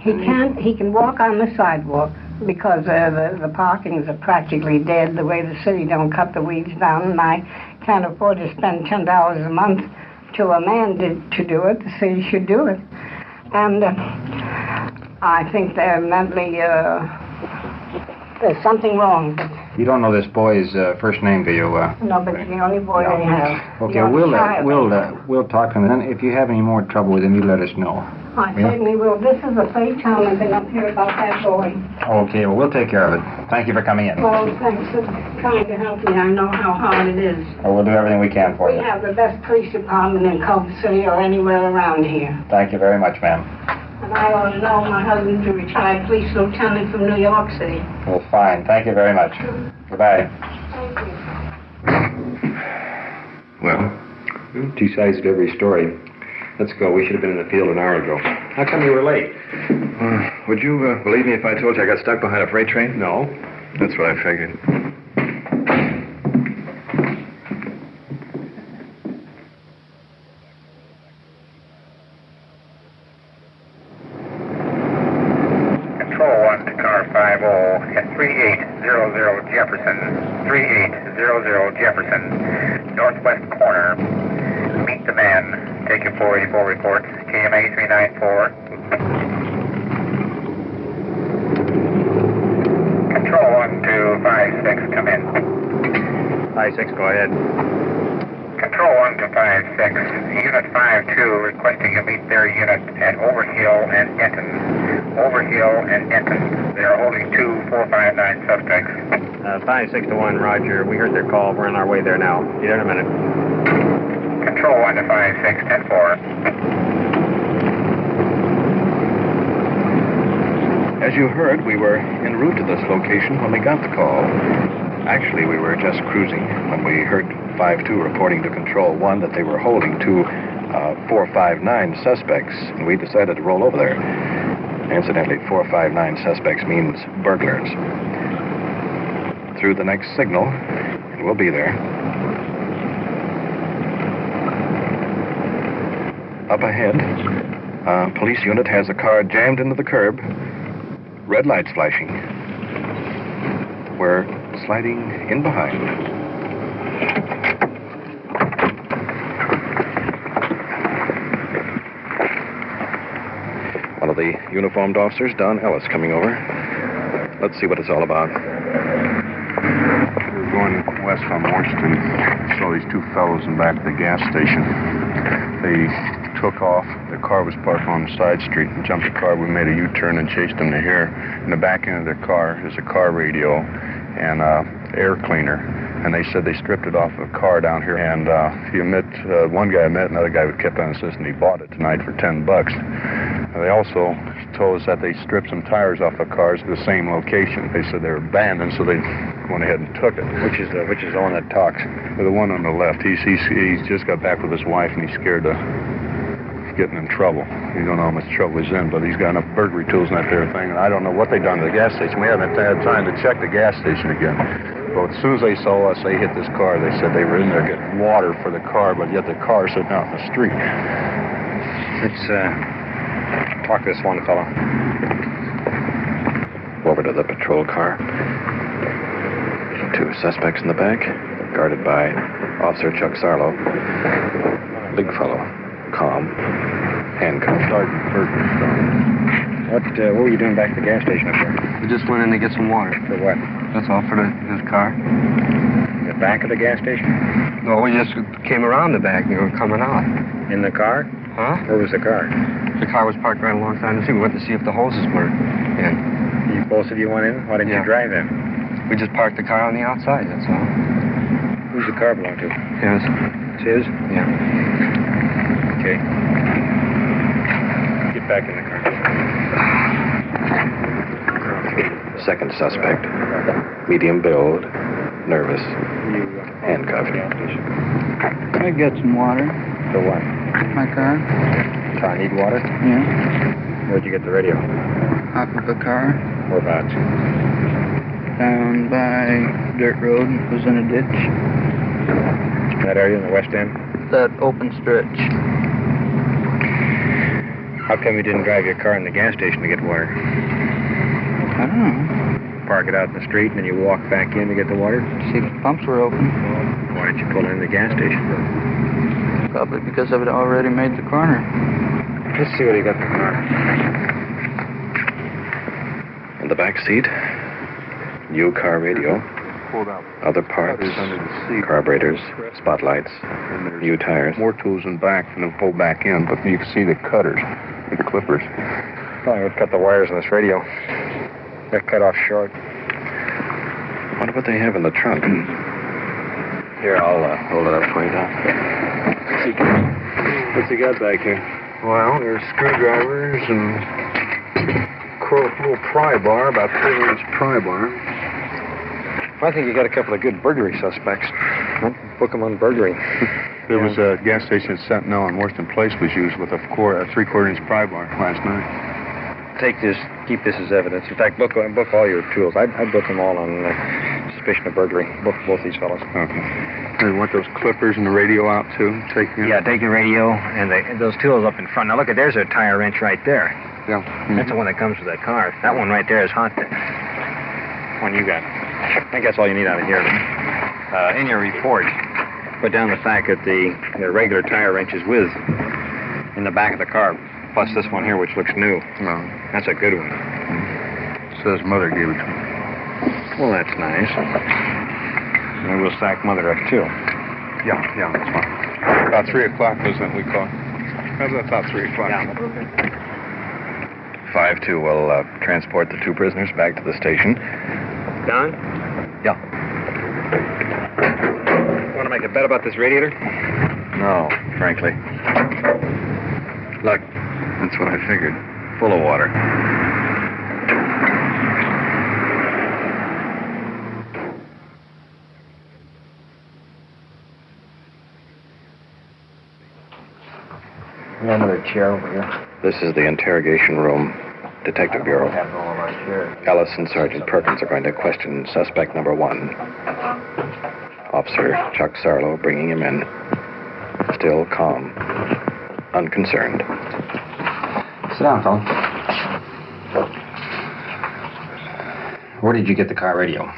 He can walk on the sidewalk because the parkings are practically dead the way the city don't cut the weeds down, and I can't afford to spend $10 a month to a man to do it. The city should do it. And I think they're mentally, there's something wrong. You don't know this boy's first name, do you? No, but it's the only boy they have. Okay, we'll talk to him. And if you have any more trouble with him, you let us know. I certainly will. This is the first time I've been up here about that boy. Okay, well, we'll take care of it. Thank you for coming in. Well, thanks for trying to help me. I know how hard it is. Well, we'll do everything we can for We you. have the best police department in Culver City or anywhere around here. Thank you very much, ma'am. And I ought to know my husband's a retired police lieutenant from New York City. Well, fine. Thank you very much. Goodbye. Thank you. Well, two sides to every story. Let's go. We should have been in the field an hour ago. How come you were late? Would you believe me if I told you I got stuck behind a freight train? No. That's what I figured. Control 1 to car 50 at 3800 Jefferson. 3800 Jefferson. Northwest corner. Meet the man. Take your 484 reports. KMA 394. Control 1 to 56, come in. 56, go ahead. Control 1 to 56. Unit 52 requesting you meet their unit at Overhill and Enton. Overhill and Enton. They are holding 2 459 suspects. 56 to 1, Roger. We heard their call. We're on our way there now. Be there in a minute. Control 1 to 56, 10-4. As you heard, we were en route to this location when we got the call. Actually, we were just cruising when we heard 5-2 reporting to Control 1 that they were holding 2 459 suspects, and we decided to roll over there. Incidentally, 459 suspects means burglars. Through the next signal, and we'll be there. Up ahead, a police unit has a car jammed into the curb. Red lights flashing. We're sliding in behind. One of the uniformed officers, Don Ellis, coming over. Let's see what it's all about. We were going west from Washington. Saw these two fellows in back of the gas station. They took off. The car was parked on the side street and jumped the car. We made a U-turn and chased them to here. In the back end of their car is a car radio and air cleaner. And they said they stripped it off of a car down here. And one guy I met, another guy who kept on insisting he bought it tonight for $10. They also told us that they stripped some tires off of cars at the same location. They said they were abandoned, so they went ahead and took it. Which is the one that talks? The one on the left. He's just got back with his wife, and he's scared to getting in trouble. You don't know how much trouble he's in, but he's got enough burglary tools in that there thing, and I don't know what they've done to the gas station. We haven't had time to check the gas station again. But as soon as they saw us, they hit this car. They said they were in there getting water for the car, but yet the car sitting out in the street. Let's talk to this one fellow. Over to the patrol car. 2 suspects in the back, guarded by Officer Chuck Sarlo. Big fellow, calm, handcuffed. Sergeant Perkins. What were you doing back at the gas station up there? We just went in to get some water. For what? That's all, for his car. The back of the gas station? No, we just came around the back and we were coming out. In the car? Huh? Where was the car? The car was parked right alongside the street. We went to see if the hoses were in. Both of you went in? Why didn't you drive in? We just parked the car on the outside, that's all. Who's the car belong to? His. It's his? Yeah. Okay. Get back in the car. Second suspect, medium build, nervous, handcuffed. I get some water. For what? My car. Car need water? Yeah. Where'd you get the radio? Off of the car. Whereabouts? Down by dirt road. It was in a ditch. That area in the west end? That open stretch. How come you didn't drive your car in the gas station to get water? I don't know. Park it out in the street and then you walk back in to get the water? See if the pumps were open. Why didn't you pull in the gas station? Probably because I've already made the corner. Let's see what he got in the car. In the back seat, new car radio, other parts, carburetors, spotlights, new tires. More tools in back and then pull back in, but you can see the cutters. with the clippers. Probably would cut the wires in this radio. Got cut off short. Wonder what they have in the trunk. Here, I'll hold it up for you, Doc. What's he got back here? Well, there's screwdrivers and little pry bar, about 3-inch pry bar. I think you got a couple of good burglary suspects. Book them on burglary. There was a gas station at Sentinel and Worston Place was used with a 3/4-inch pry bar last night. Take this, keep this as evidence. In fact, book all your tools. I'd book them all on suspicion of burglary. Book both these fellows. Okay. You want those clippers and the radio out, too? Take your radio and those tools up in front. Now, look, there's a tire wrench right there. Yeah. Mm-hmm. That's the one that comes with that car. That one right there is hot. One you got. I think that's all you need out of here. In your report, put down the fact that the regular tire wrench is in the back of the car, plus this one here, which looks new. No. That's a good one. Says Mother gave it to me. Well, that's nice. Maybe we'll sack Mother up, too. Yeah, that's fine. About 3 o'clock was that we called. How's that about 3 o'clock? Yeah. 5-2 will transport the 2 prisoners back to the station. Don? Yeah. Want to make a bet about this radiator? No, frankly. Look, that's what I figured. Full of water. Another chair over here. This is the interrogation room. Detective Bureau. Ellis and Sergeant Perkins are going to question suspect number 1. Officer Chuck Sarlo bringing him in. Still calm. Unconcerned. Sit down, fella. Where did you get the car radio?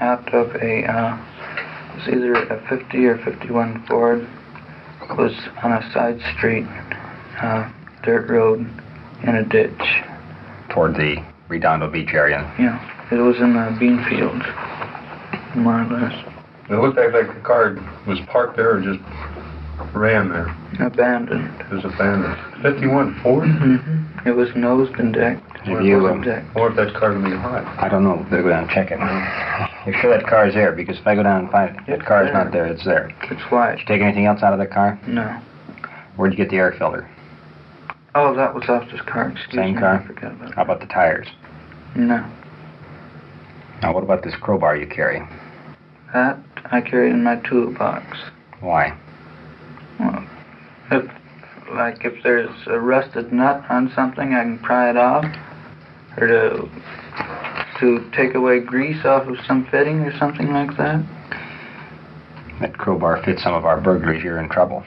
Out of it was either a 50 or 51 Ford. It was on a side street, dirt road, in a ditch. Toward the Redondo Beach area? Yeah, it was in the bean fields, more or less. It looked like the car was parked there or just ran there. Abandoned. It was abandoned. 51 Ford? Mm-hmm. It was nosed and decked. Have you, decked. Or if that car can be hot. I don't know. Better go down and check it. You're sure that car's there? Because if I go down and find it, that car's not there, it's there. It's white. Did you take anything else out of the car? No. Where'd you get the air filter? Oh, that was off this car. Excuse Same me. car? I forgot about How about the tires? No. Now, what about this crowbar you carry? That I carry in my toolbox. Why? Well, if there's a rusted nut on something, I can pry it off. Or to take away grease off of some fitting or something like that. That crowbar fits some of our burglaries. You're in trouble.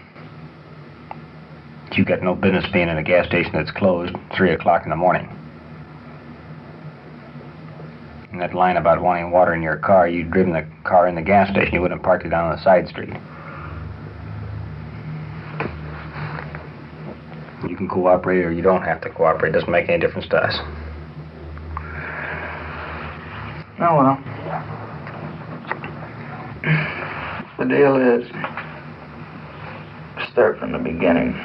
You got no business being in a gas station that's closed 3 o'clock in the morning. And that line about wanting water in your car, you'd driven the car in the gas station. You wouldn't have parked it down on the side street. You can cooperate or you don't have to cooperate. It doesn't make any difference to us. Oh, well. The deal is, start from the beginning.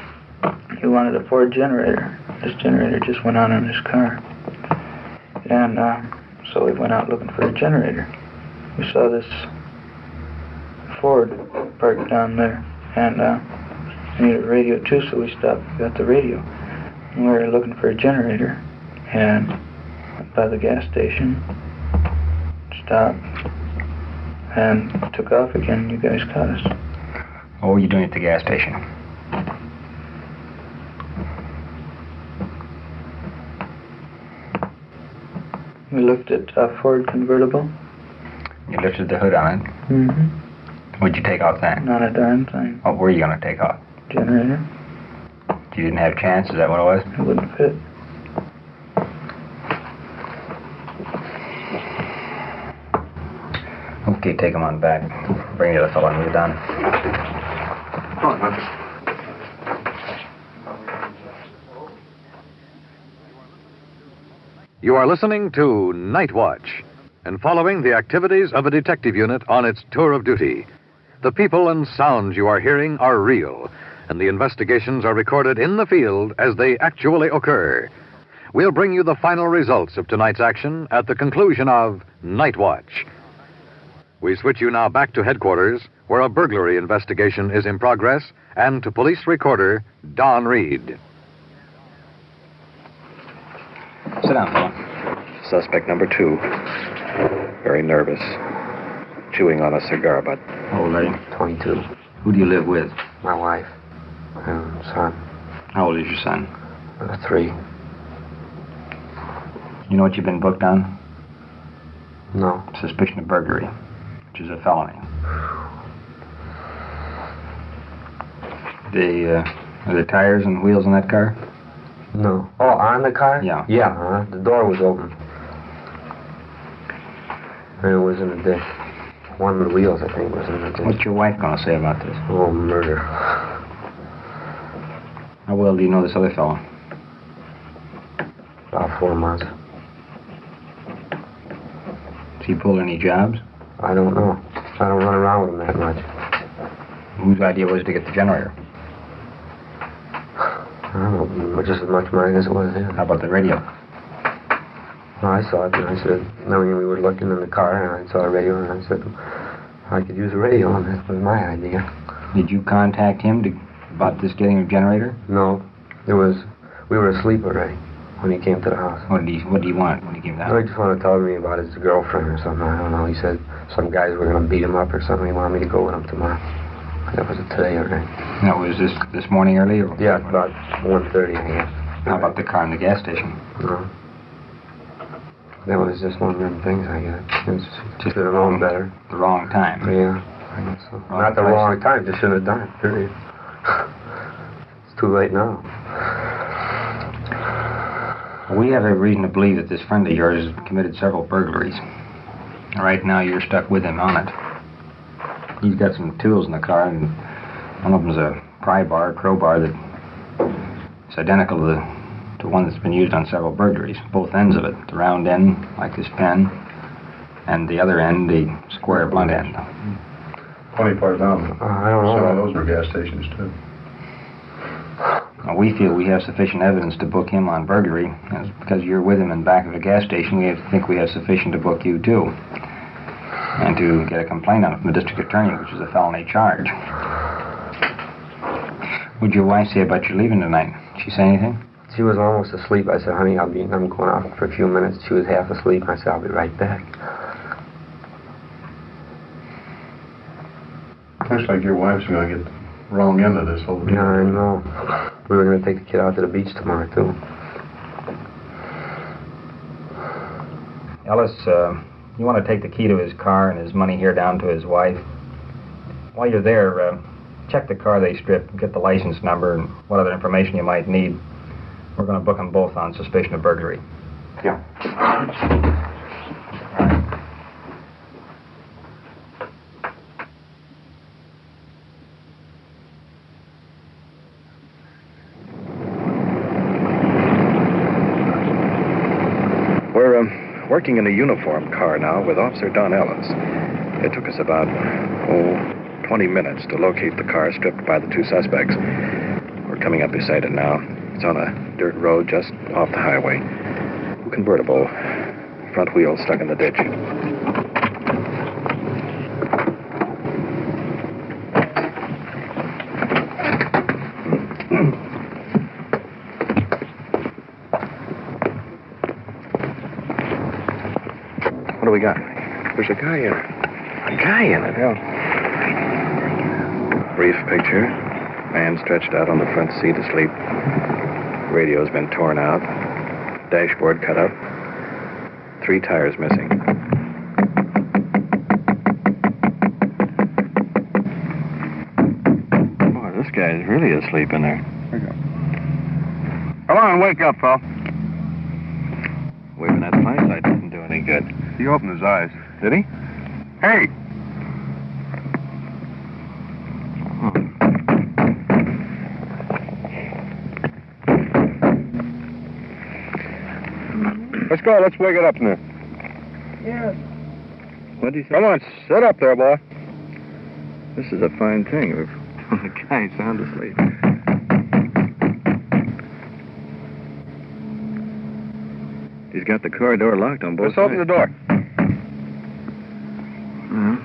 He wanted a Ford generator. This generator just went on in his car. And so we went out looking for a generator. We saw this Ford parked down there. And we needed a radio too, so we stopped and got the radio. And we were looking for a generator. And went by the gas station. Stopped. And took off again. You guys caught us. What were you doing at the gas station? We looked at a Ford convertible. You lifted the hood on it? Mm-hmm. What'd you take off then? Not a darn thing. What were you going to take off? Generator. You didn't have a chance? Is that what it was? It wouldn't fit. Okay, take him on back. Bring the other fellow and you're done. You are listening to Night Watch and following the activities of a detective unit on its tour of duty. The people and sounds you are hearing are real, and the investigations are recorded in the field as they actually occur. We'll bring you the final results of tonight's action at the conclusion of Night Watch. We switch you now back to headquarters, where a burglary investigation is in progress, and to police recorder Don Reed. Sit down, fella. Suspect number 2. Very nervous. Chewing on a cigar butt. How old are you? 22. Who do you live with? My wife and son. How old is your son? 3. You know what you've been booked on? No. Suspicion of burglary, which is a felony. Are the tires and wheels on that car? No. Oh, on the car? Yeah. Yeah, the door was open. And it was in the ditch. One of the wheels, I think, was in the ditch. What's your wife going to say about this? Oh, murder. How well do you know this other fellow? About 4 months. Has he pulled any jobs? I don't know. I don't run around with him that much. Whose idea was it to get the generator? I don't know, just as much mine as it was his. How about the radio? Well, I saw it, and I said, when we were looking in the car, and I saw a radio, and I said, I could use a radio, and that was my idea. Did you contact him about this getting a generator? No. We were asleep already when he came to the house. What did he want when he came down? He just wanted to tell me about his girlfriend or something. I don't know. He said some guys were going to beat him up or something. He wanted me to go with him tomorrow. That was today or night. That was this morning early? Or? Yeah, about 1:30, I guess. How about the car in the gas station? No. That was just one of them things, I guess. Just should have known better. The wrong time. Yeah, I guess so. Not the wrong time. Just shouldn't have done it, period. It's too late now. We have every reason to believe that this friend of yours has committed several burglaries. Right now, you're stuck with him on it. He's got some tools in the car, and one of them's a pry bar, crowbar, that is identical to one that's been used on several burglaries. Both ends of it. The round end, like this pen, and the other end, the square blunt end. Funny part down. I don't know. Some of those were gas stations, too. Now, we feel we have sufficient evidence to book him on burglary. And because you're with him in back of a gas station, we think we have sufficient to book you, too. And to get a complaint on it from the district attorney, which is a felony charge. What'd your wife say about you leaving tonight? Did she say anything? She was almost asleep. I said, honey, I'm going out for a few minutes. She was half asleep. I said, I'll be right back. Looks like your wife's going to get the wrong end of this whole deal. Yeah, I know. We were going to take the kid out to the beach tomorrow, too. Ellis, you want to take the key to his car and his money here down to his wife. While you're there, check the car they stripped, get the license number, and what other information you might need. We're going to book them both on suspicion of burglary. Yeah. We're working in a uniformed car now with Officer Don Ellis. It took us about, 20 minutes to locate the car stripped by the 2 suspects. We're coming up beside it now. It's on a dirt road just off the highway. Convertible. Front wheel stuck in the ditch. What do we got? There's a guy in it. A guy in it? Yeah. Brief picture. Man stretched out on the front seat asleep. Radio's been torn out. Dashboard cut up. 3 tires missing. Boy, this guy's really asleep in there. Come on, wake up, Phil. Waving that flashlight doesn't do any good. He opened his eyes. Did he? Hey! Let's go. Let's wake it up in there. Yes. What do you say? Come on, sit up there, boy. This is a fine thing. The guy's sound asleep. He's got the car door locked on both Let's open the door.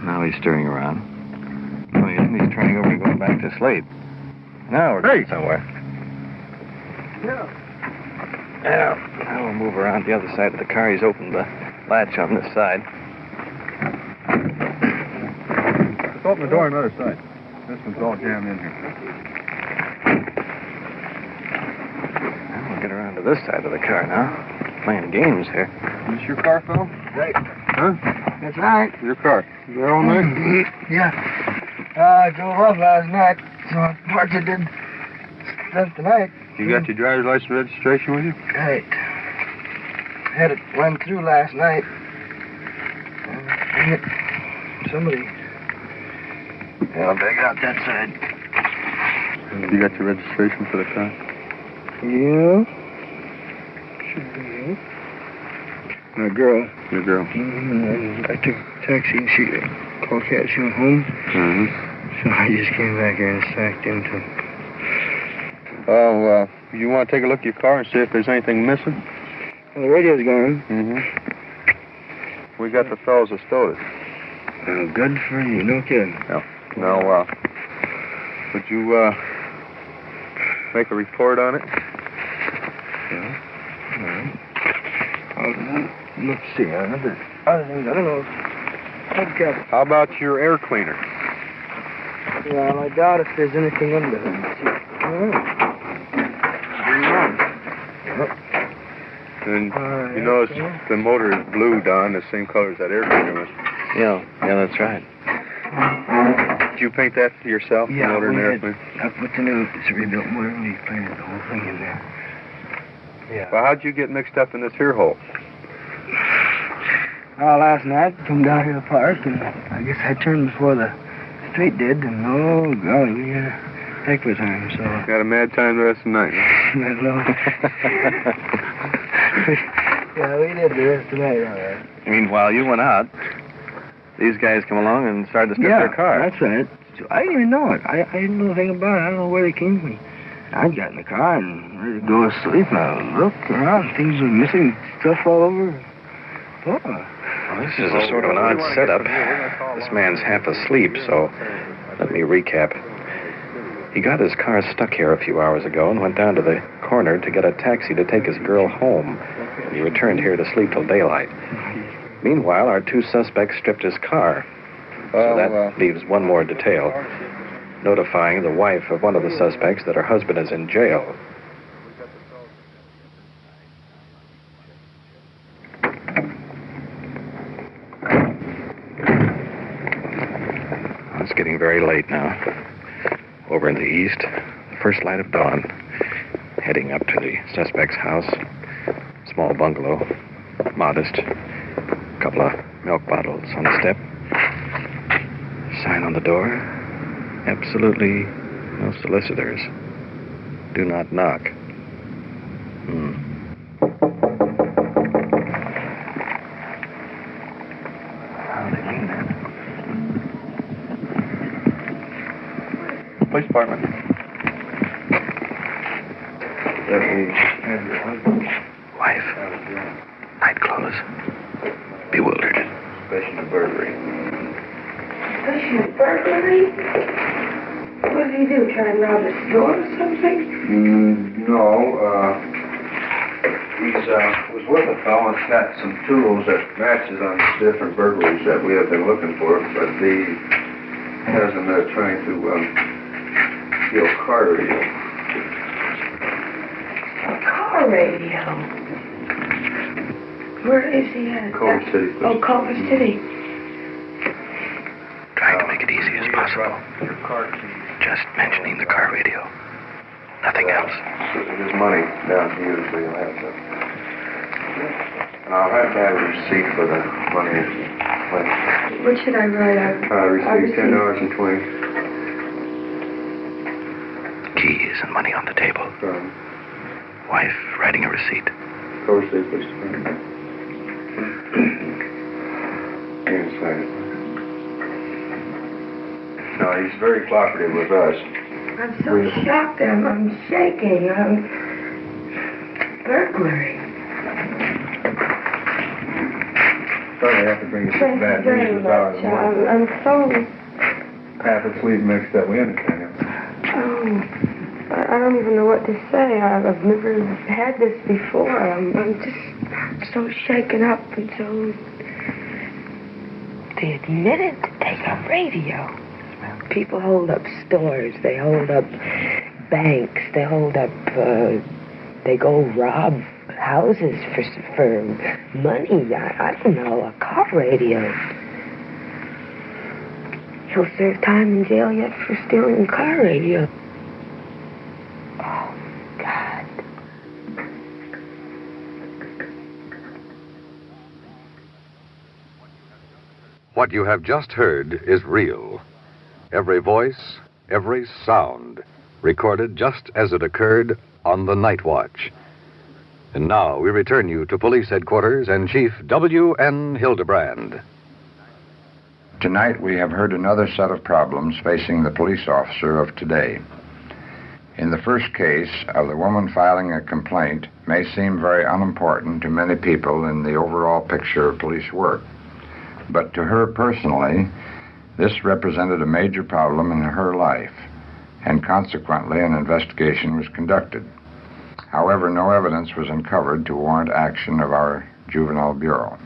Now he's stirring around. No, he isn't. He's turning over and going back to sleep. Now we're going somewhere. Yeah. Now we'll move around the other side of the car. He's opened the latch on this side. Let's open the door on the other side. This one's all jammed in here. Now we'll get around to this side of the car now. Playing games here. Is this your car, Phil? Right. Huh? That's right. Your car. You there all night? Yeah. I drove off last night, so I parked it in spent the night. You got your driver's license registration with you? Right. Had it run through last night. Somebody held back out that side. You got your registration for the car? Yeah. Should be here. My girl. Your girl. I took a taxi and she called cat. She went home. So I just came back here and sacked into. Oh, you want to take a look at your car and see if there's anything missing? Well, the radio's gone. We got the fellows that stole it. Oh, good for you. No kidding. Yeah. Now, would you make a report on it? Yeah. All right. Let's see. Other things, I don't know. Okay. How about your air cleaner? Well, I doubt if there's anything under there. And you notice the motor is blue, Don, the same color as that air cleaner was. Yeah, that's right. Did you paint that yourself? Yeah, the motor and air cleaner? I put the new rebuilt motor. We painted the whole thing in there. Yeah. Well, how'd you get mixed up in this here hole? Last night, come down here to the park, and I guess I turned before the street did, and oh, golly, we had a heck of a time, so... Got a mad time the rest of the night. Yeah, we did the rest of the night, all right. Meanwhile, you went out. These guys come along and started to strip their car. That's right. So I didn't even know it. I didn't know anything about it. I don't know where they came from. I got in the car and ready to go to sleep, and I looked around. Things were missing, stuff all over. Oh. Well, this is a sort of an odd setup. This man's half asleep, so let me recap. He got his car stuck here a few hours ago and went down to the corner to get a taxi to take his girl home. And he returned here to sleep till daylight. Meanwhile, our two suspects stripped his car. So that leaves one more detail. Notifying the wife of one of the suspects that her husband is in jail. It's getting very late now. Over in the east, the first light of dawn. Heading up to the suspect's house. Small bungalow. Modest. A couple of milk bottles on the step. Sign on the door. Absolutely no solicitors. Do not knock. Police department. Wife. Night clothes. Bewildered. Suspicion of burglary. Suspicion of burglary? What did he do? Try and rob a store or something? No, was with a fellow and got some tools that matches on different burglaries that we have been looking for, but he hasn't trying to steal a car radio. Car radio? Where is he at? Culver City. Oh, Culver City. Trying to make it easy as possible. Just mentioning the car radio. Nothing else. His money down to you, so you'll have to. And I'll have to have a receipt for the money. What should I write out? Receipt $10.20. Keys and money on the table. Wife writing a receipt. Culver City Police Department. Inside it. No, he's very cooperative with us. I'm so shocked. I'm shaking. Burglary. Sorry I have to bring you such bad news this hour in the morning. I'm so... Half the sleeve mixed up. We understand you. I don't even know what to say. I've never had this before. I'm just so shaken up and so... They admitted to take a radio. People hold up stores. They hold up banks. They hold up... they go rob houses for money. I don't know, a car radio. He'll serve time in jail yet for stealing a car radio. Oh, God. What you have just heard is real. Every voice, every sound, recorded just as it occurred on the Night Watch. And now we return you to Police Headquarters and Chief W.N. Hildebrand. Tonight we have heard another set of problems facing the police officer of today. In the first case of the woman filing a complaint may seem very unimportant to many people in the overall picture of police work. But to her personally, this represented a major problem in her life, and consequently an investigation was conducted. However, no evidence was uncovered to warrant action of our Juvenile Bureau.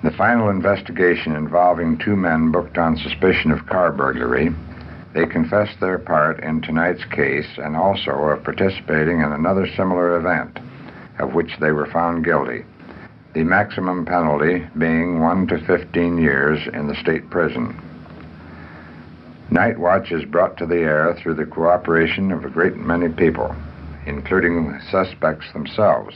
The final investigation involving two men booked on suspicion of car burglary. They confessed their part in tonight's case and also of participating in another similar event, of which they were found guilty, the maximum penalty being 1 to 15 years in the state prison. Night Watch is brought to the air through the cooperation of a great many people, including suspects themselves,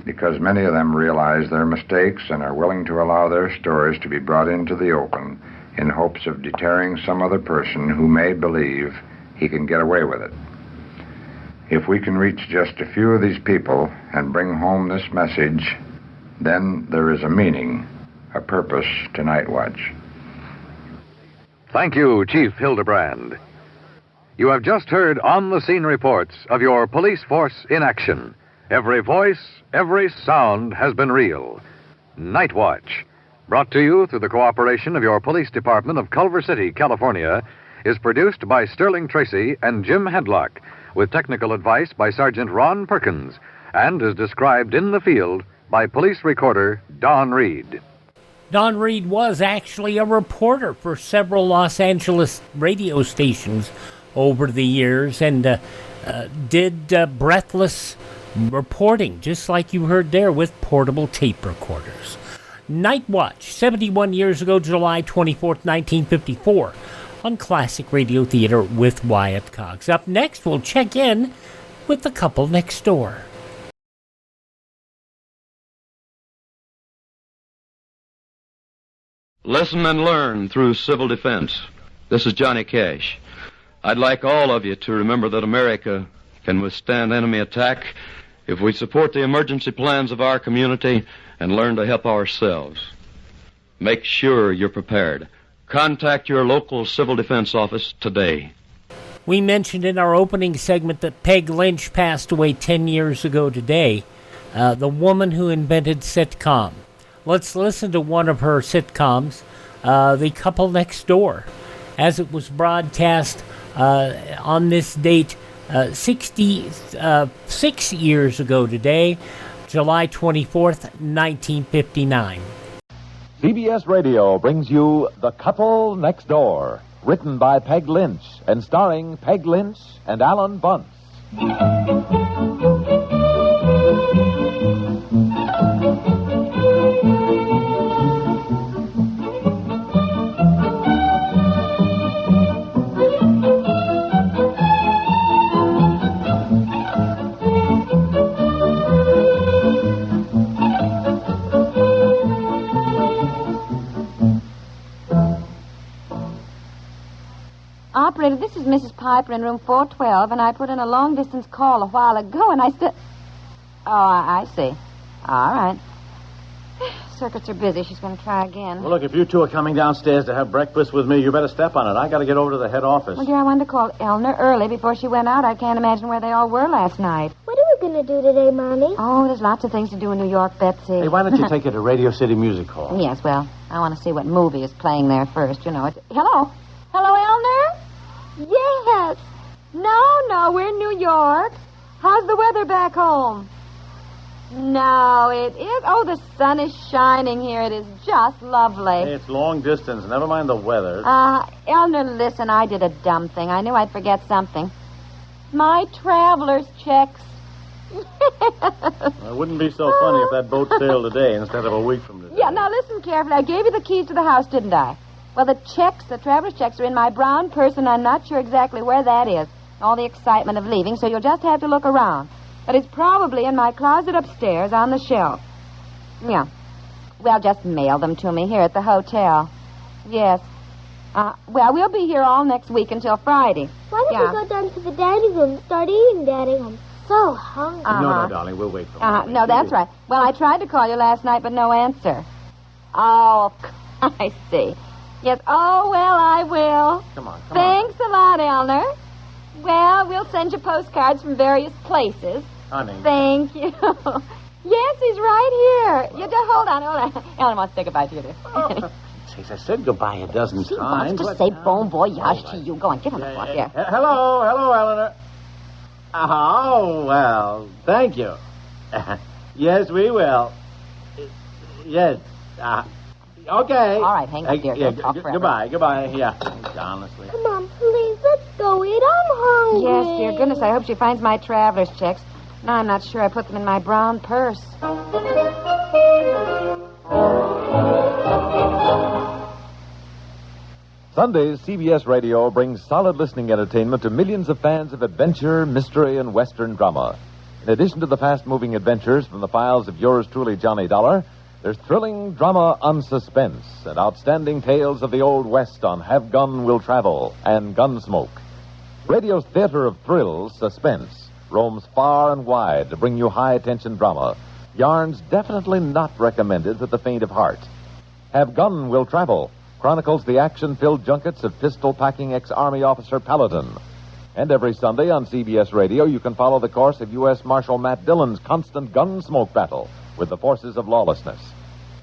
because many of them realize their mistakes and are willing to allow their stories to be brought into the open in hopes of deterring some other person who may believe he can get away with it. If we can reach just a few of these people and bring home this message, then there is a meaning, a purpose to Night Watch. Thank you, Chief Hildebrand. You have just heard on-the-scene reports of your police force in action. Every voice, every sound has been real. Night Watch, brought to you through the cooperation of your police department of Culver City, California, is produced by Sterling Tracy and Jim Hedlock, with technical advice by Sergeant Ron Perkins, and is described in the field by police recorder Don Reed. Don Reed was actually a reporter for several Los Angeles radio stations over the years and did breathless reporting, just like you heard there, with portable tape recorders. Night Watch, 71 years ago, July 24th, 1954, on Classic Radio Theater with Wyatt Cox. Up next, we'll check in with the couple next door. Listen and learn through civil defense. This is Johnny Cash. I'd like all of you to remember that America can withstand enemy attack if we support the emergency plans of our community and learn to help ourselves. Make sure you're prepared. Contact your local civil defense office today. We mentioned in our opening segment that Peg Lynch passed away 10 years ago today, the woman who invented sitcom. Let's listen to one of her sitcoms, The Couple Next Door, as it was broadcast on this date 66 years ago today, July 24th, 1959. CBS Radio brings you The Couple Next Door, written by Peg Lynch and starring Peg Lynch and Alan Bunce. Operator, this is Mrs. Piper in room 412, and I put in a long-distance call a while ago, and I still... Oh, I see. All right. Circuits are busy. She's going to try again. Well, look, if you two are coming downstairs to have breakfast with me, you better step on it. I got to get over to the head office. Well, dear, I wanted to call Eleanor early before she went out. I can't imagine where they all were last night. What are we going to do today, Mommy? Oh, there's lots of things to do in New York, Betsy. Hey, why don't you take her to Radio City Music Hall? Yes, well, I want to see what movie is playing there first, you know. Hello? Hello, Elner? Yes. No, we're in New York. How's the weather back home? No, it is. Oh, the sun is shining here. It is just lovely. Hey, it's long distance. Never mind the weather. Elner, listen, I did a dumb thing. I knew I'd forget something. My traveler's checks. It wouldn't be so funny if that boat sailed today instead of a week from today. Yeah, now listen carefully. I gave you the keys to the house, didn't I? Well, the traveler's checks are in my brown purse, and I'm not sure exactly where that is. All the excitement of leaving, so you'll just have to look around. But it's probably in my closet upstairs on the shelf. Yeah. Well, just mail them to me here at the hotel. Yes. Well, we'll be here all next week until Friday. Why don't we go down to the dining room and start eating, Daddy? I'm so hungry. No, darling, we'll wait for Mommy. No, that's right. Well, I tried to call you last night, but no answer. Oh, I see. Yes, oh, well, I will. Come on. Thanks a lot, Elner. Well, we'll send you postcards from various places. Honey. Thank you. Yes, he's right here. You just hold on. Elner wants to say goodbye to you, dear. I said goodbye a dozen She times. wants to say bon voyage to you. Go on, give him the book here. Hello, Eleanor. Oh, well, thank you. Yes, we will. Yes. Okay. All right, hang up, dear. Don't talk forever. Goodbye. Yeah, honestly. Come on, please, let's go eat. I'm hungry. Yes, dear goodness, I hope she finds my traveler's checks. No, I'm not sure I put them in my brown purse. Sundays, CBS Radio brings solid listening entertainment to millions of fans of adventure, mystery, and Western drama. In addition to the fast-moving adventures from the files of yours truly, Johnny Dollar, there's thrilling drama on suspense and outstanding tales of the Old West on Have Gun, Will Travel and Gunsmoke. Radio's theater of thrills, Suspense, roams far and wide to bring you high-tension drama. Yarns definitely not recommended for the faint of heart. Have Gun, Will Travel chronicles the action-filled junkets of pistol-packing ex-Army officer Paladin. And every Sunday on CBS Radio, you can follow the course of U.S. Marshal Matt Dillon's constant gun-smoke battle with the forces of lawlessness.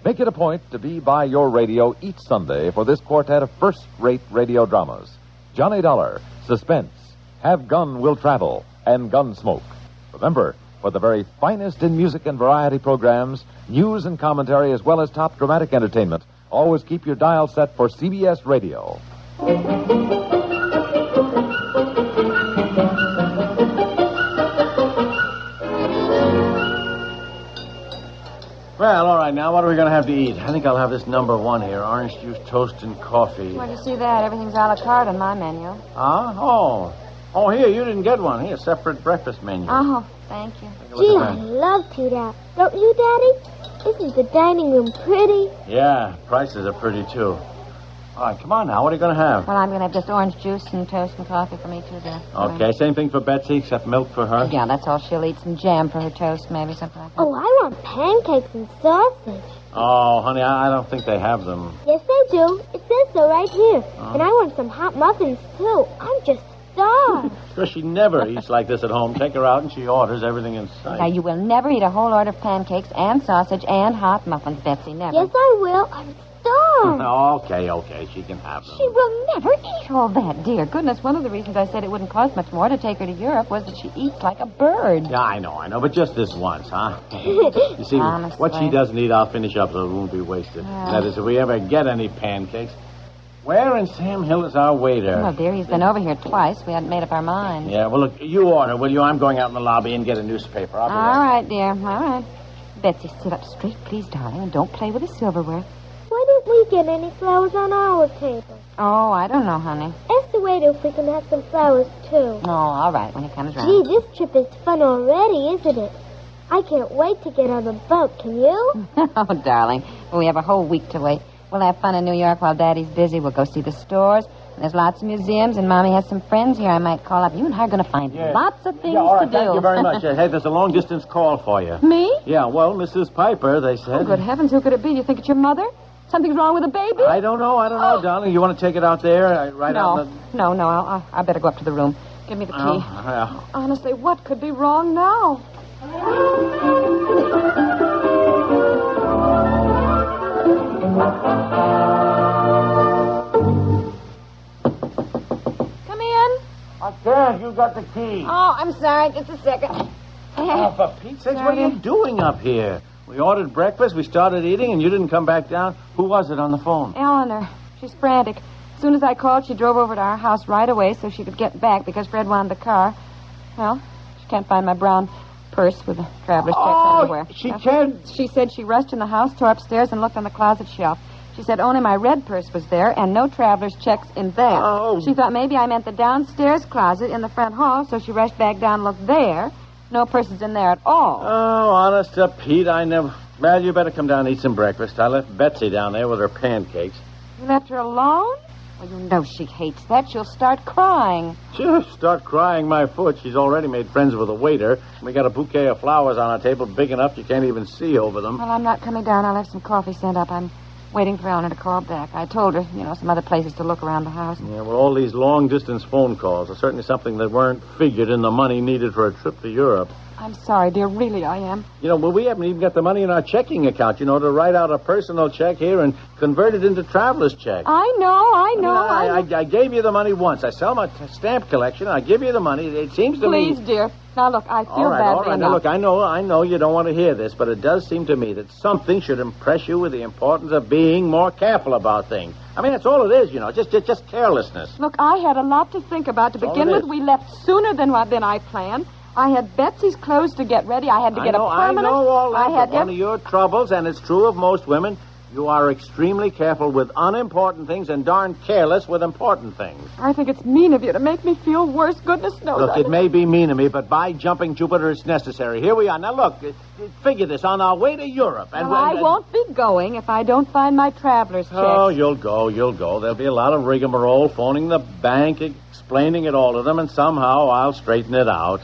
Make it a point to be by your radio each Sunday for this quartet of first-rate radio dramas. Johnny Dollar, Suspense, Have Gun, Will Travel, and Gunsmoke. Remember, for the very finest in music and variety programs, news and commentary, as well as top dramatic entertainment, always keep your dial set for CBS Radio. Well, all right, now what are we going to have to eat? I think I'll have this number one here, orange juice, toast, and coffee. Where'd you see that? Everything's a la carte on my menu. Oh, here, you didn't get one. Here, separate breakfast menu. Oh, thank you. Gee, I love to that. Don't you, Daddy? Isn't the dining room pretty? Yeah, prices are pretty, too. All right, come on now. What are you going to have? Well, I'm going to have just orange juice and toast and coffee for me, too, dear. Okay, same thing for Betsy, except milk for her. Yeah, that's all she'll eat. Some jam for her toast, maybe, something like that. Oh, I want pancakes and sausage. Oh, honey, I don't think they have them. Yes, they do. It says so right here. And I want some hot muffins, too. I'm just starved. Sure, she never eats like this at home. Take her out and she orders everything in sight. Now, you will never eat a whole order of pancakes and sausage and hot muffins, Betsy, never. Yes, I will. I'm starved. Okay, she can have them. She will never eat all that, dear. Goodness, one of the reasons I said it wouldn't cost much more to take her to Europe was that she eats like a bird. Yeah, I know, but just this once, huh? You see, Honestly. What she doesn't eat, I'll finish up so it won't be wasted. That is, if we ever get any pancakes. Where in Sam Hill is our waiter? Oh, dear, he's been over here twice. We hadn't made up our minds. Yeah, well, look, you order, will you? I'm going out in the lobby and get a newspaper. I'll be All right, dear. All right. Betsy, sit up straight, please, darling, and don't play with the silverware. Why don't we get any flowers on our table? Oh, I don't know, honey. Ask the waiter if we can have some flowers, too. Oh, all right, when he comes round. Gee, this trip is fun already, isn't it? I can't wait to get on the boat, can you? Oh, darling, well, we have a whole week to wait. We'll have fun in New York while Daddy's busy. We'll go see the stores. And there's lots of museums, and Mommy has some friends here I might call up. You and her are going to find lots of things all right, to do. Thank you very much. Hey, there's a long-distance call for you. Me? Yeah, well, Mrs. Piper, they said. Oh, good heavens, who could it be? You think it's your mother? Something's wrong with the baby? I don't know, darling. You want to take it out there? No, I better go up to the room. Give me the key. Yeah. Honestly, what could be wrong now? Come in. I can't. You got the key. Oh, I'm sorry. Just a second. Oh, for Pete's sakes, what are you doing up here? We ordered breakfast, we started eating, and you didn't come back down. Who was it on the phone? Eleanor. She's frantic. As soon as I called, she drove over to our house right away so she could get back because Fred wanted the car. Well, she can't find my brown purse with the traveler's checks anywhere. She can't... She said she rushed in the house, tore upstairs, and looked on the closet shelf. She said only my red purse was there and no traveler's checks in that. Oh. She thought maybe I meant the downstairs closet in the front hall, so she rushed back down and looked there. No purses in there at all. Oh, honest to Pete, I never... Well, you better come down and eat some breakfast. I left Betsy down there with her pancakes. You left her alone? Well, you know she hates that. She'll start crying. She'll start crying my foot. She's already made friends with a waiter. We got a bouquet of flowers on our table big enough you can't even see over them. Well, I'm not coming down. I'll have some coffee sent up. I'm waiting for Eleanor to call back. I told her, some other places to look around the house. Yeah, well, all these long-distance phone calls are certainly something that weren't figured in the money needed for a trip to Europe. I'm sorry, dear. Really, I am. Well, we haven't even got the money in our checking account, to write out a personal check here and convert it into traveler's check. I know. I gave you the money once. I sell my stamp collection. I give you the money. It seems to me... Please, dear. Now, look, I feel all right. enough. Now, look, I know you don't want to hear this, but it does seem to me that something should impress you with the importance of being more careful about things. I mean, that's all it is, just carelessness. Look, I had a lot to think about. To begin with, we left sooner than I planned. I had Betsy's clothes to get ready. I had to get a permanent... I know all that, but one of your troubles, and it's true of most women, you are extremely careful with unimportant things and darn careless with important things. I think it's mean of you to make me feel worse. Goodness knows. Look, it may be mean of me, but by jumping Jupiter, it's necessary. Here we are. Now, look, figure this. On our way to Europe... And I won't be going if I don't find my traveler's checks. Oh, you'll go. There'll be a lot of rigmarole, phoning the bank, explaining it all to them, and somehow I'll straighten it out.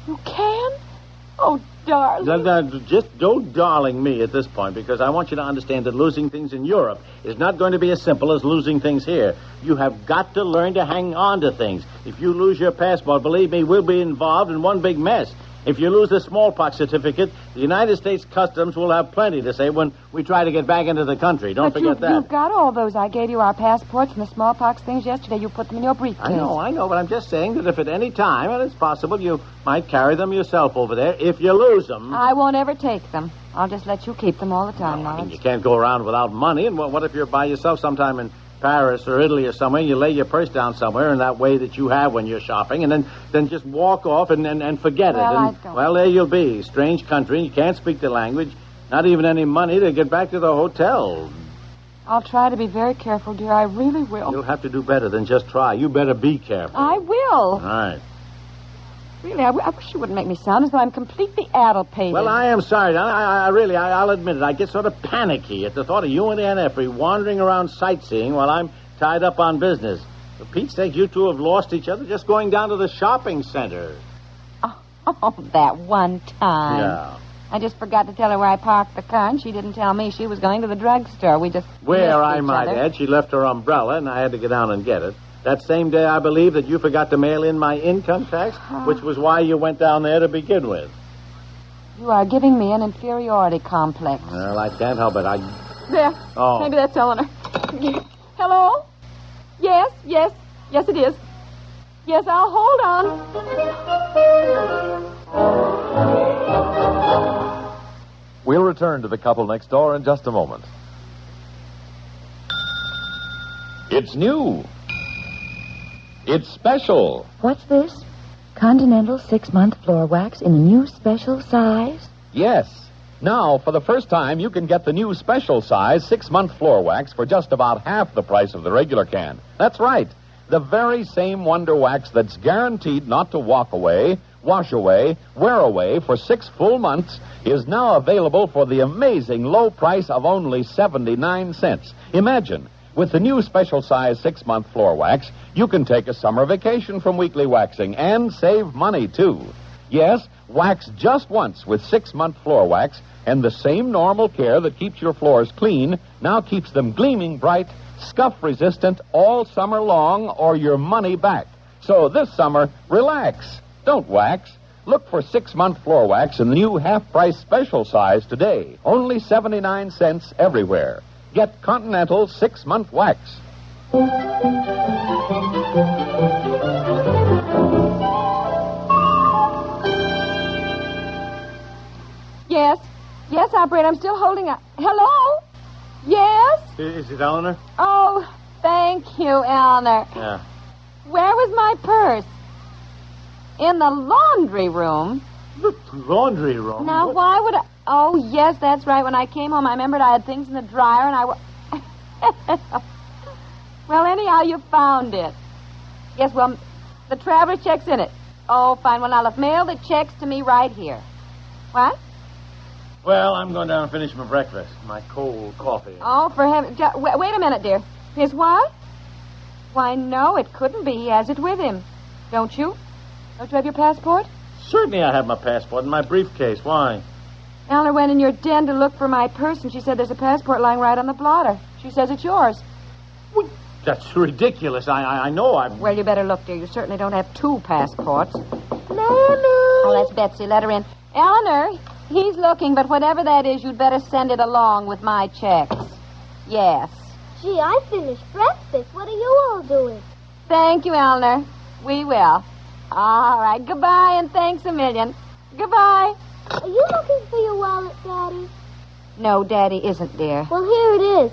You can? Oh, darling. Just don't darling me at this point, because I want you to understand that losing things in Europe is not going to be as simple as losing things here. You have got to learn to hang on to things. If you lose your passport, believe me, we'll be involved in one big mess. If you lose the smallpox certificate, the United States Customs will have plenty to say when we try to get back into the country. Don't forget that. You've got all those. I gave you our passports and the smallpox things yesterday. You put them in your briefcase. I know, but I'm just saying that if at any time, and it's possible, you might carry them yourself over there, if you lose them... I won't ever take them. I'll just let you keep them all the time, I mean, you can't go around without money, and what if you're by yourself sometime in Paris or Italy or somewhere, and you lay your purse down somewhere in that way that you have when you're shopping, and then just walk off and forget it. Well, there you'll be. Strange country, you can't speak the language, not even any money to get back to the hotel. I'll try to be very careful, dear. I really will. You'll have to do better than just try. You better be careful. I will. All right. Really, I wish you wouldn't make me sound as though I'm completely addle-pated. Well, I am sorry. I'll admit it. I get sort of panicky at the thought of you and Aunt Effie wandering around sightseeing while I'm tied up on business. For Pete's sake, you two have lost each other just going down to the shopping center. Oh, that one time. Yeah. I just forgot to tell her where I parked the car, and she didn't tell me she was going to the drugstore. We just Where, I might add, she left her umbrella, and I had to get down and get it. That same day, I believe that you forgot to mail in my income tax, which was why you went down there to begin with. You are giving me an inferiority complex. Well, I can't help it. There. Oh. Maybe that's Eleanor. Hello? Yes, it is. Yes, I'll hold on. We'll return to the couple next door in just a moment. It's new. It's special. What's this? Continental 6-month floor wax in a new special size? Yes. Now, for the first time, you can get the new special size 6-month floor wax for just about half the price of the regular can. That's right. The very same Wonder Wax that's guaranteed not to walk away, wash away, wear away for 6 full months is now available for the amazing low price of only 79 cents. Imagine, with the new special size 6-month floor wax, you can take a summer vacation from weekly waxing and save money, too. Yes, wax just once with 6-month floor wax, and the same normal care that keeps your floors clean now keeps them gleaming bright, scuff-resistant all summer long, or your money back. So this summer, relax. Don't wax. Look for 6-month floor wax in the new half-price special size today. Only 79 cents everywhere. Get Continental 6-month wax. Yes. Yes, operator, I'm still holding up. Hello? Yes? Is it Eleanor? Oh, thank you, Eleanor. Yeah. Where was my purse? In the laundry room. The laundry room? Now, why would I... Oh, yes, that's right. When I came home, I remembered I had things in the dryer, and Well, anyhow, you found it. Yes, well, the traveler's check's in it. Oh, fine. Well, now, let's mail the checks to me right here. What? Well, I'm going down and finish my breakfast. My cold coffee. Oh, for heaven... Wait a minute, dear. His what? Why, no, it couldn't be. He has it with him. Don't you? Don't you have your passport? Certainly I have my passport in my briefcase. Why? Eleanor went in your den to look for my purse, and she said there's a passport lying right on the blotter. She says it's yours. That's ridiculous. I know I'm... Well, you better look, dear. You certainly don't have 2 passports. Mommy! Oh, that's Betsy. Let her in. Eleanor, he's looking, but whatever that is, you'd better send it along with my checks. Yes. Gee, I finished breakfast. What are you all doing? Thank you, Eleanor. We will. All right. Goodbye, and thanks a million. Goodbye. Are you looking for your wallet, Daddy? No, Daddy isn't, dear. Well, here it is.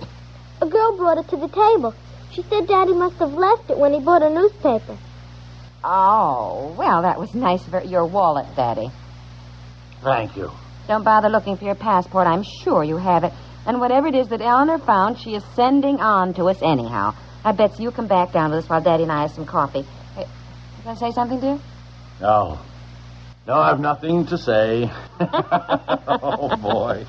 A girl brought it to the table. She said Daddy must have left it when he bought a newspaper. Oh, well, that was nice of her. Your wallet, Daddy. Thank you. Don't bother looking for your passport. I'm sure you have it. And whatever it is that Eleanor found, she is sending on to us anyhow. I bet you come back down with us while Daddy and I have some coffee. Hey, you going to say something, dear? No. No, I've nothing to say. Oh, boy.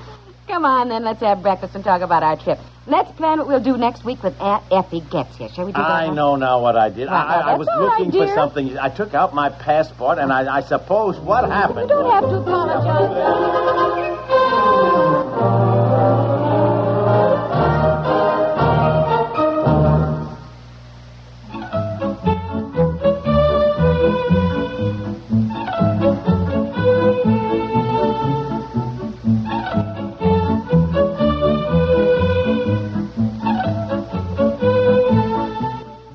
Come on, then. Let's have breakfast and talk about our trip. Let's plan what we'll do next week when Aunt Effie gets here. Shall we do that? I know now what I did. I was looking for dear. something. I took out my passport, and I suppose what happened... You don't have to apologize.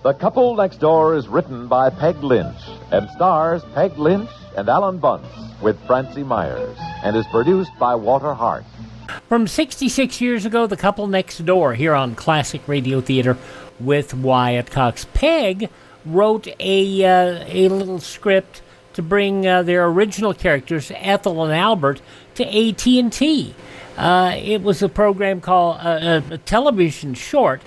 The Couple Next Door is written by Peg Lynch and stars Peg Lynch and Alan Bunce with Francie Myers and is produced by Walter Hart. From 66 years ago, The Couple Next Door here on Classic Radio Theater with Wyatt Cox. Peg wrote a little script to bring their original characters, Ethel and Albert, to AT&T. It was a program called, a television short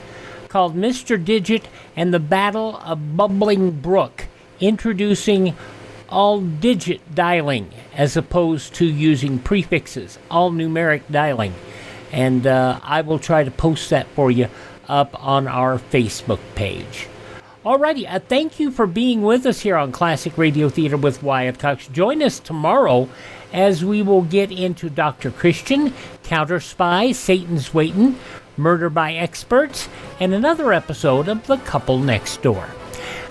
called Mr. Digit and the Battle of Bubbling Brook, introducing all-digit dialing as opposed to using prefixes, all-numeric dialing. And I will try to post that for you up on our Facebook page. Alrighty, thank you for being with us here on Classic Radio Theater with Wyatt Cox. Join us tomorrow as we will get into Dr. Christian, Counter Spy, Satan's Waitin', Murder by Experts, and another episode of The Couple Next Door.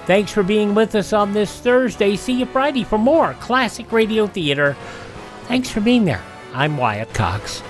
Thanks for being with us on this Thursday. See you Friday for more Classic Radio Theater. Thanks for being there. I'm Wyatt Cox.